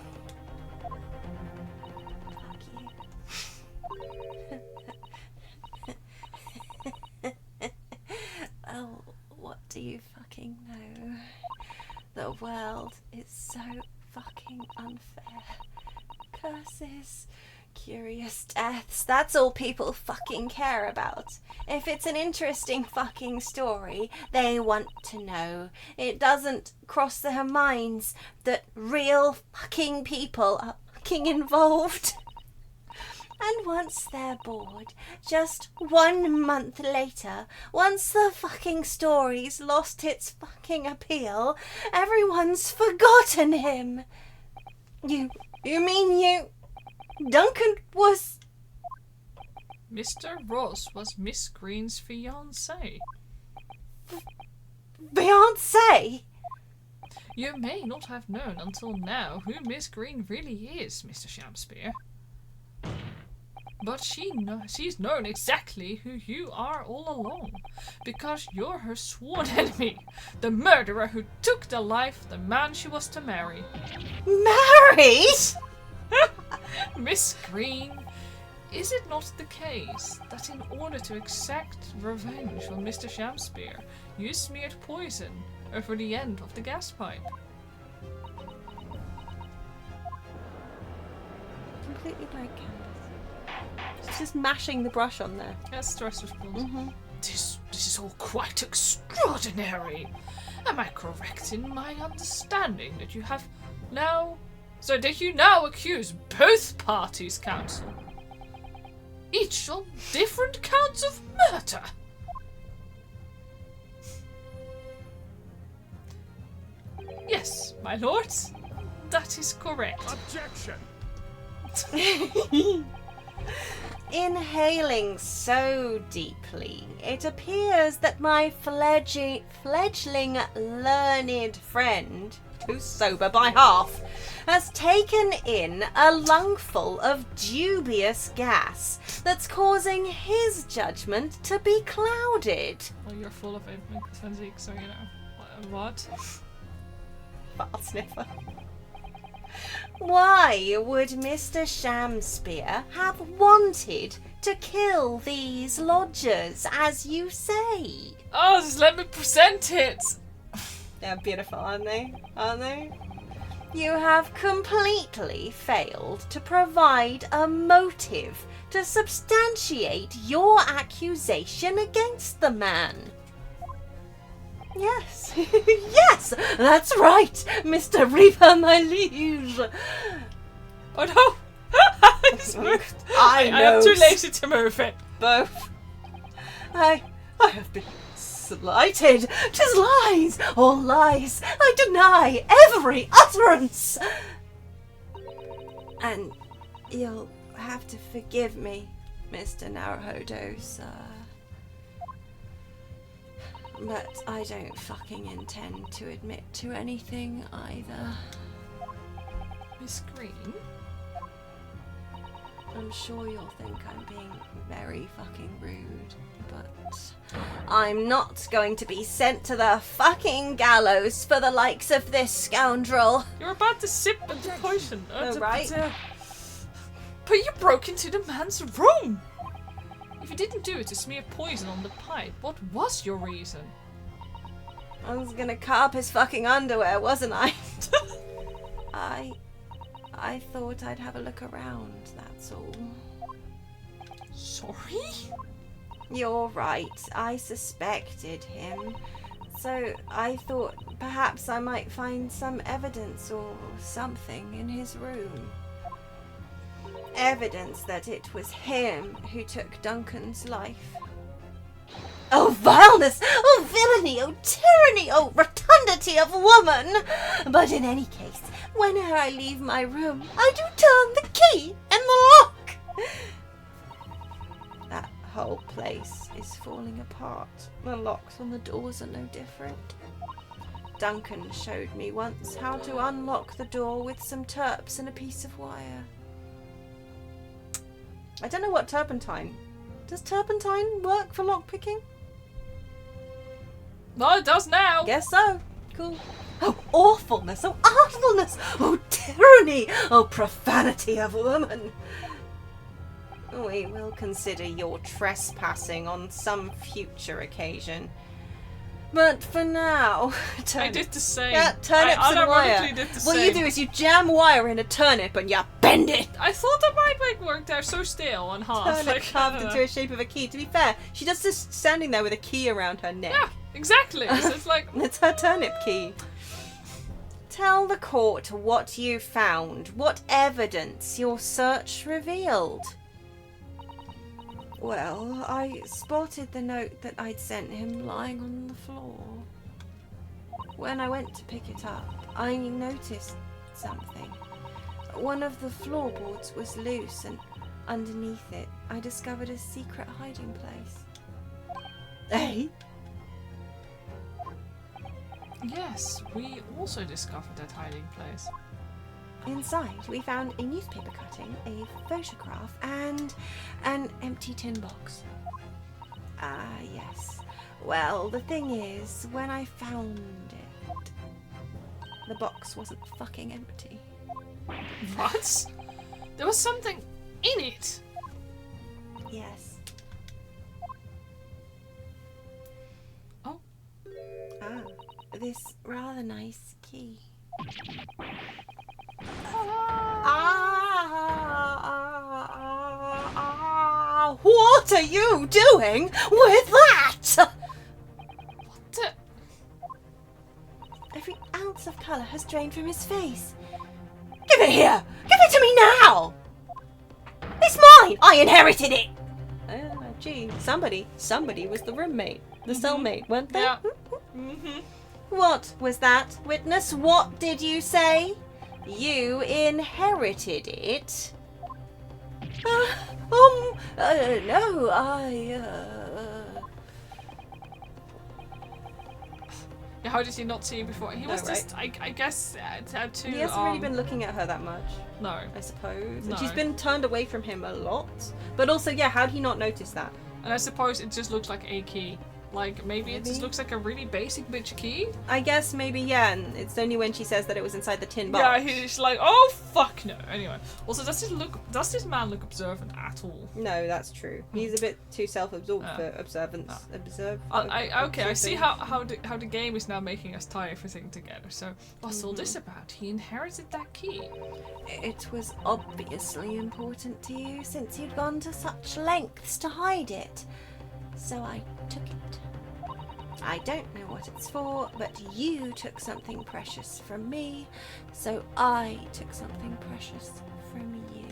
[SPEAKER 2] Oh, what do you fucking know? The world is so fucking unfair. Curses, curious deaths, that's all people fucking care about. If it's an interesting fucking story, they want to know. It doesn't cross their minds that real fucking people are fucking involved.
[SPEAKER 3] And once they're bored, just 1 month later, once the fucking story's lost its fucking appeal, everyone's forgotten him. You mean Duncan was...
[SPEAKER 1] Mr. Ross was Miss Green's fiancé.
[SPEAKER 3] Beyonce?
[SPEAKER 1] You may not have known until now who Miss Green really is, Mr. Shamspear. But she's known exactly who you are all along, because you're her sworn enemy, the murderer who took the life of the man she was to marry.
[SPEAKER 3] Married?
[SPEAKER 1] Miss Green, is it not the case that in order to exact revenge on Mr. Shamspear, you smeared poison over the end of the gas pipe?
[SPEAKER 3] Completely blank canvas. She's just mashing the brush on there.
[SPEAKER 1] That's stress response.
[SPEAKER 3] Mm-hmm.
[SPEAKER 1] This is all quite extraordinary. Am I correct in my understanding that you now accuse both parties, counsel? Each on different counts of murder? Yes, my lords, that is correct.
[SPEAKER 4] Objection!
[SPEAKER 3] Inhaling so deeply, it appears that my fledgling learned friend, who's sober by half, has taken in a lungful of dubious gas that's causing his judgment to be clouded.
[SPEAKER 1] Well, you're full of it, Zeke, so you know. What?
[SPEAKER 3] Fart sniffer. Why would Mr. Shamspear have wanted to kill these lodgers, as you say?
[SPEAKER 1] Oh, just let me present it!
[SPEAKER 3] They're beautiful, aren't they? Aren't they? You have completely failed to provide a motive to substantiate your accusation against the man. Yes, yes, that's right, Mr. Reaper, my liege.
[SPEAKER 1] Oh no! It's moved.
[SPEAKER 3] I know.
[SPEAKER 1] I'm too lazy to move it.
[SPEAKER 3] Both. I have been slighted. 'Tis lies, all lies. I deny every utterance. And you'll have to forgive me, Mr. Naruhodo, sir. But I don't fucking intend to admit to anything either.
[SPEAKER 1] Miss Green?
[SPEAKER 3] I'm sure you'll think I'm being very fucking rude, but I'm not going to be sent to the fucking gallows for the likes of this scoundrel.
[SPEAKER 1] You're about to sip the poison.
[SPEAKER 3] Right?
[SPEAKER 1] But you broke into the man's room! If you didn't do it to smear poison on the pipe, what was your reason?
[SPEAKER 3] I was gonna carp his fucking underwear, wasn't I? I thought I'd have a look around, that's all.
[SPEAKER 1] Sorry?
[SPEAKER 3] You're right, I suspected him. So I thought perhaps I might find some evidence or something in his room. Evidence that it was him who took Duncan's life. Oh vileness! Oh villainy! Oh tyranny! Oh rotundity of woman! But in any case, whenever I leave my room, I do turn the key in the lock! That whole place is falling apart. The locks on the doors are no different. Duncan showed me once how to unlock the door with some terps and a piece of wire. I don't know what turpentine. Does turpentine work for lockpicking?
[SPEAKER 1] Well, it does now!
[SPEAKER 3] Guess so. Cool. Oh, awfulness! Oh, artfulness! Oh, tyranny! Oh, profanity of woman! We will consider your trespassing on some future occasion. But for now,
[SPEAKER 1] I did the same.
[SPEAKER 3] Yeah, turnips
[SPEAKER 1] I
[SPEAKER 3] and wire.
[SPEAKER 1] unironically did the
[SPEAKER 3] What
[SPEAKER 1] same.
[SPEAKER 3] you do is you jam wire in a turnip and you bend it.
[SPEAKER 1] I thought that might work. They're so still on half.
[SPEAKER 3] Turnip
[SPEAKER 1] Like,
[SPEAKER 3] carved into a shape of a key. To be fair, she just just standing there with a key around her neck.
[SPEAKER 1] Yeah, exactly. So it's like
[SPEAKER 3] It's her turnip key. Tell the court what you found, what evidence your search revealed. Well, I spotted the note that I'd sent him lying on the floor. When I went to pick it up, I noticed something. One of the floorboards was loose, and underneath it, I discovered a secret hiding place.
[SPEAKER 2] Eh?
[SPEAKER 1] Yes, we also discovered that hiding place.
[SPEAKER 3] Inside, we found a newspaper cutting, a photograph, and an empty tin box. Ah, yes. Well, the thing is, when I found it, the box wasn't fucking empty.
[SPEAKER 1] What? There was something in it!
[SPEAKER 3] Yes.
[SPEAKER 1] Oh.
[SPEAKER 3] Ah, this rather nice key.
[SPEAKER 2] What are you doing with that?
[SPEAKER 1] What the?
[SPEAKER 3] Every ounce of colour has drained from his face.
[SPEAKER 2] Give it here! Give it to me now! It's mine! I inherited it! Gee, somebody was the roommate, the cellmate, weren't they?
[SPEAKER 1] Yeah.
[SPEAKER 2] What was that, witness? What did you say? You inherited it?
[SPEAKER 3] No,
[SPEAKER 1] Yeah, how did he not see you before? He was
[SPEAKER 2] No,
[SPEAKER 1] just, I guess, had to.
[SPEAKER 2] He hasn't really been looking at her that much,
[SPEAKER 1] No.
[SPEAKER 2] I suppose.
[SPEAKER 1] No.
[SPEAKER 2] And she's been turned away from him a lot. But also, yeah, how'd he not notice that?
[SPEAKER 1] And I suppose it just looks like a key. Like, maybe it just
[SPEAKER 2] Maybe.
[SPEAKER 1] looks like a really basic bitch key.
[SPEAKER 2] I guess maybe, yeah, and it's only when she says that it was inside the tin box.
[SPEAKER 1] Yeah, he's like, oh fuck no. Anyway, also, does this man look observant at all?
[SPEAKER 2] No, that's true. He's a bit too self-absorbed
[SPEAKER 1] Oh.
[SPEAKER 2] for observance.
[SPEAKER 1] I see how the game is now making us tie everything together. So what's all this about? He inherited that key.
[SPEAKER 3] it was obviously important to you since you'd gone to such lengths to hide it. So I took it. I don't know what it's for, but you took something precious from me, so I took something precious from you.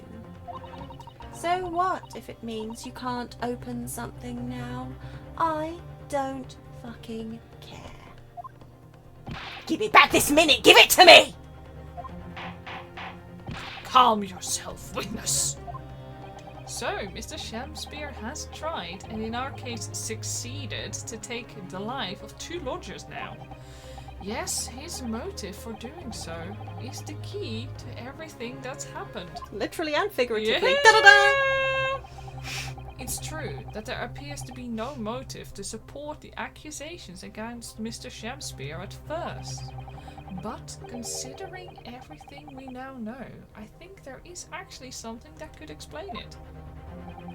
[SPEAKER 3] So what if it means you can't open something now? I don't fucking care.
[SPEAKER 2] Give it back this minute! Give it to me!
[SPEAKER 1] Calm yourself, witness. So, Mr. Shamspear has tried, and in our case succeeded, to take the life of 2 lodgers now. Yes, his motive for doing so is the key to everything that's happened.
[SPEAKER 2] Literally and figuratively.
[SPEAKER 1] Yeah.
[SPEAKER 2] Da-da-da!
[SPEAKER 1] It's true that there appears to be no motive to support the accusations against Mr. Shamspear at first. But considering everything we now know, I think there is actually something that could explain it.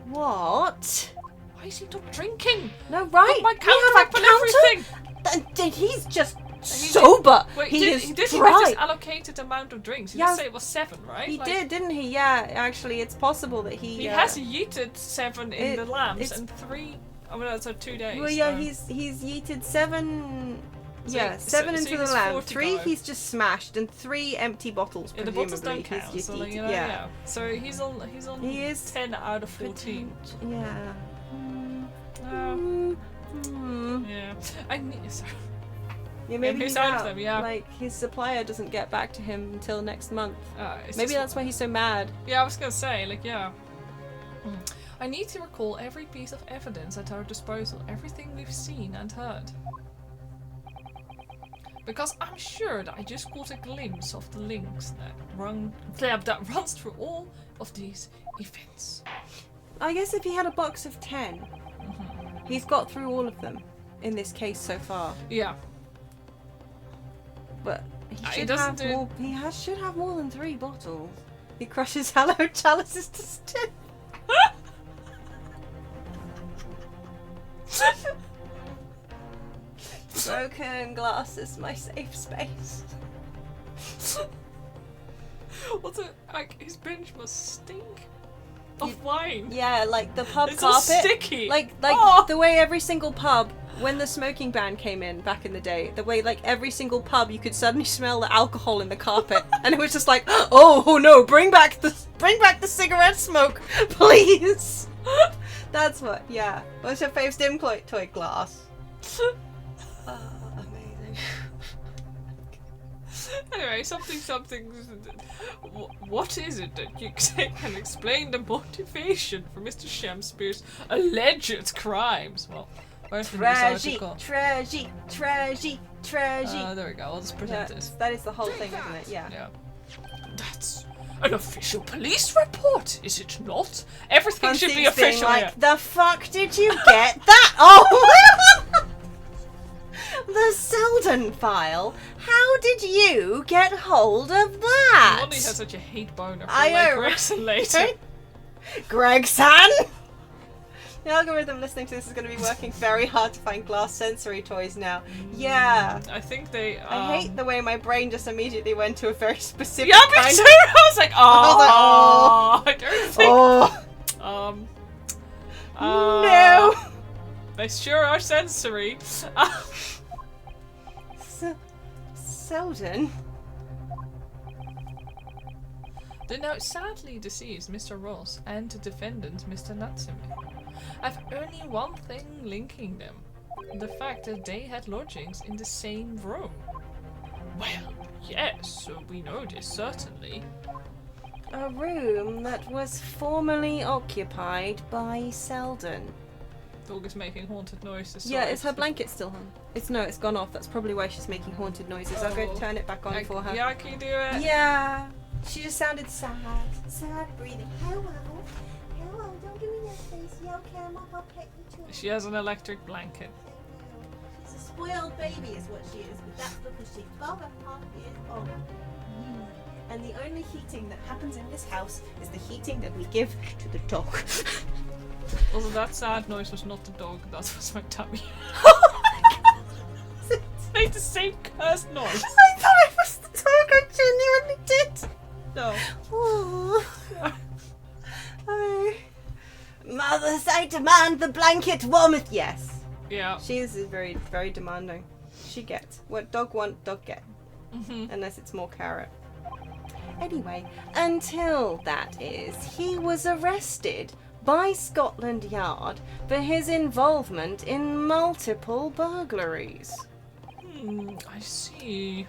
[SPEAKER 2] What?
[SPEAKER 1] Why is he not drinking?
[SPEAKER 2] No, right?
[SPEAKER 1] Got my
[SPEAKER 2] We
[SPEAKER 1] counter
[SPEAKER 2] have
[SPEAKER 1] up
[SPEAKER 2] a
[SPEAKER 1] and
[SPEAKER 2] counter?
[SPEAKER 1] everything.
[SPEAKER 2] He's just sober.
[SPEAKER 1] Wait,
[SPEAKER 2] he
[SPEAKER 1] did
[SPEAKER 2] is
[SPEAKER 1] he get
[SPEAKER 2] dry.
[SPEAKER 1] this allocated amount of drinks? He
[SPEAKER 2] Yeah.
[SPEAKER 1] did say it was 7, right?
[SPEAKER 2] He
[SPEAKER 1] Like,
[SPEAKER 2] did, didn't he? Yeah, actually, it's possible that he...
[SPEAKER 1] He has yeeted 7 in the lamps
[SPEAKER 2] it's-
[SPEAKER 1] and 3. Oh, well, so 2 days.
[SPEAKER 2] Well, yeah,
[SPEAKER 1] so.
[SPEAKER 2] he's yeeted 7...
[SPEAKER 1] So
[SPEAKER 2] Yeah,
[SPEAKER 1] he-
[SPEAKER 2] 7
[SPEAKER 1] so
[SPEAKER 2] into
[SPEAKER 1] he
[SPEAKER 2] the
[SPEAKER 1] has
[SPEAKER 2] lamp.
[SPEAKER 1] 40
[SPEAKER 2] 3
[SPEAKER 1] go.
[SPEAKER 2] he's just smashed, and 3 empty bottles.
[SPEAKER 1] Yeah, the bottles don't
[SPEAKER 2] presumably,
[SPEAKER 1] count.
[SPEAKER 2] he's
[SPEAKER 1] So,
[SPEAKER 2] just
[SPEAKER 1] like, you
[SPEAKER 2] yeeted.
[SPEAKER 1] know,
[SPEAKER 2] yeah.
[SPEAKER 1] yeah. So he's on
[SPEAKER 2] He is
[SPEAKER 1] 10 out of 14.
[SPEAKER 2] Yeah.
[SPEAKER 1] Oh,
[SPEAKER 2] Hmm.
[SPEAKER 1] yeah. Sorry.
[SPEAKER 2] Yeah, maybe
[SPEAKER 1] he's
[SPEAKER 2] he's
[SPEAKER 1] out of
[SPEAKER 2] out.
[SPEAKER 1] them, yeah.
[SPEAKER 2] Like, his supplier doesn't get back to him until next month.
[SPEAKER 1] It's
[SPEAKER 2] Maybe
[SPEAKER 1] just-
[SPEAKER 2] that's why he's so mad.
[SPEAKER 1] Yeah, I was gonna say, like, yeah. I need to recall every piece of evidence at our disposal, everything we've seen and heard. Because I'm sure that I just caught a glimpse of the links that runs through all of these events.
[SPEAKER 2] I guess if he had a box of 10, he's got through all of them in this case so far.
[SPEAKER 1] Yeah.
[SPEAKER 2] But he
[SPEAKER 1] He
[SPEAKER 2] should
[SPEAKER 1] doesn't
[SPEAKER 2] have
[SPEAKER 1] do-
[SPEAKER 2] more. Should have more than 3 bottles. He crushes hallowed chalices to stiff. Broken glass is my safe space.
[SPEAKER 1] What's it? Like, his bench must stink of wine.
[SPEAKER 2] Yeah, like the pub
[SPEAKER 1] It's all
[SPEAKER 2] carpet.
[SPEAKER 1] sticky.
[SPEAKER 2] Like
[SPEAKER 1] Oh!
[SPEAKER 2] the way every single pub, when the smoking ban came in back in the day, the way like every single pub you could suddenly smell the alcohol in the carpet, and it was just like, oh no, bring back the cigarette smoke, please. That's what, yeah. What's your fave stim toy glass? Amazing.
[SPEAKER 1] Anyway, something. What is it that you can explain the motivation for Mr. Shamspeare's alleged crimes? Well, where's the news article?
[SPEAKER 2] Tragedy.
[SPEAKER 1] There we go. I'll just present this.
[SPEAKER 2] That is the whole thing, isn't it? Yeah.
[SPEAKER 1] Yeah. That's an official police report, is it not? Everything should be official.
[SPEAKER 2] Like, the fuck did you get that? Oh! The Selden file? How did you get hold of that?
[SPEAKER 1] Lonnie has such a hate boner for
[SPEAKER 2] I know,
[SPEAKER 1] Gregson later.
[SPEAKER 2] Gregson! The algorithm listening to this is going to be working very hard to find glass sensory toys now. Yeah.
[SPEAKER 1] I think they.
[SPEAKER 2] I hate the way my brain just immediately went to a very specific
[SPEAKER 1] Yeah, me
[SPEAKER 2] kind
[SPEAKER 1] too! I was like, oh!
[SPEAKER 2] I
[SPEAKER 1] I don't think.
[SPEAKER 2] Oh.
[SPEAKER 1] No!
[SPEAKER 2] No!
[SPEAKER 1] They sure are sensory.
[SPEAKER 2] Selden?
[SPEAKER 1] The now sadly deceased Mr. Ross and the defendant Mr. Natsume have only one thing linking them. The fact that they had lodgings in the same room. Well, yes, we know this, certainly.
[SPEAKER 2] A room that was formerly occupied by Selden.
[SPEAKER 1] Dog is making haunted noises.
[SPEAKER 2] Yeah,
[SPEAKER 1] sorry.
[SPEAKER 2] is her blanket still on? It's gone off. That's probably why she's making haunted noises. I'll go turn it back on for her.
[SPEAKER 1] Yeah, can you do it?
[SPEAKER 2] Yeah. She just sounded sad. Sad breathing. Hello. Hello, don't give me that face. Yeah, okay, I'll pet you too.
[SPEAKER 1] She has an electric blanket.
[SPEAKER 2] She's a spoiled baby is what she is, but that's because she's 12.5 years old. And the only heating that happens in this house is the heating that we give to the dog.
[SPEAKER 1] Also, that sad noise was not the dog, that was my tummy.
[SPEAKER 2] Oh my god!
[SPEAKER 1] It made the same cursed noise.
[SPEAKER 2] I thought it was the dog, I genuinely did!
[SPEAKER 1] No.
[SPEAKER 2] Oh. Mothers, I demand the blanket warmth. Yes.
[SPEAKER 1] Yeah.
[SPEAKER 2] She is very, very demanding. She gets. What dog want, dog get.
[SPEAKER 1] Mm-hmm.
[SPEAKER 2] Unless it's more carrot. Anyway, until that is, he was arrested by Scotland Yard for his involvement in multiple burglaries.
[SPEAKER 1] I see.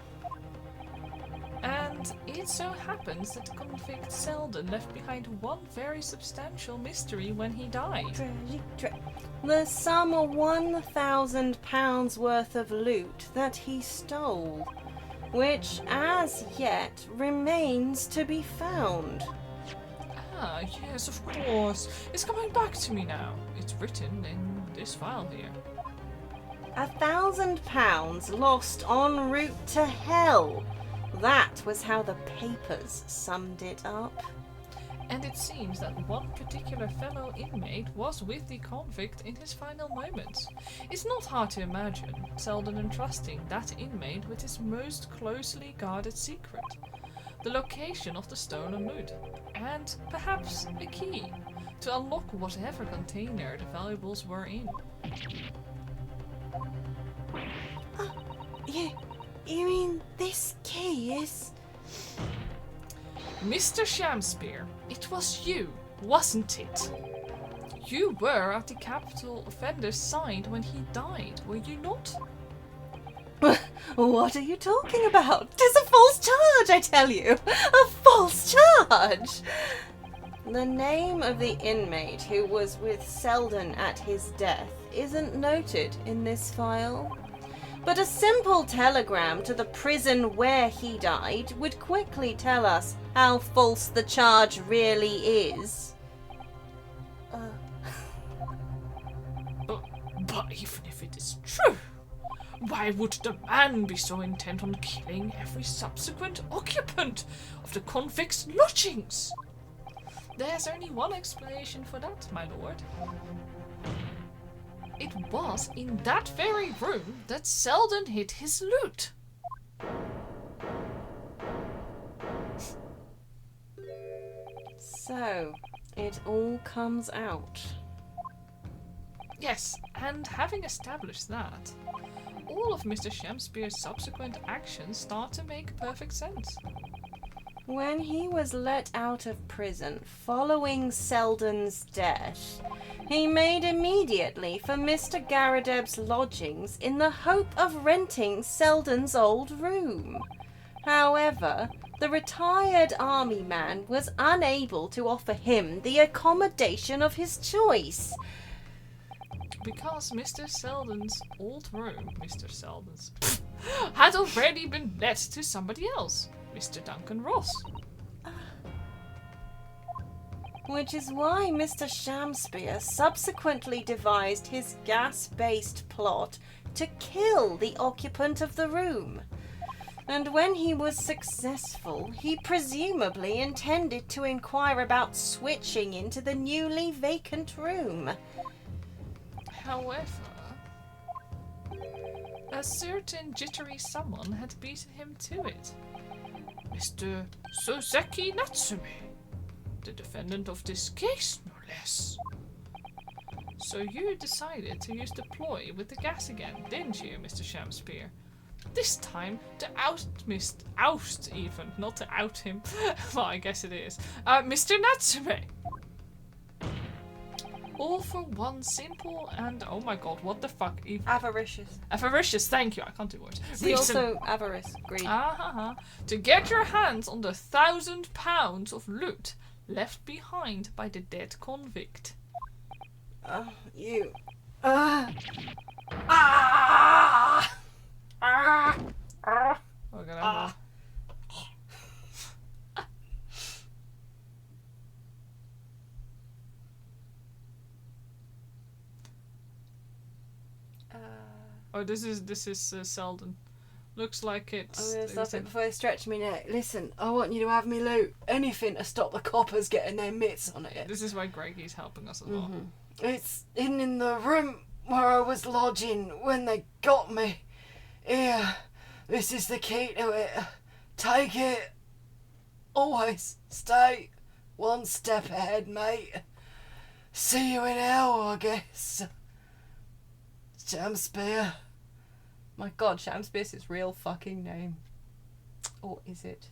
[SPEAKER 1] And it so happens that the convict Selden left behind one very substantial mystery when he died.
[SPEAKER 2] The sum of £1,000 worth of loot that he stole, which as yet remains to be found.
[SPEAKER 1] Ah, yes, of course. It's coming back to me now. It's written in this file here.
[SPEAKER 2] £1,000 lost en route to hell. That was how the papers summed it up.
[SPEAKER 1] And it seems that one particular fellow inmate was with the convict in his final moments. It's not hard to imagine Selden entrusting that inmate with his most closely guarded secret. The location of the stolen loot. And perhaps a key to unlock whatever container the valuables were in.
[SPEAKER 2] You mean this key is...
[SPEAKER 1] Mr. Shamspeare, it was you, wasn't it? You were at the capital offender's side when he died, were you not?
[SPEAKER 2] What are you talking about? 'Tis a false charge, I tell you! A false charge! The name of the inmate who was with Selden at his death isn't noted in this file. But a simple telegram to the prison where he died would quickly tell us how false the charge really is.
[SPEAKER 1] But even if it is true, why would the man be so intent on killing every subsequent occupant of the convict's lodgings? There's only one explanation for that, my lord. It was in that very room that Selden hid his loot.
[SPEAKER 2] So, it all comes out.
[SPEAKER 1] Yes, and having established that, all of Mr. Shamspeare's subsequent actions start to make perfect sense.
[SPEAKER 2] When he was let out of prison following Selden's death, he made immediately for Mr. Garadeb's lodgings in the hope of renting Selden's old room. However, the retired army man was unable to offer him the accommodation of his choice.
[SPEAKER 1] Because Mr. Selden's old room, Mr. Selden's, had already been let to somebody else, Mr. Duncan Ross.
[SPEAKER 2] Which is why Mr. Shamspeare subsequently devised his gas-based plot to kill the occupant of the room. And when he was successful, he presumably intended to inquire about switching into the newly vacant room.
[SPEAKER 1] However, a certain jittery someone had beaten him to it. Mr. Soseki Natsume, the defendant of this case, no less. So you decided to use the ploy with the gas again, didn't you, Mr. Shamspeare? This time to oust even, not to out him. Well, I guess it is. Mr. Natsume. All for one simple and, oh my god, what the fuck?
[SPEAKER 2] Avaricious.
[SPEAKER 1] Avaricious, thank you, I can't do words.
[SPEAKER 2] See, also avarice, greed.
[SPEAKER 1] To get your hands on the £1,000 of loot left behind by the dead convict.
[SPEAKER 2] You.
[SPEAKER 1] We're gonna Oh, this is Selden. Looks like it's.
[SPEAKER 2] I'm gonna stop it before they stretch me neck. Listen, I want you to have me loot. Anything to stop the coppers getting their mitts on it.
[SPEAKER 1] This is why Greggy's helping us as well.
[SPEAKER 2] It's in the room where I was lodging when they got me. Here, this is the key to it. Take it. Always stay one step ahead, mate. See you in hell, I guess. Shamspeare. My god, Shamspeare's his real fucking name. Or is it?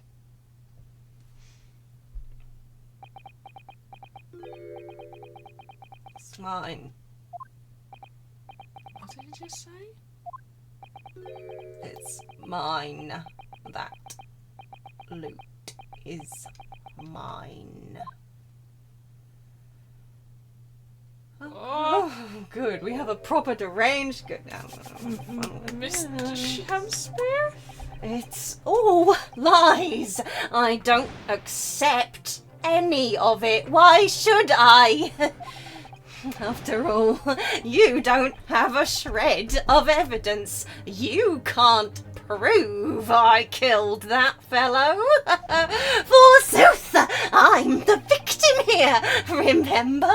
[SPEAKER 2] It's mine.
[SPEAKER 1] What did you just say?
[SPEAKER 2] It's mine. That loot is mine. Oh, good. We have a proper deranged. Good.
[SPEAKER 1] Mr. Shamspeare?
[SPEAKER 2] It's all lies. I don't accept any of it. Why should I? After all, you don't have a shred of evidence. You can't prove I killed that fellow. Forsooth, I'm the victim here, remember?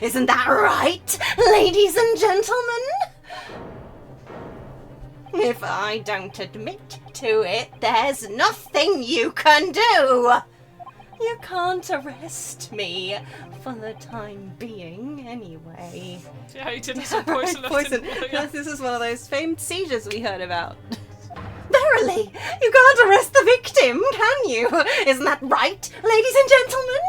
[SPEAKER 2] Isn't that right, ladies and gentlemen? If I don't admit to it, there's nothing you can do. You can't arrest me, for the time being, anyway.
[SPEAKER 1] Yeah, you did have some poison left
[SPEAKER 2] Poison.
[SPEAKER 1] in the yeah.
[SPEAKER 2] This is one of those famed seizures we heard about. Verily, you can't arrest the victim, can you? Isn't that right, ladies and gentlemen?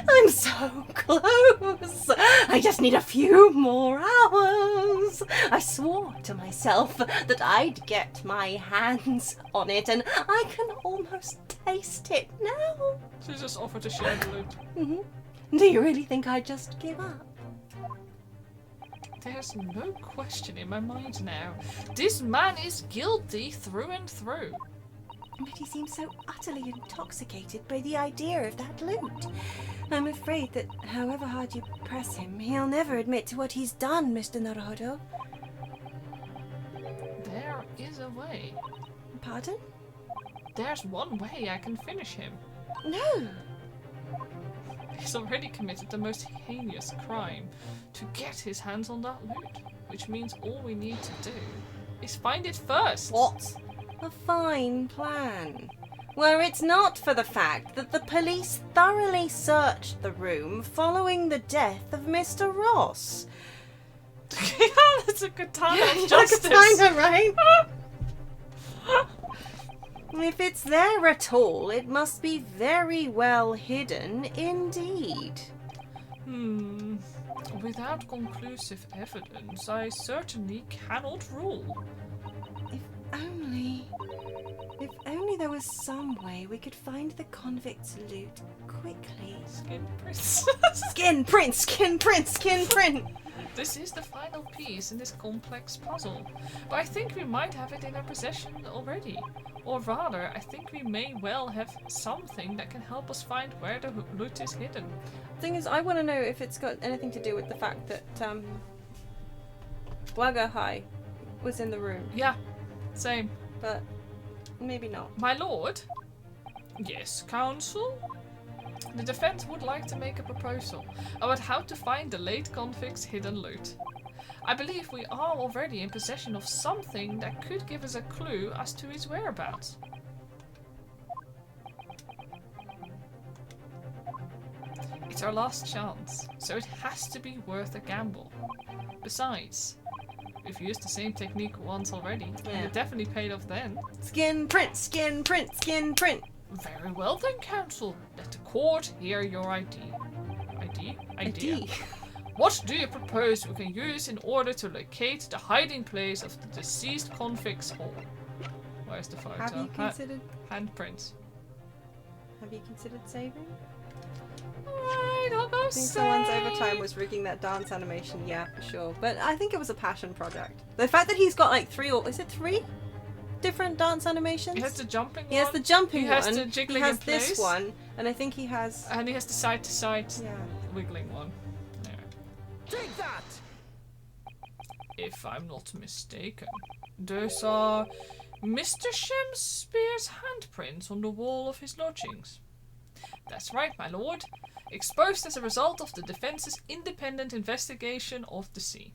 [SPEAKER 2] I'm so close. I just need a few more hours. I swore to myself that I'd get my hands on it, and I can almost taste it now.
[SPEAKER 1] So you just offered to share the loot.
[SPEAKER 2] Do you really think I'd just give up?
[SPEAKER 1] There's no question in my mind now. This man is guilty through and through.
[SPEAKER 3] But he seems so utterly intoxicated by the idea of that loot. I'm afraid that however hard you press him, he'll never admit to what he's done, Mr. Naruhodo.
[SPEAKER 1] There is a way.
[SPEAKER 3] Pardon?
[SPEAKER 1] There's one way I can finish him.
[SPEAKER 3] No!
[SPEAKER 1] He's already committed the most heinous crime to get his hands on that loot, which means all we need to do is find it first.
[SPEAKER 2] What? A fine plan. Were it not for the fact that the police thoroughly searched the room following the death of Mr. Ross.
[SPEAKER 1] Yeah, that's a katana of justice.
[SPEAKER 2] Katana, right?
[SPEAKER 3] If it's there at all, it must be very well hidden indeed.
[SPEAKER 1] Without conclusive evidence, I certainly cannot rule.
[SPEAKER 3] If only there was some way we could find the convict's loot quickly.
[SPEAKER 1] Skin prints.
[SPEAKER 3] Skin print, skin print, skin print!
[SPEAKER 1] This is the final piece in this complex puzzle, but I think we might have it in our possession already. Or rather, I think we may well have something that can help us find where the loot is hidden.
[SPEAKER 3] Thing is, I want to know if it's got anything to do with the fact that Wagahai was in the room,
[SPEAKER 1] Yeah, same.
[SPEAKER 3] but maybe not.
[SPEAKER 1] My lord? Yes, counsel? The defense would like to make a proposal about how to find the late convict's hidden loot. I believe we are already in possession of something that could give us a clue as to his whereabouts. It's our last chance, so it has to be worth a gamble. Besides, we've used the same technique once already, and it definitely paid off then.
[SPEAKER 3] Skin print, skin print, skin print!
[SPEAKER 1] Very well then, counsel. Let the court hear your idea. Idea? What do you propose we can use in order to locate the hiding place of the deceased convict's hole? Where's the photo?
[SPEAKER 3] Have you considered
[SPEAKER 1] Handprints.
[SPEAKER 3] saving?
[SPEAKER 1] Right, I'll go
[SPEAKER 3] I think someone's over time was rigging that dance animation, yeah, for sure. But I think it was a passion project. The fact that he's got like three different dance animations?
[SPEAKER 1] He has the jumping one.
[SPEAKER 3] He has the jumping
[SPEAKER 1] he
[SPEAKER 3] one.
[SPEAKER 1] has the jiggling
[SPEAKER 3] he has
[SPEAKER 1] in place.
[SPEAKER 3] this one, and I think he has.
[SPEAKER 1] And he has the side-to-side
[SPEAKER 3] Yeah.
[SPEAKER 1] wiggling one. There.
[SPEAKER 4] Take that!
[SPEAKER 1] If I'm not mistaken, those are Mr. Shemspeare's handprints on the wall of his lodgings. That's right, my lord. Exposed as a result of the defense's independent investigation of the scene.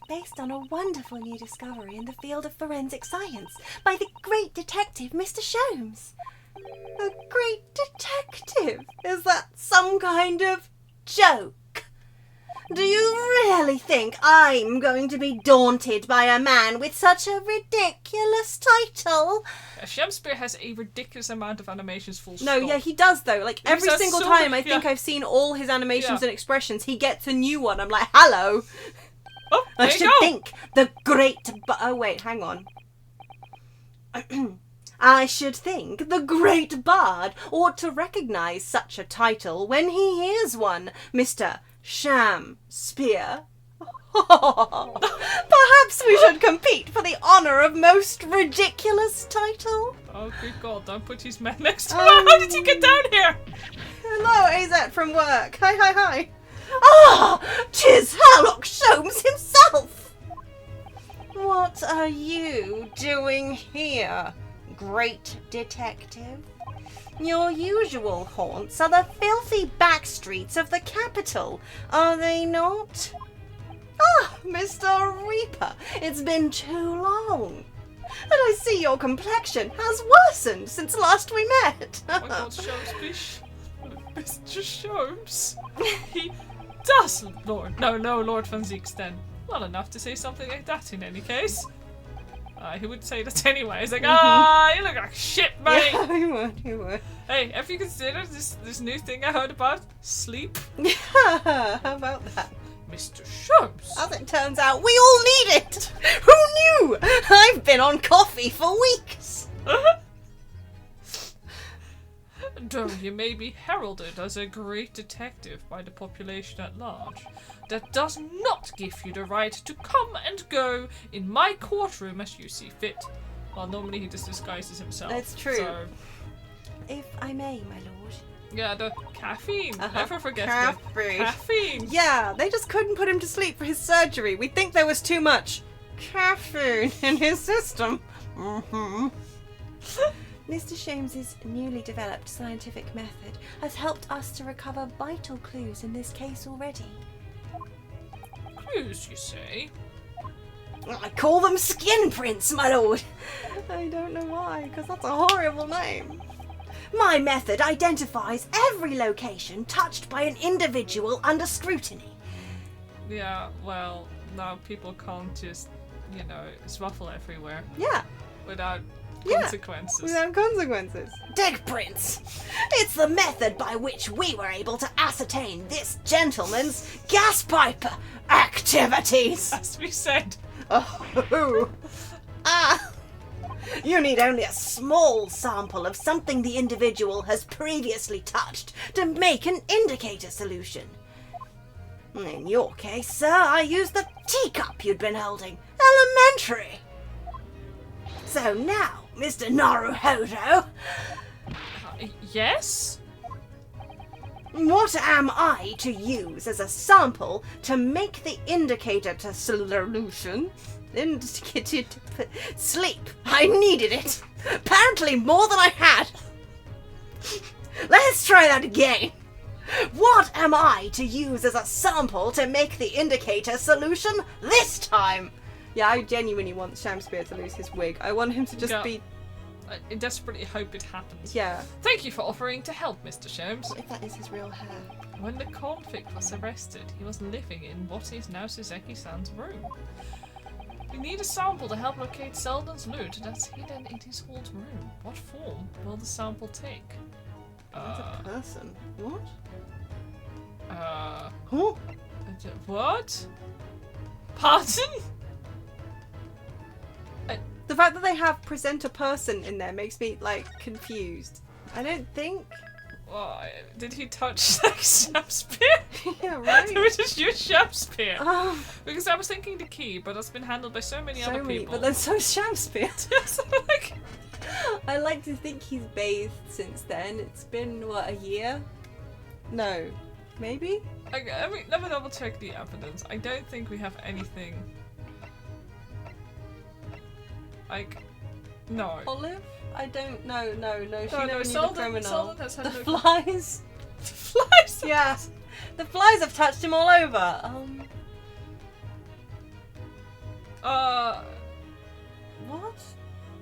[SPEAKER 3] Based on a wonderful new discovery in the field of forensic science by the great detective, Mr. Sholmes. A great detective? Is that some kind of joke? Do you really think I'm going to be daunted by a man with such a ridiculous title?
[SPEAKER 1] Shemspeare has a ridiculous amount of animations full
[SPEAKER 3] No,
[SPEAKER 1] stop.
[SPEAKER 3] yeah, he does though. Like every
[SPEAKER 1] has
[SPEAKER 3] single
[SPEAKER 1] so
[SPEAKER 3] time
[SPEAKER 1] many-
[SPEAKER 3] I think I've seen all his animations
[SPEAKER 1] Yeah.
[SPEAKER 3] and expressions, he gets a new one. I'm like, hello.
[SPEAKER 1] Oh,
[SPEAKER 3] I
[SPEAKER 1] there you
[SPEAKER 3] should
[SPEAKER 1] go.
[SPEAKER 3] think the great... Oh, wait, hang on. I should think the great bard ought to recognise such a title when he hears one, Mr. Sham-Spear. Perhaps we should compete for the honour of most ridiculous title.
[SPEAKER 1] Oh, good God, don't put his man next to him. How did you get down here?
[SPEAKER 3] Hello, AZ from work. Hi, hi, hi. Ah, 'tis Herlock Sholmes himself. What are you doing here, great detective? Your usual haunts are the filthy back streets of the capital, are they not? Ah, Mr. Reaper, it's been too long. And I see your complexion has worsened since last we met.
[SPEAKER 1] Oh my God, Sholmes, Mr. Sholmes. He does, Lord. No, Lord Van Zieksten. Well enough to say something like that in any case. He would say that anyway. He's like, you look like shit, mate.
[SPEAKER 3] Yeah, he would.
[SPEAKER 1] Hey, have you considered this new thing I heard about? Sleep?
[SPEAKER 3] Yeah, how about that?
[SPEAKER 1] Mr. Sholmes.
[SPEAKER 3] As it turns out, we all need it. Who knew? I've been on coffee for weeks.
[SPEAKER 1] Though you may be heralded as a great detective by the population at large, that does not give you the right to come and go in my courtroom as you see fit. Well, normally he just disguises himself.
[SPEAKER 3] That's true.
[SPEAKER 1] So,
[SPEAKER 3] If I may, my lord.
[SPEAKER 1] yeah, the caffeine. Never forget
[SPEAKER 3] Caffeine.
[SPEAKER 1] the caffeine.
[SPEAKER 3] Yeah, they just couldn't put him to sleep for his surgery. We think there was too much caffeine in his system. Mr. Sholmes' newly developed scientific method has helped us to recover vital clues in this case already.
[SPEAKER 1] Clues, you say?
[SPEAKER 3] I call them skin prints, my lord. I don't know why, because that's a horrible name. My method identifies every location touched by an individual under scrutiny.
[SPEAKER 1] Yeah, well, now people can't just, swaffle everywhere
[SPEAKER 3] Yeah.
[SPEAKER 1] without consequences.
[SPEAKER 2] Without consequences.
[SPEAKER 3] Dig Prince, it's the method by which we were able to ascertain this gentleman's gas pipe activities.
[SPEAKER 1] As we said.
[SPEAKER 3] Oh. You need only a small sample of something the individual has previously touched to make an indicator solution. In your case, sir, I used the teacup you'd been holding. Elementary. So now, Mr. Naruhodo,
[SPEAKER 1] Yes?
[SPEAKER 3] what am I to use as a sample to make the indicator to solution? Indicator to sleep. I needed it. Apparently more than I had. Let's try that again. What am I to use as a sample to make the indicator solution this time?
[SPEAKER 2] Yeah, I genuinely want Shamspear to lose his wig. I want him to just
[SPEAKER 1] Yeah.
[SPEAKER 2] be...
[SPEAKER 1] I desperately hope it happens.
[SPEAKER 2] Yeah.
[SPEAKER 1] Thank you for offering to help, Mr. Sholmes.
[SPEAKER 2] What if that is his real hair?
[SPEAKER 1] When the convict was arrested, he was living in what is now Suzeki-san's room. We need a sample to help locate Selden's loot that's hidden in his old room. What form will the sample take?
[SPEAKER 2] That's a person. What?
[SPEAKER 1] Huh?
[SPEAKER 2] Huh?
[SPEAKER 1] What? Pardon?
[SPEAKER 2] The fact that they have presenter person in there makes me, like, confused. I don't think...
[SPEAKER 1] Why? Did he touch like Shakespeare?
[SPEAKER 2] Yeah, right.
[SPEAKER 1] Did we just use Shakespeare?
[SPEAKER 2] Oh,
[SPEAKER 1] Because I was thinking the key, but that's been handled by so many other people.
[SPEAKER 2] but then so's Shamspear.
[SPEAKER 1] So, like,
[SPEAKER 2] I like to think he's bathed since then. It's been, what, a year? No. Maybe?
[SPEAKER 1] let me double check the evidence. I don't think we have anything. Like, no.
[SPEAKER 2] Olive? I don't know. No, she
[SPEAKER 1] No,
[SPEAKER 2] never knew
[SPEAKER 1] Selden-
[SPEAKER 2] the criminal.
[SPEAKER 1] Selden has had
[SPEAKER 2] The
[SPEAKER 1] no-
[SPEAKER 2] flies.
[SPEAKER 1] Flies!
[SPEAKER 2] Yeah. The flies have touched him all over. What?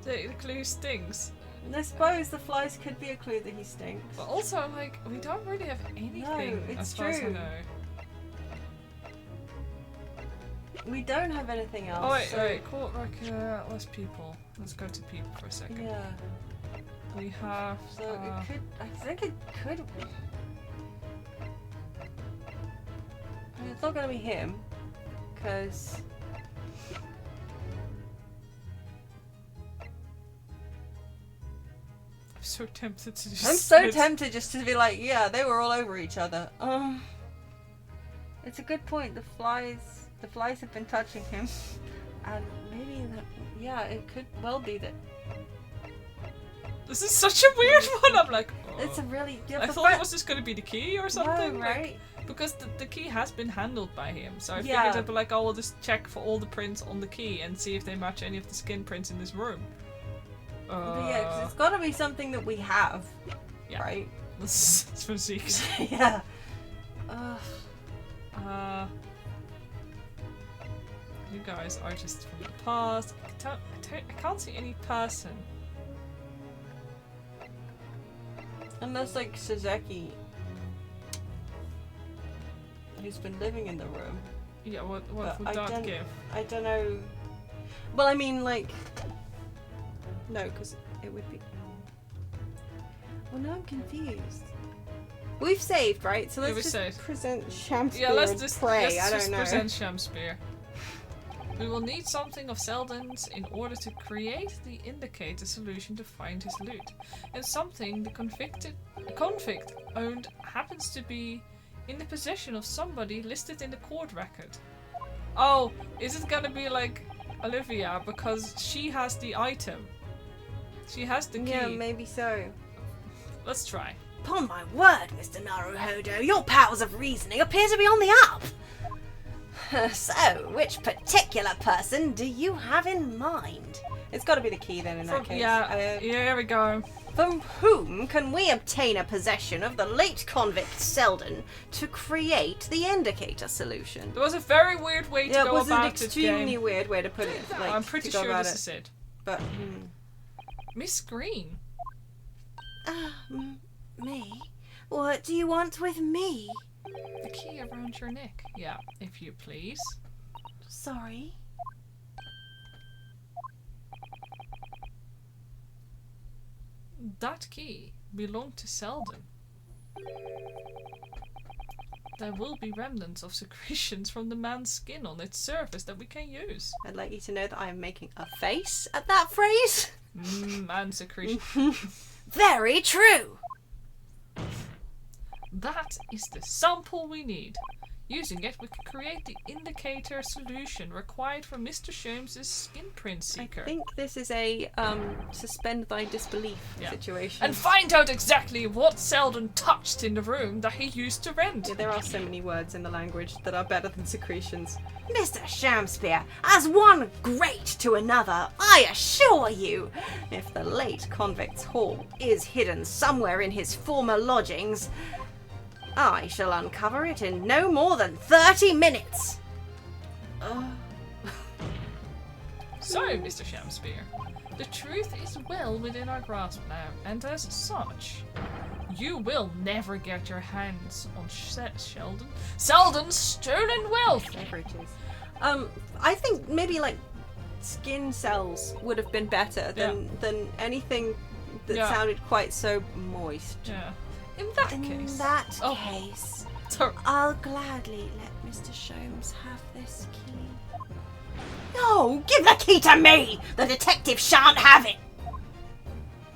[SPEAKER 1] The clue stings.
[SPEAKER 2] I suppose the flies could be a clue that he stinks.
[SPEAKER 1] But also, like, we don't really have anything
[SPEAKER 2] it's
[SPEAKER 1] as far as I
[SPEAKER 2] true.
[SPEAKER 1] know.
[SPEAKER 2] We don't have anything else.
[SPEAKER 1] Oh, wait,
[SPEAKER 2] so-
[SPEAKER 1] wait. Court record, less people. Let's go to people for a second.
[SPEAKER 2] Yeah.
[SPEAKER 1] We have.
[SPEAKER 2] So it could. I think it could. I mean, it's not gonna be him, because.
[SPEAKER 1] I'm so tempted to just.
[SPEAKER 2] I'm so
[SPEAKER 1] spit.
[SPEAKER 2] tempted just to be like, yeah, they were all over each other. It's a good point. The flies have been touching him, and maybe that. Yeah, it could well be that.
[SPEAKER 1] This is such a weird one. I'm like. Oh.
[SPEAKER 2] It's a really. Yeah,
[SPEAKER 1] I
[SPEAKER 2] the
[SPEAKER 1] thought
[SPEAKER 2] fact-
[SPEAKER 1] it was just gonna be the key or something.
[SPEAKER 2] No,
[SPEAKER 1] like-
[SPEAKER 2] right?
[SPEAKER 1] because the key has been handled by him, so I
[SPEAKER 2] Yeah.
[SPEAKER 1] figured they'd be like, oh, we'll just check for all the prints on the key and see if they match any of the skin prints in this room.
[SPEAKER 2] But yeah, because it's got to be something that we have,
[SPEAKER 1] Yeah.
[SPEAKER 2] right?
[SPEAKER 1] This is from Zeke's.
[SPEAKER 2] Yeah.
[SPEAKER 1] You guys are just from the past. I can't see any person.
[SPEAKER 2] Unless like Suzeki, who's been living in the room.
[SPEAKER 1] Yeah, what
[SPEAKER 2] But
[SPEAKER 1] would
[SPEAKER 2] I
[SPEAKER 1] that
[SPEAKER 2] don't-
[SPEAKER 1] give?
[SPEAKER 2] I don't know. Well, I mean, like, no, because it would be. Well, now I'm confused. We've saved, right? So
[SPEAKER 1] Yeah,
[SPEAKER 2] let's
[SPEAKER 1] we
[SPEAKER 2] just
[SPEAKER 1] saved.
[SPEAKER 2] present Shamspear
[SPEAKER 1] Yeah, let's
[SPEAKER 2] and
[SPEAKER 1] just
[SPEAKER 2] pray.
[SPEAKER 1] let's
[SPEAKER 2] I
[SPEAKER 1] just
[SPEAKER 2] don't know.
[SPEAKER 1] present Shamspear. We will need something of Selden's in order to create the indicator solution to find his loot. And something the convict owned happens to be in the possession of somebody listed in the court record. Oh, is it gonna be like Olivia because she has the item? She has the key.
[SPEAKER 2] Yeah, maybe so.
[SPEAKER 1] Let's try.
[SPEAKER 3] Upon my word, Mr. Naruhodo, your powers of reasoning appear to be on the up. So, which particular person do you have in mind?
[SPEAKER 2] It's got to be the key then in that case.
[SPEAKER 1] Yeah, here we go.
[SPEAKER 3] From whom can we obtain a possession of the late convict Selden to create the indicator solution?
[SPEAKER 1] There was a very weird way to
[SPEAKER 2] Yeah, it
[SPEAKER 1] go
[SPEAKER 2] was an
[SPEAKER 1] about this
[SPEAKER 2] extremely
[SPEAKER 1] game.
[SPEAKER 2] weird way to put it. Like,
[SPEAKER 1] I'm pretty
[SPEAKER 2] to go
[SPEAKER 1] sure
[SPEAKER 2] about
[SPEAKER 1] this
[SPEAKER 2] it.
[SPEAKER 1] is it.
[SPEAKER 2] But
[SPEAKER 1] Miss Green.
[SPEAKER 3] Me? What do you want with me?
[SPEAKER 1] The key around your neck. Yeah, if you please.
[SPEAKER 3] Sorry.
[SPEAKER 1] That key belonged to Selden. There will be remnants of secretions from the man's skin on its surface that we can use.
[SPEAKER 2] I'd like you to know that I am making a face at that phrase.
[SPEAKER 1] Man secretion.
[SPEAKER 2] Very true.
[SPEAKER 1] That is the sample we need. Using it, we can create the indicator solution required for Mr. Sholmes' skin print seeker.
[SPEAKER 2] I think this is a suspend thy disbelief situation.
[SPEAKER 1] And find out exactly what Selden touched in the room that he used to rent.
[SPEAKER 2] Yeah, there are so many words in the language that are better than secretions.
[SPEAKER 3] Mr. Shamspeare, as one great to another, I assure you,
[SPEAKER 2] If the late convict's haul is hidden somewhere in his former lodgings, I shall uncover it in no more than 30 minutes.
[SPEAKER 1] So, Mr. Shamspeare, the truth is well within our grasp now, and as such, you will never get your hands on Selden's stolen wealth.
[SPEAKER 2] Whatever it is. I think maybe like skin cells would have been better than anything that sounded quite so moist.
[SPEAKER 1] Yeah. In that
[SPEAKER 3] in
[SPEAKER 1] case.
[SPEAKER 3] that case,
[SPEAKER 1] Sorry.
[SPEAKER 3] I'll gladly let Mr. Sholmes have this key.
[SPEAKER 2] No, give the key to me! The detective shan't have it!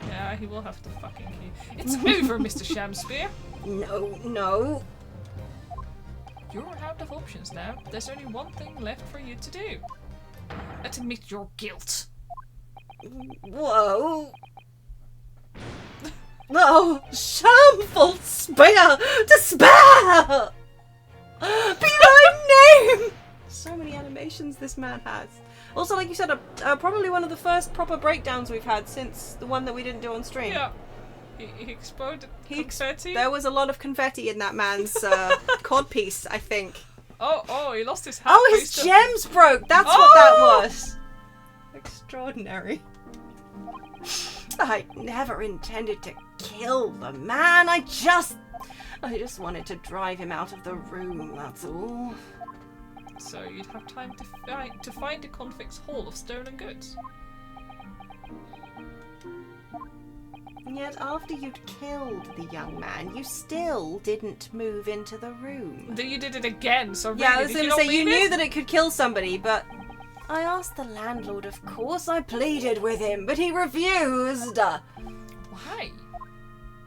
[SPEAKER 1] Yeah, he will have the fucking key. It's over, Mr. Shamspeare.
[SPEAKER 2] No.
[SPEAKER 1] You're out of options now. There's only one thing left for you to do. Admit your guilt.
[SPEAKER 2] Whoa. No, shameful spear! Despair! Be thy name! So many animations this man has. Also, like you said, probably one of the first proper breakdowns we've had since the one that we didn't do on stream.
[SPEAKER 1] Yeah. He exploded confetti.
[SPEAKER 2] There was a lot of confetti in that man's codpiece, I think.
[SPEAKER 1] Oh, he lost his hat.
[SPEAKER 2] Oh, his gems broke! That's what that was! Extraordinary. I never intended to kill the man. I just wanted to drive him out of the room, that's all.
[SPEAKER 1] So you'd have time to find the convict's haul of stolen goods.
[SPEAKER 2] And yet after you'd killed the young man, you still didn't move into the room.
[SPEAKER 1] Then you did it again, so really,
[SPEAKER 2] Yeah, I was going to say, you knew
[SPEAKER 1] it?
[SPEAKER 2] that it could kill somebody, but I asked the landlord, of course. I pleaded with him, but he refused.
[SPEAKER 1] Why?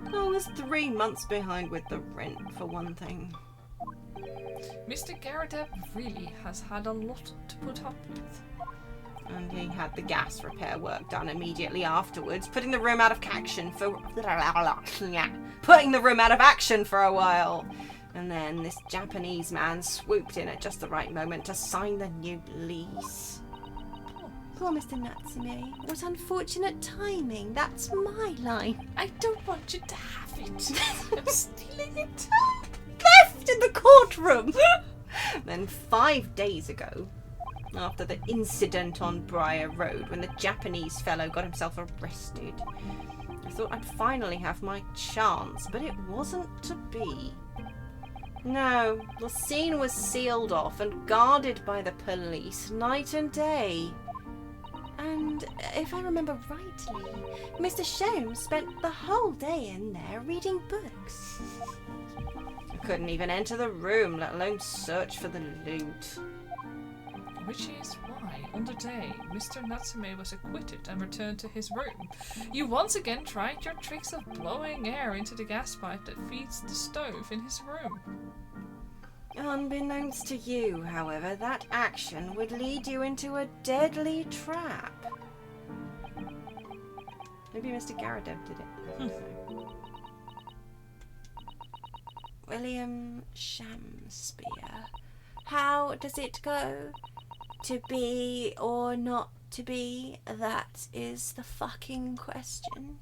[SPEAKER 2] I was 3 months behind with the rent, for one thing.
[SPEAKER 1] Mr. Garrett really has had a lot to put up with.
[SPEAKER 2] And he had the gas repair work done immediately afterwards, putting the room out of action for a while. And then this Japanese man swooped in at just the right moment to sign the new lease.
[SPEAKER 3] Poor Mr. Natsume. What unfortunate timing. That's my line.
[SPEAKER 1] I don't want you to have it. I'm stealing it.
[SPEAKER 2] Left in the courtroom! Then 5 days ago, after the incident on Briar Road when the Japanese fellow got himself arrested, I thought I'd finally have my chance, but it wasn't to be. No, the scene was sealed off and guarded by the police night and day.
[SPEAKER 3] And if I remember rightly, Mr. Sholmes spent the whole day in there reading books.
[SPEAKER 2] I couldn't even enter the room, let alone search for the loot.
[SPEAKER 1] Which is why, on the day Mr. Natsume was acquitted and returned to his room, you once again tried your tricks of blowing air into the gas pipe that feeds the stove in his room.
[SPEAKER 2] Unbeknownst to you, however, that action would lead you into a deadly trap. Maybe Mr. Garadev did it.
[SPEAKER 3] William Shamspeare. How does it go? To be or not to be? That is the fucking question.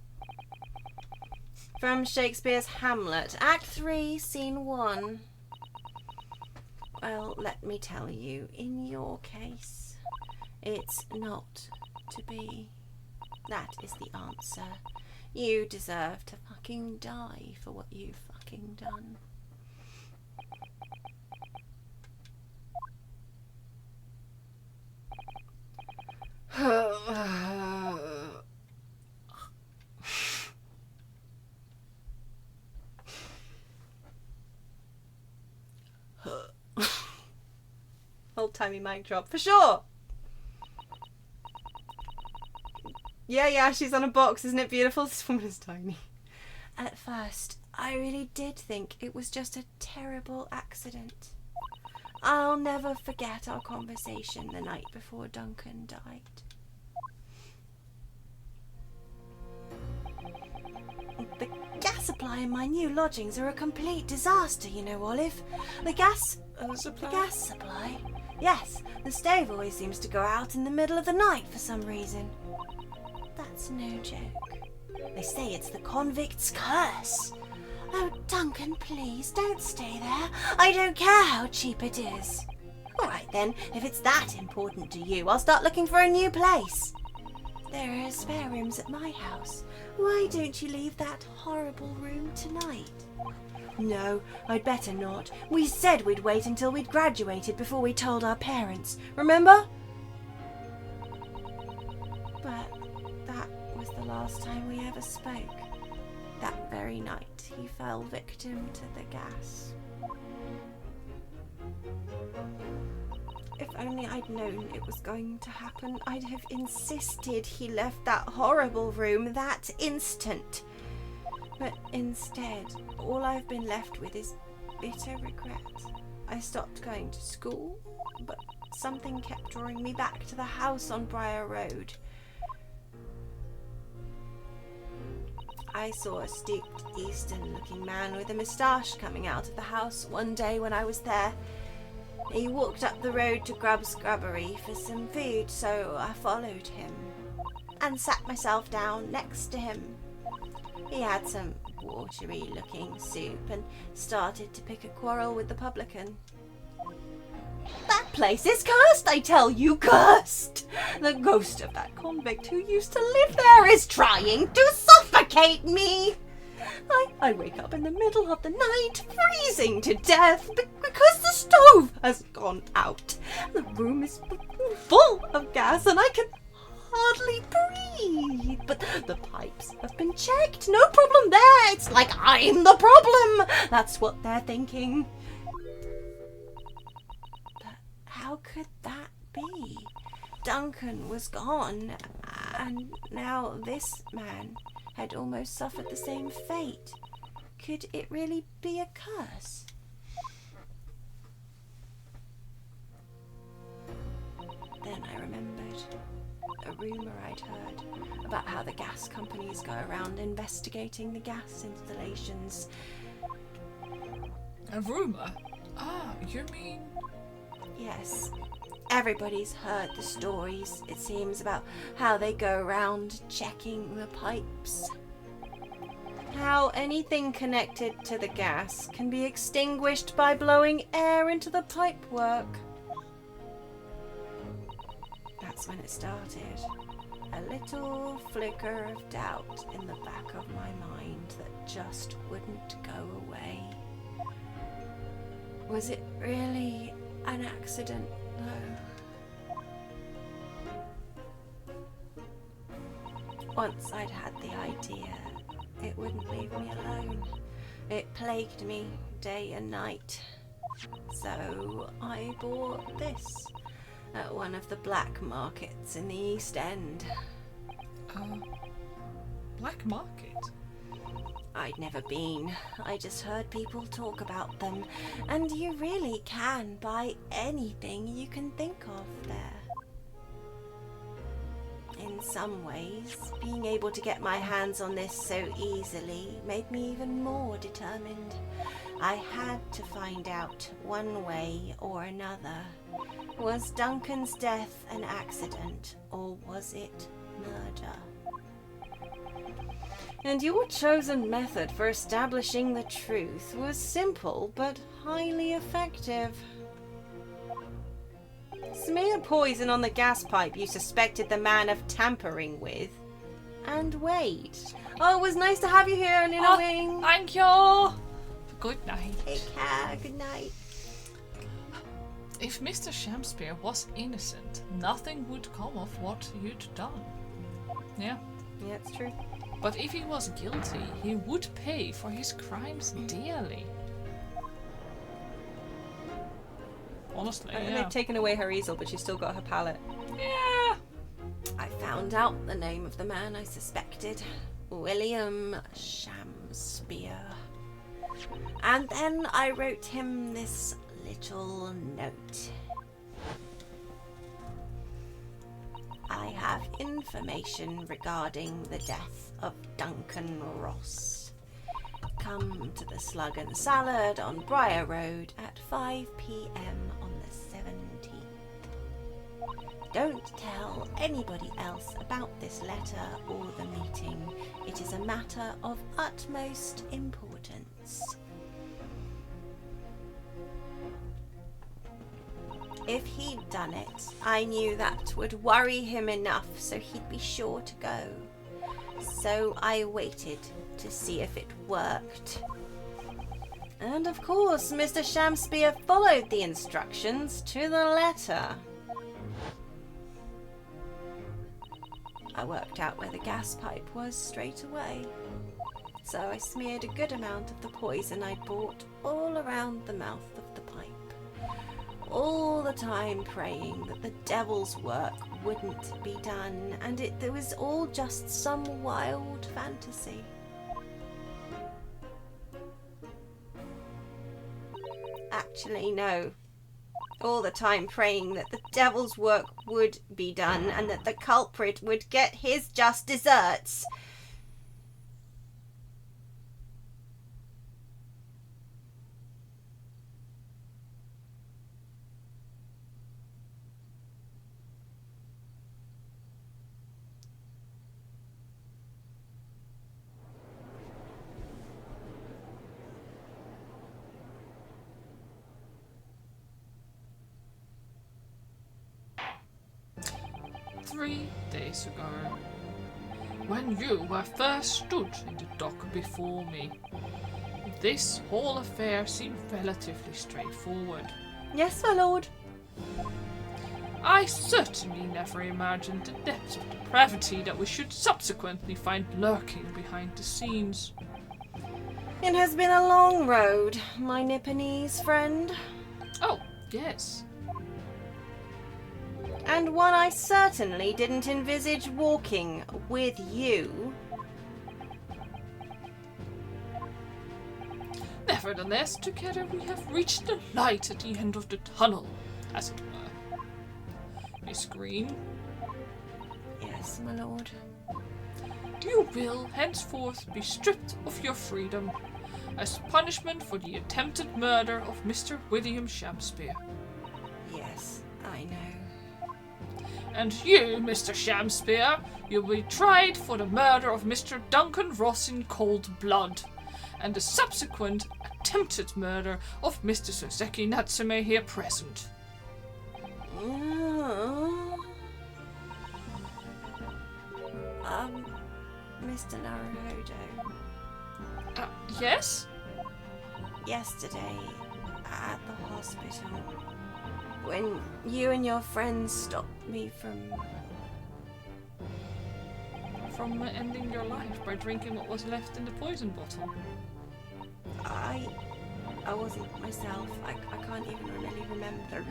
[SPEAKER 2] From Shakespeare's Hamlet, Act 3, Scene 1.
[SPEAKER 3] Well, let me tell you, in your case, it's not to be. That is the answer. You deserve to fucking die for what you've fucking done.
[SPEAKER 2] old-timey mic drop, for sure. Yeah, she's on a box. Isn't it beautiful? This woman is tiny.
[SPEAKER 3] At first, I really did think it was just a terrible accident. I'll never forget our conversation the night before Duncan died. The gas supply in my new lodgings are a complete disaster, you know, Olive. The gas supply? Yes, the stove always seems to go out in the middle of the night for some reason. That's no joke. They say it's the convict's curse. Oh, Duncan, please, don't stay there. I don't care how cheap it is. All right then, if it's that important to you, I'll start looking for a new place. There are spare rooms at my house. Why don't you leave that horrible room tonight? No, I'd better not. We said we'd wait until we'd graduated before we told our parents. Remember? But that was the last time we ever spoke. That very night, he fell victim to the gas. If only I'd known it was going to happen, I'd have insisted he left that horrible room that instant. But instead, all I've been left with is bitter regret. I stopped going to school, but something kept drawing me back to the house on Briar Road. I saw a stooped, Eastern-looking man with a moustache coming out of the house one day when I was there. He walked up the road to Grub's Grubbery for some food, so I followed him and sat myself down next to him. He had some watery-looking soup and started to pick a quarrel with the publican. That place is cursed, I tell you, cursed! The ghost of that convict who used to live there is trying to suffocate me! I wake up in the middle of the night, freezing to death, because the stove has gone out. The room is full of gas and I can hardly breathe. But the pipes have been checked, no problem there. It's like I'm the problem. That's what they're thinking. But how could that be? Duncan was gone, and now this man had almost suffered the same fate. Could it really be a curse? Then I remembered a rumour I'd heard about how the gas companies go around investigating the gas installations.
[SPEAKER 1] A rumour? Ah, you mean...
[SPEAKER 3] Yes. Everybody's heard the stories, it seems, about how they go around checking the pipes. How anything connected to the gas can be extinguished by blowing air into the pipework. That's when it started. A little flicker of doubt in the back of my mind that just wouldn't go away. Was it really an accident, though? Once I'd had the idea, it wouldn't leave me alone. It plagued me day and night. So I bought this at one of the black markets in the East End.
[SPEAKER 1] Black market?
[SPEAKER 3] I'd never been. I just heard people talk about them, and you really can buy anything you can think of there. In some ways, being able to get my hands on this so easily made me even more determined. I had to find out one way or another. Was Duncan's death an accident, or was it murder? And your chosen method for establishing the truth was simple but highly effective. Smear poison on the gas pipe you suspected the man of tampering with, and wait. Oh, it was nice to have you here, Nina Wing.
[SPEAKER 1] Thank you. Good night.
[SPEAKER 3] Take care. Good night.
[SPEAKER 1] If Mr. Shamspeare was innocent, nothing would come of what you'd done. Yeah.
[SPEAKER 2] Yeah, it's true.
[SPEAKER 1] But if he was guilty, he would pay for his crimes dearly. honestly,
[SPEAKER 2] And
[SPEAKER 1] yeah.
[SPEAKER 2] they've taken away her easel, but she's still got her palette.
[SPEAKER 1] Yeah.
[SPEAKER 3] I found out the name of the man I suspected. William Shamspeare. And then I wrote him this little note. I have information regarding the death of Duncan Ross. Come to the Slug and Salad on Briar Road at 5 p.m. on the 17th. Don't tell anybody else about this letter or the meeting. It is a matter of utmost importance. If he'd done it, I knew that would worry him enough so he'd be sure to go. So I waited to see if it worked. And of course, Mr. Shamspeare followed the instructions to the letter. I worked out where the gas pipe was straight away. So I smeared a good amount of the poison I'd bought all around the mouth of the pipe. All the time praying that the devil's work wouldn't be done, and it was all just some wild fantasy. Actually, no. All the time praying that the devil's work would be done and that the culprit would get his just deserts.
[SPEAKER 1] "3 days ago, when you were first stood in the dock before me. This whole affair seemed relatively straightforward.
[SPEAKER 2] Yes, my lord.
[SPEAKER 1] I certainly never imagined the depths of depravity that we should subsequently find lurking behind the scenes.
[SPEAKER 2] It has been a long road, my Nipponese friend.
[SPEAKER 1] Oh, yes.
[SPEAKER 2] And one I certainly didn't envisage walking with you.
[SPEAKER 1] Nevertheless, together we have reached the light at the end of the tunnel, as it were. Miss Green,
[SPEAKER 2] Yes, my lord.
[SPEAKER 1] you will henceforth be stripped of your freedom as punishment for the attempted murder of Mr. William Shamspeare.
[SPEAKER 2] Yes, I know.
[SPEAKER 1] And you, Mr. Shamspeare, you will be tried for the murder of Mr. Duncan Ross in cold blood, and the subsequent attempted murder of Mr. Soseki Natsume here present.
[SPEAKER 2] Mr. Naruhodo,
[SPEAKER 1] Yes?
[SPEAKER 2] yesterday at the hospital, when you and your friends stopped me
[SPEAKER 1] From ending your life by drinking what was left in the poison bottle.
[SPEAKER 2] I wasn't myself. I can't even really remember.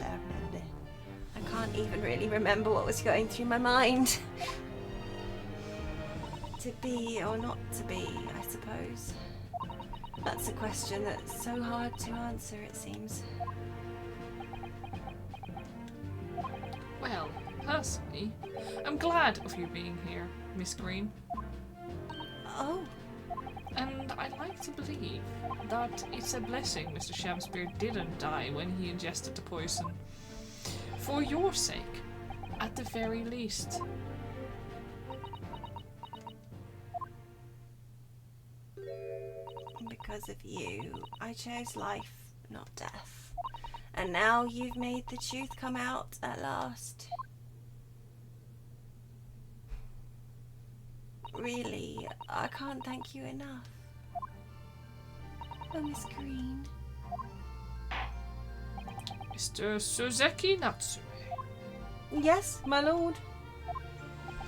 [SPEAKER 2] I can't even really remember what was going through my mind. To be or not to be, I suppose. That's a question that's so hard to answer, it seems.
[SPEAKER 1] Well, personally, I'm glad of you being here, Miss Green.
[SPEAKER 2] Oh,
[SPEAKER 1] And I'd like to believe that it's a blessing Mr. Shamspeare didn't die when he ingested the poison. For your sake, at the very least.
[SPEAKER 2] because of you, I chose life, not death. And now you've made the truth come out at last. Really, I can't thank you enough. Oh, Miss Green.
[SPEAKER 1] Mr. Soseki Natsume,
[SPEAKER 2] Yes, my lord.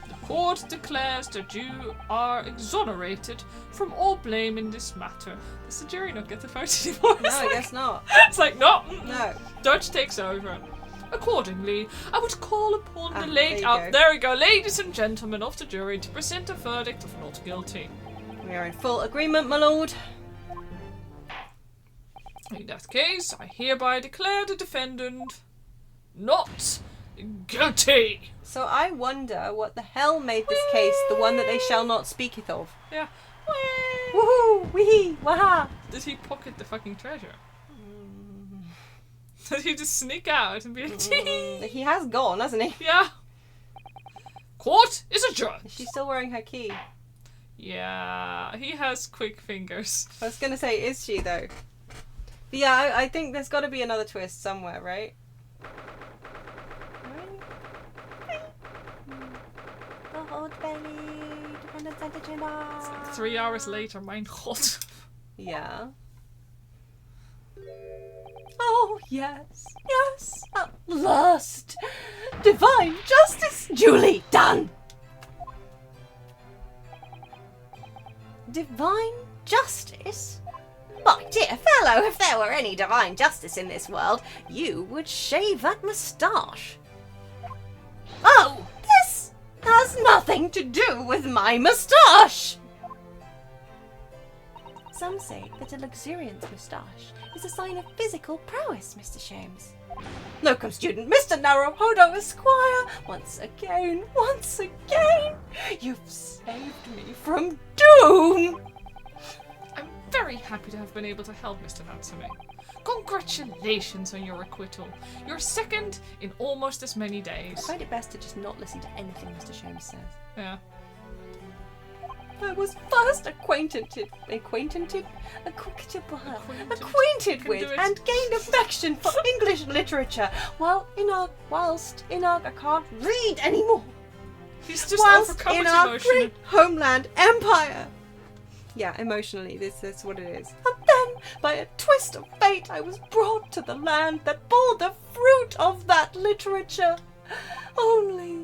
[SPEAKER 1] the Court declares that you are exonerated from all blame in this matter. Does the jury not get the vote anymore?
[SPEAKER 2] No, I guess not.
[SPEAKER 1] It's like, no.
[SPEAKER 2] No.
[SPEAKER 1] Judge takes over. Accordingly, I would call upon the
[SPEAKER 2] there you go.
[SPEAKER 1] there we go, ladies and gentlemen of the jury, to present a verdict of not guilty.
[SPEAKER 2] We are in full agreement, my lord.
[SPEAKER 1] In that case, I hereby declare the defendant not guilty.
[SPEAKER 2] So I wonder what the hell made this case the one that they shall not speaketh of.
[SPEAKER 1] Yeah.
[SPEAKER 2] Woohoo! Wee! Waha!
[SPEAKER 1] Did he pocket the fucking treasure? Did he just sneak out and be like,
[SPEAKER 2] He has gone, hasn't he?
[SPEAKER 1] yeah. Court is adjourned.
[SPEAKER 2] Is she still wearing her key?
[SPEAKER 1] Yeah, he has quick fingers.
[SPEAKER 2] I was gonna say, is she though? But yeah, I think there's got to be another twist somewhere, right?
[SPEAKER 3] The hot belly, defendant sent to
[SPEAKER 1] It's like 3 hours later, mein God.
[SPEAKER 2] Yeah. Oh, yes, yes, at last! Divine justice duly done! Divine justice? My dear fellow, if there were any divine justice in this world, you would shave that moustache. Oh, this has nothing to do with my moustache!
[SPEAKER 3] Some say that a luxuriant moustache is a sign of physical prowess, Mr. Sholmes.
[SPEAKER 2] Locum student, Mr. Naruhodo Esquire, once again, you've saved me from doom!
[SPEAKER 1] I'm very happy to have been able to help Mr. Natsume. Congratulations on your acquittal. You're second in almost as many
[SPEAKER 2] I
[SPEAKER 1] days.
[SPEAKER 2] find it best to just not listen to anything Mr. Sholmes says.
[SPEAKER 1] Yeah.
[SPEAKER 2] I was first acquainted with
[SPEAKER 1] do it.
[SPEAKER 2] and gained affection for English literature whilst in our I can't read anymore.
[SPEAKER 1] He's just
[SPEAKER 2] Whilst
[SPEAKER 1] overcome
[SPEAKER 2] in
[SPEAKER 1] his
[SPEAKER 2] our
[SPEAKER 1] emotion.
[SPEAKER 2] great homeland empire. Yeah, emotionally, that's what it is. And then, by a twist of fate, I was brought to the land that bore the fruit of that literature. Only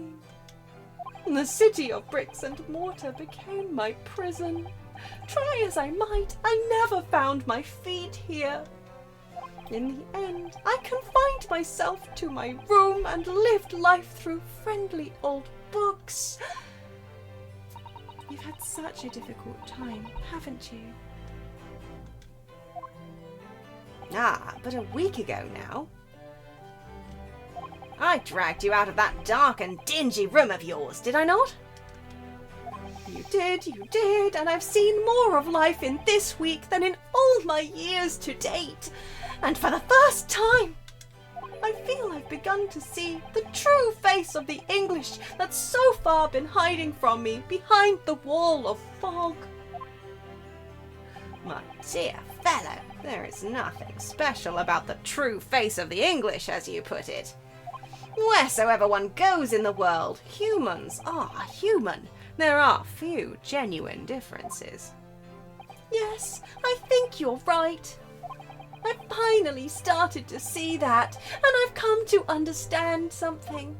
[SPEAKER 2] the city of bricks and mortar became my prison. Try as I might, I never found my feet here. In the end, I confined myself to my room and lived life through friendly old books.
[SPEAKER 3] You've had such a difficult time, haven't you?
[SPEAKER 2] Ah, but a week ago now. I dragged you out of that dark and dingy room of yours, did I not? You did, and I've seen more of life in this week than in all my years to date. And for the first time, I feel I've begun to see the true face of the English that's so far been hiding from me behind the wall of fog. My dear fellow, there is nothing special about the true face of the English, as you put it. Wheresoever one goes in the world, humans are human. There are few genuine differences. Yes, I think you're right. I've finally started to see that, and I've come to understand something.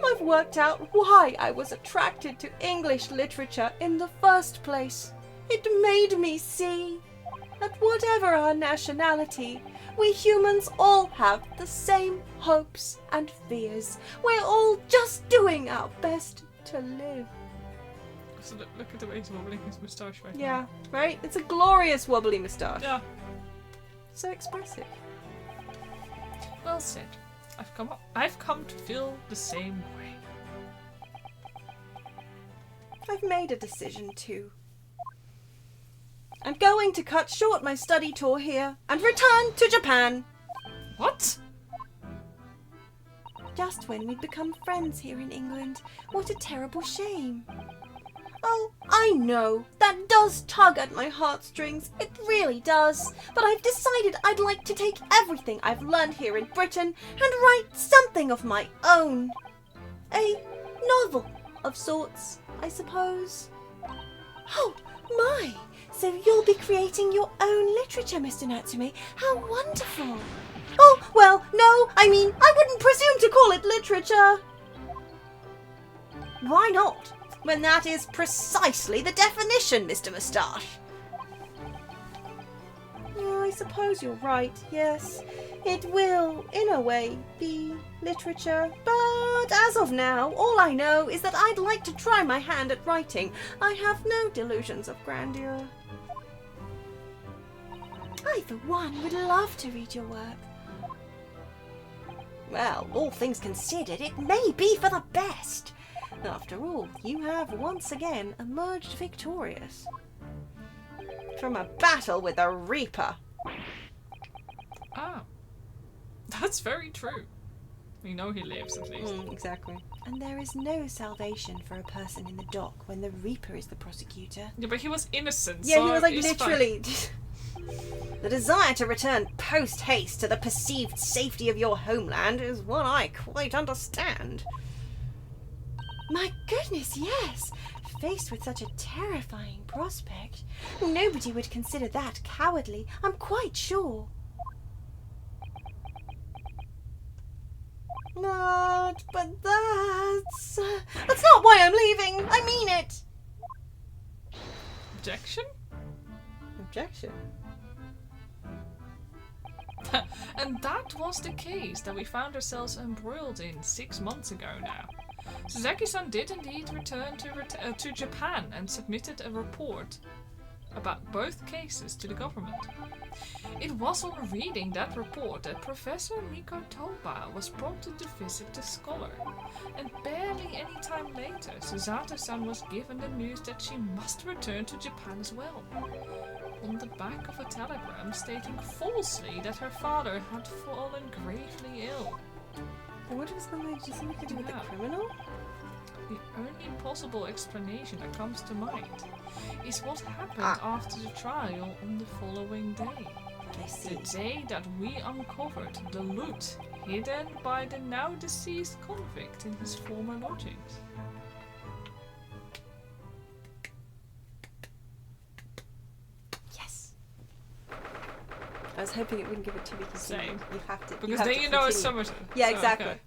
[SPEAKER 2] I've worked out why I was attracted to English literature in the first place. It made me see that whatever our nationality, we humans all have the same hopes and fears. We're all just doing our best to live.
[SPEAKER 1] So look at the way he's wobbling his moustache right now.
[SPEAKER 2] Yeah, right? It's a glorious wobbly moustache.
[SPEAKER 1] Yeah.
[SPEAKER 2] So expressive.
[SPEAKER 1] Well said. I've come to feel the same way.
[SPEAKER 2] I've made a decision too. I'm going to cut short my study tour here and return to Japan.
[SPEAKER 1] What?
[SPEAKER 3] Just when we'd become friends here in England. What a terrible shame.
[SPEAKER 2] Oh, I know, that does tug at my heartstrings, it really does. But I've decided I'd like to take everything I've learned here in Britain and write something of my own. A novel of sorts, I suppose.
[SPEAKER 3] Oh, my! So you'll be creating your own literature, Mr. Natsume. How wonderful!
[SPEAKER 2] Oh, well, no, I mean, I wouldn't presume to call it literature. Why not? When that is precisely the definition, Mr. Moustache.
[SPEAKER 3] Oh, I suppose you're right, yes. It will, in a way, be literature.
[SPEAKER 2] But as of now, all I know is that I'd like to try my hand at writing. I have no delusions of grandeur.
[SPEAKER 3] I, for one, would love to read your work.
[SPEAKER 2] Well, all things considered, it may be for the best. After all, you have once again emerged victorious from a battle with the Reaper.
[SPEAKER 1] Ah. That's very true. We know he lives, at least.
[SPEAKER 2] Exactly.
[SPEAKER 3] And there is no salvation for a person in the dock when the Reaper is the prosecutor.
[SPEAKER 1] Yeah, but he was innocent,
[SPEAKER 2] Yeah,
[SPEAKER 1] so
[SPEAKER 2] he was like
[SPEAKER 1] it's fine.
[SPEAKER 2] literally... The desire to return post-haste to the perceived safety of your homeland is one I quite understand.
[SPEAKER 3] My goodness, yes! Faced with such a terrifying prospect, nobody would consider that cowardly, I'm quite sure.
[SPEAKER 2] But that's not why I'm leaving! I mean it!
[SPEAKER 1] Objection?
[SPEAKER 2] Objection?
[SPEAKER 1] And that was the case that we found ourselves embroiled in 6 months ago now. Suzaki-san did indeed return to Japan and submitted a report about both cases to the government. It was on reading that report that Professor Miko Toba was prompted to visit the scholar, and barely any time later, Susato-san was given the news that she must return to Japan as well, on the back of a telegram stating falsely that her father had fallen gravely ill.
[SPEAKER 2] I wonder if it's something to do with the
[SPEAKER 1] Yeah.
[SPEAKER 2] criminal?
[SPEAKER 1] The only possible explanation that comes to mind is what happened after the trial on the following day.
[SPEAKER 2] I see.
[SPEAKER 1] The day that we uncovered the loot hidden by the now deceased convict in his former lodgings.
[SPEAKER 2] Yes. I was hoping it wouldn't give it to me.
[SPEAKER 1] Same.
[SPEAKER 2] You have to.
[SPEAKER 1] Because then you know it's Somerton.
[SPEAKER 2] Yeah,
[SPEAKER 1] So,
[SPEAKER 2] exactly.
[SPEAKER 1] okay.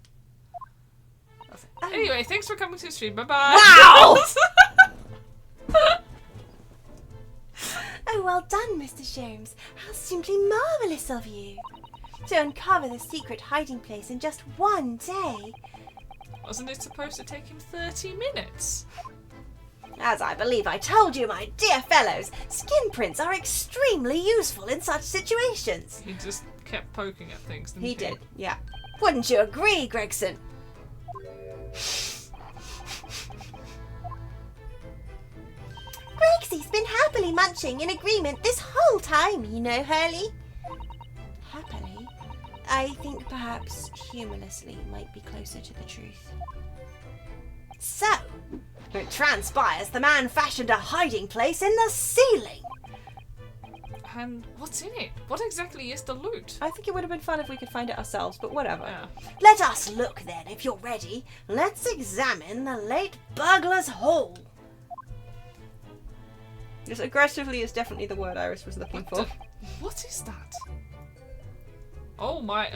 [SPEAKER 2] Oh.
[SPEAKER 1] Anyway, thanks for coming to the stream. Bye bye.
[SPEAKER 2] Wow!
[SPEAKER 3] Oh, well done, Mr. Sholmes. How simply marvellous of you. To uncover the secret hiding place in just one day.
[SPEAKER 1] Wasn't it supposed to take him 30 minutes?
[SPEAKER 2] As I believe I told you, my dear fellows, skin prints are extremely useful in such situations.
[SPEAKER 1] He just kept poking at things, didn't he?
[SPEAKER 2] He did, yeah. Wouldn't you agree, Gregson?
[SPEAKER 3] Gregsy's been happily munching in agreement this whole time, you know, Hurley. Happily? I think perhaps humorlessly might be closer to the truth.
[SPEAKER 2] So, it transpires the man fashioned a hiding place in the ceiling.
[SPEAKER 1] And what's in it? What exactly is the loot?
[SPEAKER 2] I think it would have been fun if we could find it ourselves, but whatever.
[SPEAKER 1] Yeah.
[SPEAKER 2] Let us look then, if you're ready. Let's examine the late burglar's hole. Yes, aggressively is definitely the word Iris was looking for.
[SPEAKER 1] What is that? Oh my...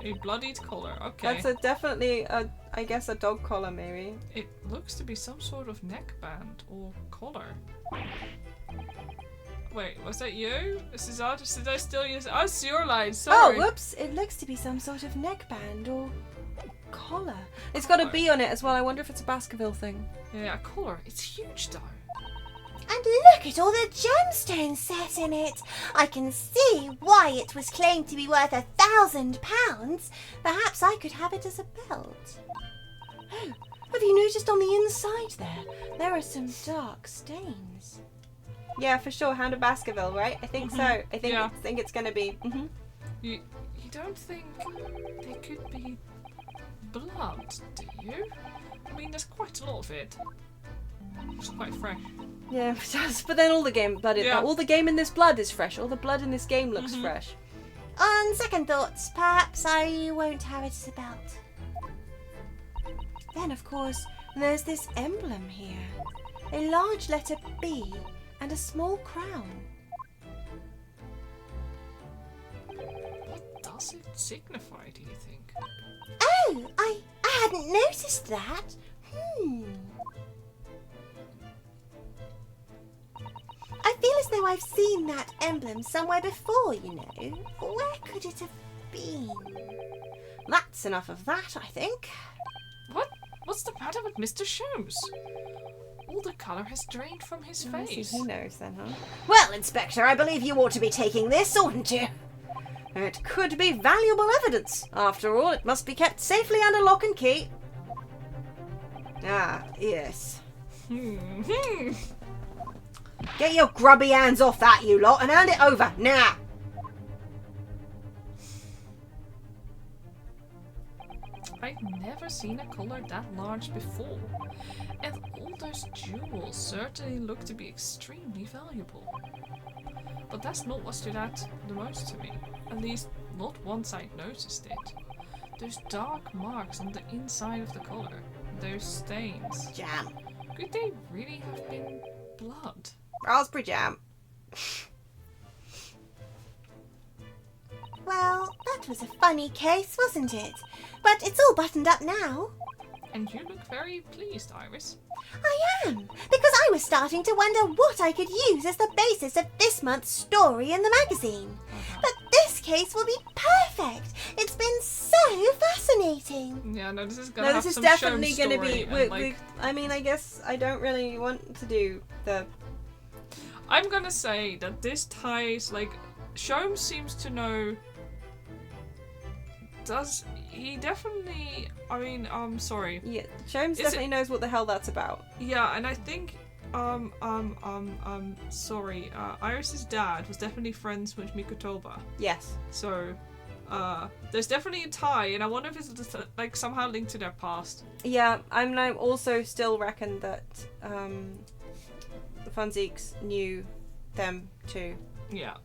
[SPEAKER 1] A bloodied collar. Okay.
[SPEAKER 2] That's definitely I guess a dog collar, maybe.
[SPEAKER 1] It looks to be some sort of neckband or collar. Wait, was that you? This is odd. Did I still use? Oh, it's your line. Sorry.
[SPEAKER 3] Oh, whoops! It looks to be some sort of neckband or collar.
[SPEAKER 2] It's got a B on it as well. I wonder if it's a Baskerville thing.
[SPEAKER 1] Yeah, a collar. It's huge though.
[SPEAKER 3] And look at all the gemstones set in it. I can see why it was claimed to be worth £1,000. Perhaps I could have it as a belt. Oh, have you noticed on the inside there are some dark stains?
[SPEAKER 2] Yeah, for sure. Hound of Baskerville, right? I think so. I think
[SPEAKER 1] Yeah.
[SPEAKER 2] think it's gonna be.
[SPEAKER 1] You don't think there could be blood, do you? I mean, there's quite a lot of it. It's quite fresh.
[SPEAKER 2] Yeah, it does. But then all the game blood.
[SPEAKER 1] Yeah.
[SPEAKER 2] All the game in this blood is fresh. All the blood in this game looks fresh.
[SPEAKER 3] On second thoughts, perhaps I won't have it as a belt. Then, of course, there's this emblem here. A large letter B and a small crown.
[SPEAKER 1] What does it signify, do you think?
[SPEAKER 3] Oh, I I hadn't noticed that. I feel as though I've seen that emblem somewhere before, you know. Where could it have been?
[SPEAKER 2] That's enough of that, I think.
[SPEAKER 1] What? What's the matter with Mr. Sholmes? All the colour has drained from his face.
[SPEAKER 2] He knows then, huh?
[SPEAKER 3] Well, Inspector, I believe you ought to be taking this, oughtn't you?
[SPEAKER 2] It could be valuable evidence. After all, it must be kept safely under lock and key. Ah, yes. Get your grubby hands off that, you lot, and hand it over, now!
[SPEAKER 1] I've never seen a collar that large before. And all those jewels certainly look to be extremely valuable. But that's not what stood out the most to me. At least, not once I noticed it. Those dark marks on the inside of the collar. Those stains.
[SPEAKER 2] Jam.
[SPEAKER 1] Could they really have been blood?
[SPEAKER 2] Raspberry jam.
[SPEAKER 3] Well, that was a funny case, wasn't it? But it's all buttoned up now.
[SPEAKER 1] And you look very pleased, Iris.
[SPEAKER 3] I am, because I was starting to wonder what I could use as the basis of this month's story in the magazine. But this case will be perfect. It's been so fascinating.
[SPEAKER 1] Yeah, no, this is gonna
[SPEAKER 2] No,
[SPEAKER 1] have
[SPEAKER 2] this is
[SPEAKER 1] some
[SPEAKER 2] definitely
[SPEAKER 1] shown
[SPEAKER 2] going to
[SPEAKER 1] story
[SPEAKER 2] be...
[SPEAKER 1] and, like,
[SPEAKER 2] I mean, I guess I don't really want to do the...
[SPEAKER 1] I'm gonna say that this ties, like, Sholmes seems to know... Does he definitely... I mean, sorry.
[SPEAKER 2] Yeah, Sholmes definitely knows what the hell that's about.
[SPEAKER 1] Yeah, and I think, sorry, Iris's dad was definitely friends with Mikotoba.
[SPEAKER 2] Yes.
[SPEAKER 1] So, there's definitely a tie, and I wonder if it's, like, somehow linked to their past.
[SPEAKER 2] Yeah, I'm also still reckon that the Funzeeks knew them too.
[SPEAKER 1] Yeah.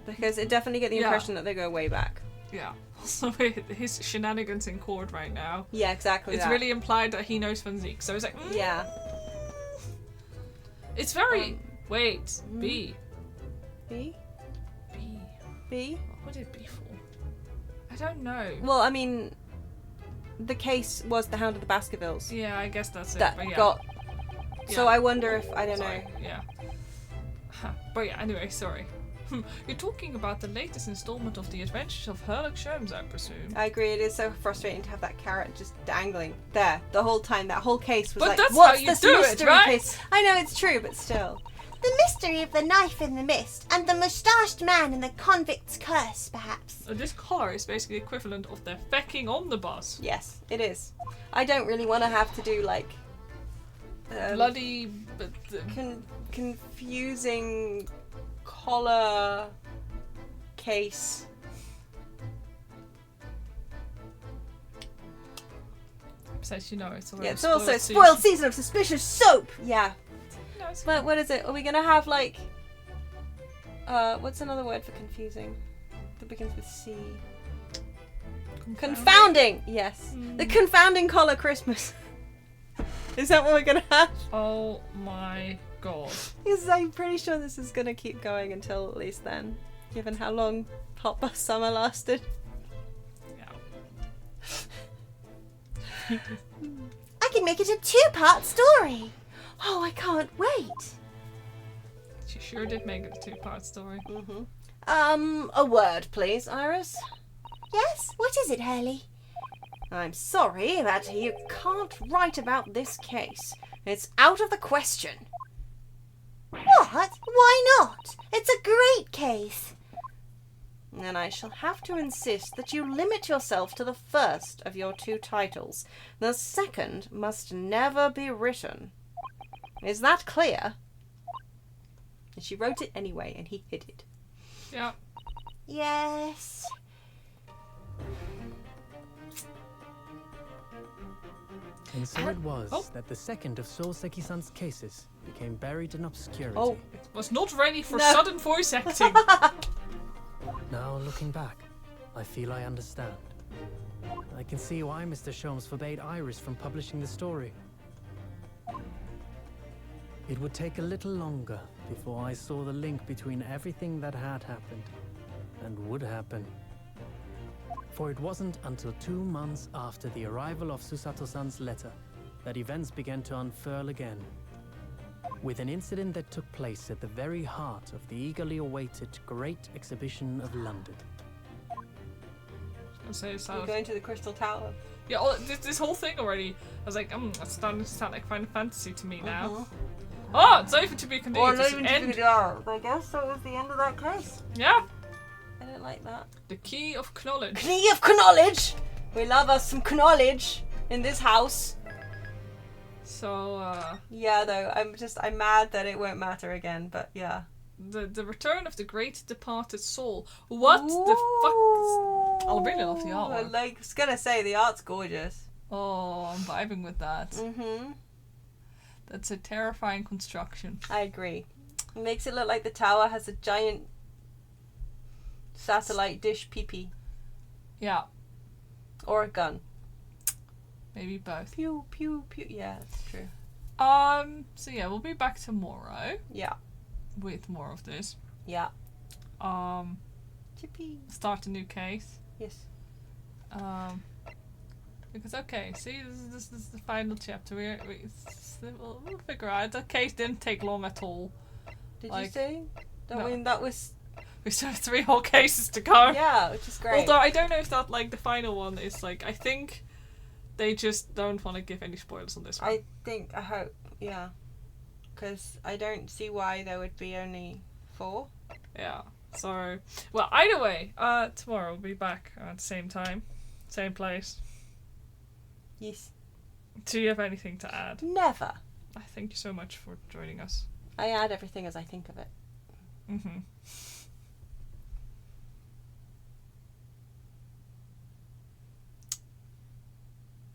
[SPEAKER 2] Because it definitely get the impression that they go way back.
[SPEAKER 1] Yeah. Also, his shenanigans in court right now.
[SPEAKER 2] Yeah, exactly.
[SPEAKER 1] It's really implied that he knows Funzeek, so it's like,
[SPEAKER 2] Yeah.
[SPEAKER 1] It's very... wait, B.
[SPEAKER 2] B?
[SPEAKER 1] B.
[SPEAKER 2] B?
[SPEAKER 1] What would it be for? I don't know.
[SPEAKER 2] Well, I mean, the case was the Hound of the Baskervilles.
[SPEAKER 1] Yeah, I guess that's it.
[SPEAKER 2] That
[SPEAKER 1] but yeah.
[SPEAKER 2] got... So
[SPEAKER 1] Yeah.
[SPEAKER 2] I wonder if, I don't
[SPEAKER 1] Sorry,
[SPEAKER 2] know.
[SPEAKER 1] Yeah. But yeah, anyway, sorry. You're talking about the latest installment of the Adventures of Herlock Sholmes, I presume.
[SPEAKER 2] I agree, it is so frustrating to have that carrot just dangling there the whole time. That whole case was
[SPEAKER 1] But
[SPEAKER 2] like,
[SPEAKER 1] that's
[SPEAKER 2] what's
[SPEAKER 1] how you
[SPEAKER 2] this
[SPEAKER 1] do it,
[SPEAKER 2] mystery
[SPEAKER 1] right?
[SPEAKER 2] case? I know it's true, but still.
[SPEAKER 3] The mystery of the knife in the mist and the moustached man in the convict's curse, perhaps.
[SPEAKER 1] This collar is basically equivalent of the fecking omnibus.
[SPEAKER 2] Yes, it is. I don't really want to have to do like
[SPEAKER 1] Bloody... But,
[SPEAKER 2] confusing collar case.
[SPEAKER 1] besides, you know, it's all
[SPEAKER 2] Yeah, it's also spoiled season of suspicious soap. Yeah.
[SPEAKER 1] No, it's
[SPEAKER 2] But what is it? Are we gonna have like what's another word for confusing that begins with C? Confounding. Yes. The confounding collar Christmas. Is that what we're gonna have?
[SPEAKER 1] Oh my god.
[SPEAKER 2] Because I'm pretty sure this is gonna keep going until at least then, given how long Hot Bus Summer lasted.
[SPEAKER 1] Yeah.
[SPEAKER 3] I can make it a 2-part story. Oh, I can't wait.
[SPEAKER 1] She sure did make it a 2-part story.
[SPEAKER 2] A word, please, Iris.
[SPEAKER 3] Yes? What is it, Hurley?
[SPEAKER 2] I'm sorry, but you can't write about this case. It's out of the question.
[SPEAKER 3] What? Why not? It's a great case.
[SPEAKER 2] And I shall have to insist that you limit yourself to the first of your 2 titles. The second must never be written. Is that clear? And she wrote it anyway, and he hid it.
[SPEAKER 1] Yeah.
[SPEAKER 3] Yes.
[SPEAKER 5] And so it was that the second of Souseki-san's cases became buried in obscurity.
[SPEAKER 2] Oh.
[SPEAKER 1] Was not ready for
[SPEAKER 2] No.
[SPEAKER 1] sudden voice acting.
[SPEAKER 5] Now, looking back, I feel I understand. I can see why Mr. Sholmes forbade Iris from publishing the story. It would take a little longer before I saw the link between everything that had happened and would happen. For it wasn't until 2 months after the arrival of Susato-san's letter that events began to unfurl again. With an incident that took place at the very heart of the eagerly awaited Great Exhibition of London.
[SPEAKER 1] I'll say it
[SPEAKER 2] We're
[SPEAKER 1] sounds.
[SPEAKER 2] going to the Crystal Tower.
[SPEAKER 1] Yeah, this whole thing already. I was like, that's starting to sound like Final Fantasy to me now. Oh, it's over to be continued.
[SPEAKER 2] Or
[SPEAKER 1] It's
[SPEAKER 2] not
[SPEAKER 1] an
[SPEAKER 2] even
[SPEAKER 1] end.
[SPEAKER 2] I guess that was the end of that case.
[SPEAKER 1] Yeah.
[SPEAKER 2] I don't like that.
[SPEAKER 1] The key of knowledge.
[SPEAKER 2] Key of knowledge! We love us some knowledge in this house.
[SPEAKER 1] So,
[SPEAKER 2] Yeah, though, I'm mad that it won't matter again, but yeah.
[SPEAKER 1] the return of the great departed soul. What the fuck? I really love the artwork.
[SPEAKER 2] I was gonna say, the art's gorgeous.
[SPEAKER 1] Oh, I'm vibing with that.
[SPEAKER 2] Mm-hmm.
[SPEAKER 1] That's a terrifying construction.
[SPEAKER 2] I agree. It makes it look like the tower has a giant satellite dish pee-pee.
[SPEAKER 1] Yeah,
[SPEAKER 2] Or a gun.
[SPEAKER 1] maybe both.
[SPEAKER 2] Pew, pew, pew. Yeah, that's true.
[SPEAKER 1] So yeah, we'll be back tomorrow
[SPEAKER 2] Yeah.
[SPEAKER 1] with more of this.
[SPEAKER 2] Yeah.
[SPEAKER 3] Chippy.
[SPEAKER 1] Start a new case.
[SPEAKER 2] Yes.
[SPEAKER 1] Because okay, see, this is the final chapter. We'll figure out. The case didn't take long at all.
[SPEAKER 2] Did you
[SPEAKER 1] Like,
[SPEAKER 2] say? I
[SPEAKER 1] no.
[SPEAKER 2] mean, that was...
[SPEAKER 1] We still have 3 whole cases to go.
[SPEAKER 2] Yeah, which is great.
[SPEAKER 1] Although I don't know if that like the final one is like, I think they just don't want to give any spoilers on this one.
[SPEAKER 2] I hope, yeah. Because I don't see why there would be only 4.
[SPEAKER 1] Yeah. So, well, either way, tomorrow we'll be back at the same time, same place.
[SPEAKER 2] Yes.
[SPEAKER 1] Do you have anything to add?
[SPEAKER 2] Never.
[SPEAKER 1] I thank you so much for joining us.
[SPEAKER 2] I add everything as I think of it.
[SPEAKER 1] Mm-hmm.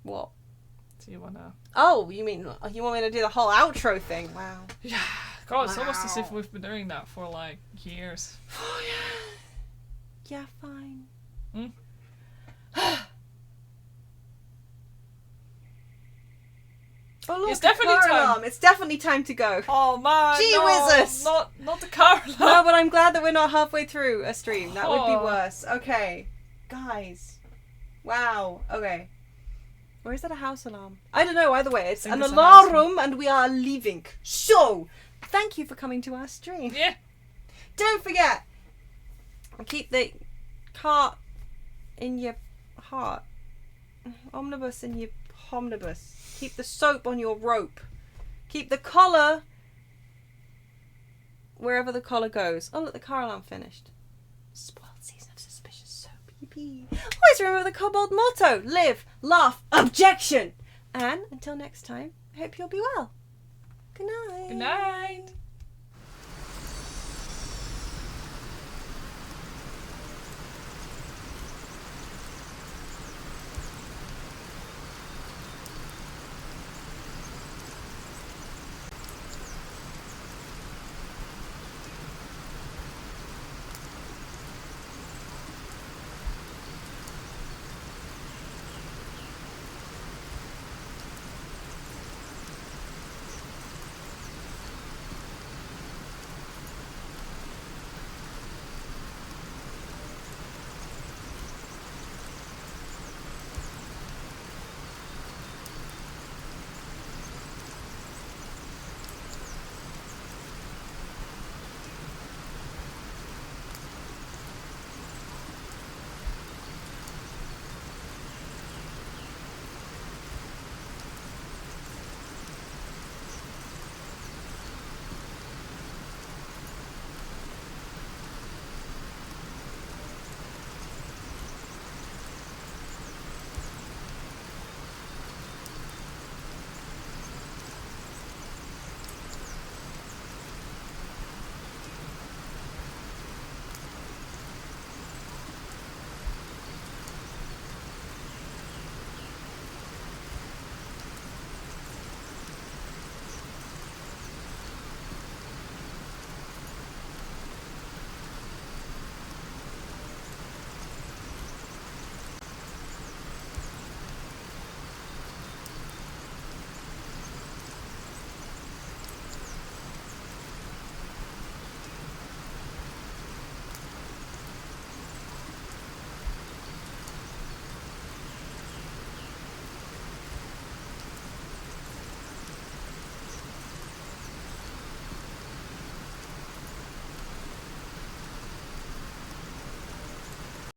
[SPEAKER 2] What?
[SPEAKER 1] Do you wanna?
[SPEAKER 2] Oh, you mean you want me to do the whole outro thing? Wow.
[SPEAKER 1] Yeah. God, it's almost as if
[SPEAKER 2] Wow.
[SPEAKER 1] we've been doing that for like years.
[SPEAKER 2] Oh yeah. Yeah, fine.
[SPEAKER 1] Mm.
[SPEAKER 2] Oh look,
[SPEAKER 1] It's definitely
[SPEAKER 2] car
[SPEAKER 1] time.
[SPEAKER 2] alarm. It's definitely time to go.
[SPEAKER 1] Oh man!
[SPEAKER 2] Gee
[SPEAKER 1] no,
[SPEAKER 2] whizzes.
[SPEAKER 1] Not the car alarm.
[SPEAKER 2] No, but I'm glad that we're not halfway through a stream. That would be
[SPEAKER 1] Oh.
[SPEAKER 2] worse. Okay. Guys. Wow. Okay. Or is that a house alarm? I don't know. Either way, it's
[SPEAKER 1] think
[SPEAKER 2] an
[SPEAKER 1] it's a house
[SPEAKER 2] alarm and we are leaving. So, thank you for coming to our stream.
[SPEAKER 1] Yeah.
[SPEAKER 2] Don't forget, keep the cart in your heart. Omnibus in your omnibus. Keep the soap on your rope. Keep the collar wherever the collar goes. Oh look, the car alarm finished. Spoiled season of suspicious soap. Yippee. Always remember the Kobold motto. Live, laugh, objection. And until next time, I hope you'll be well. Good night.
[SPEAKER 1] Good night.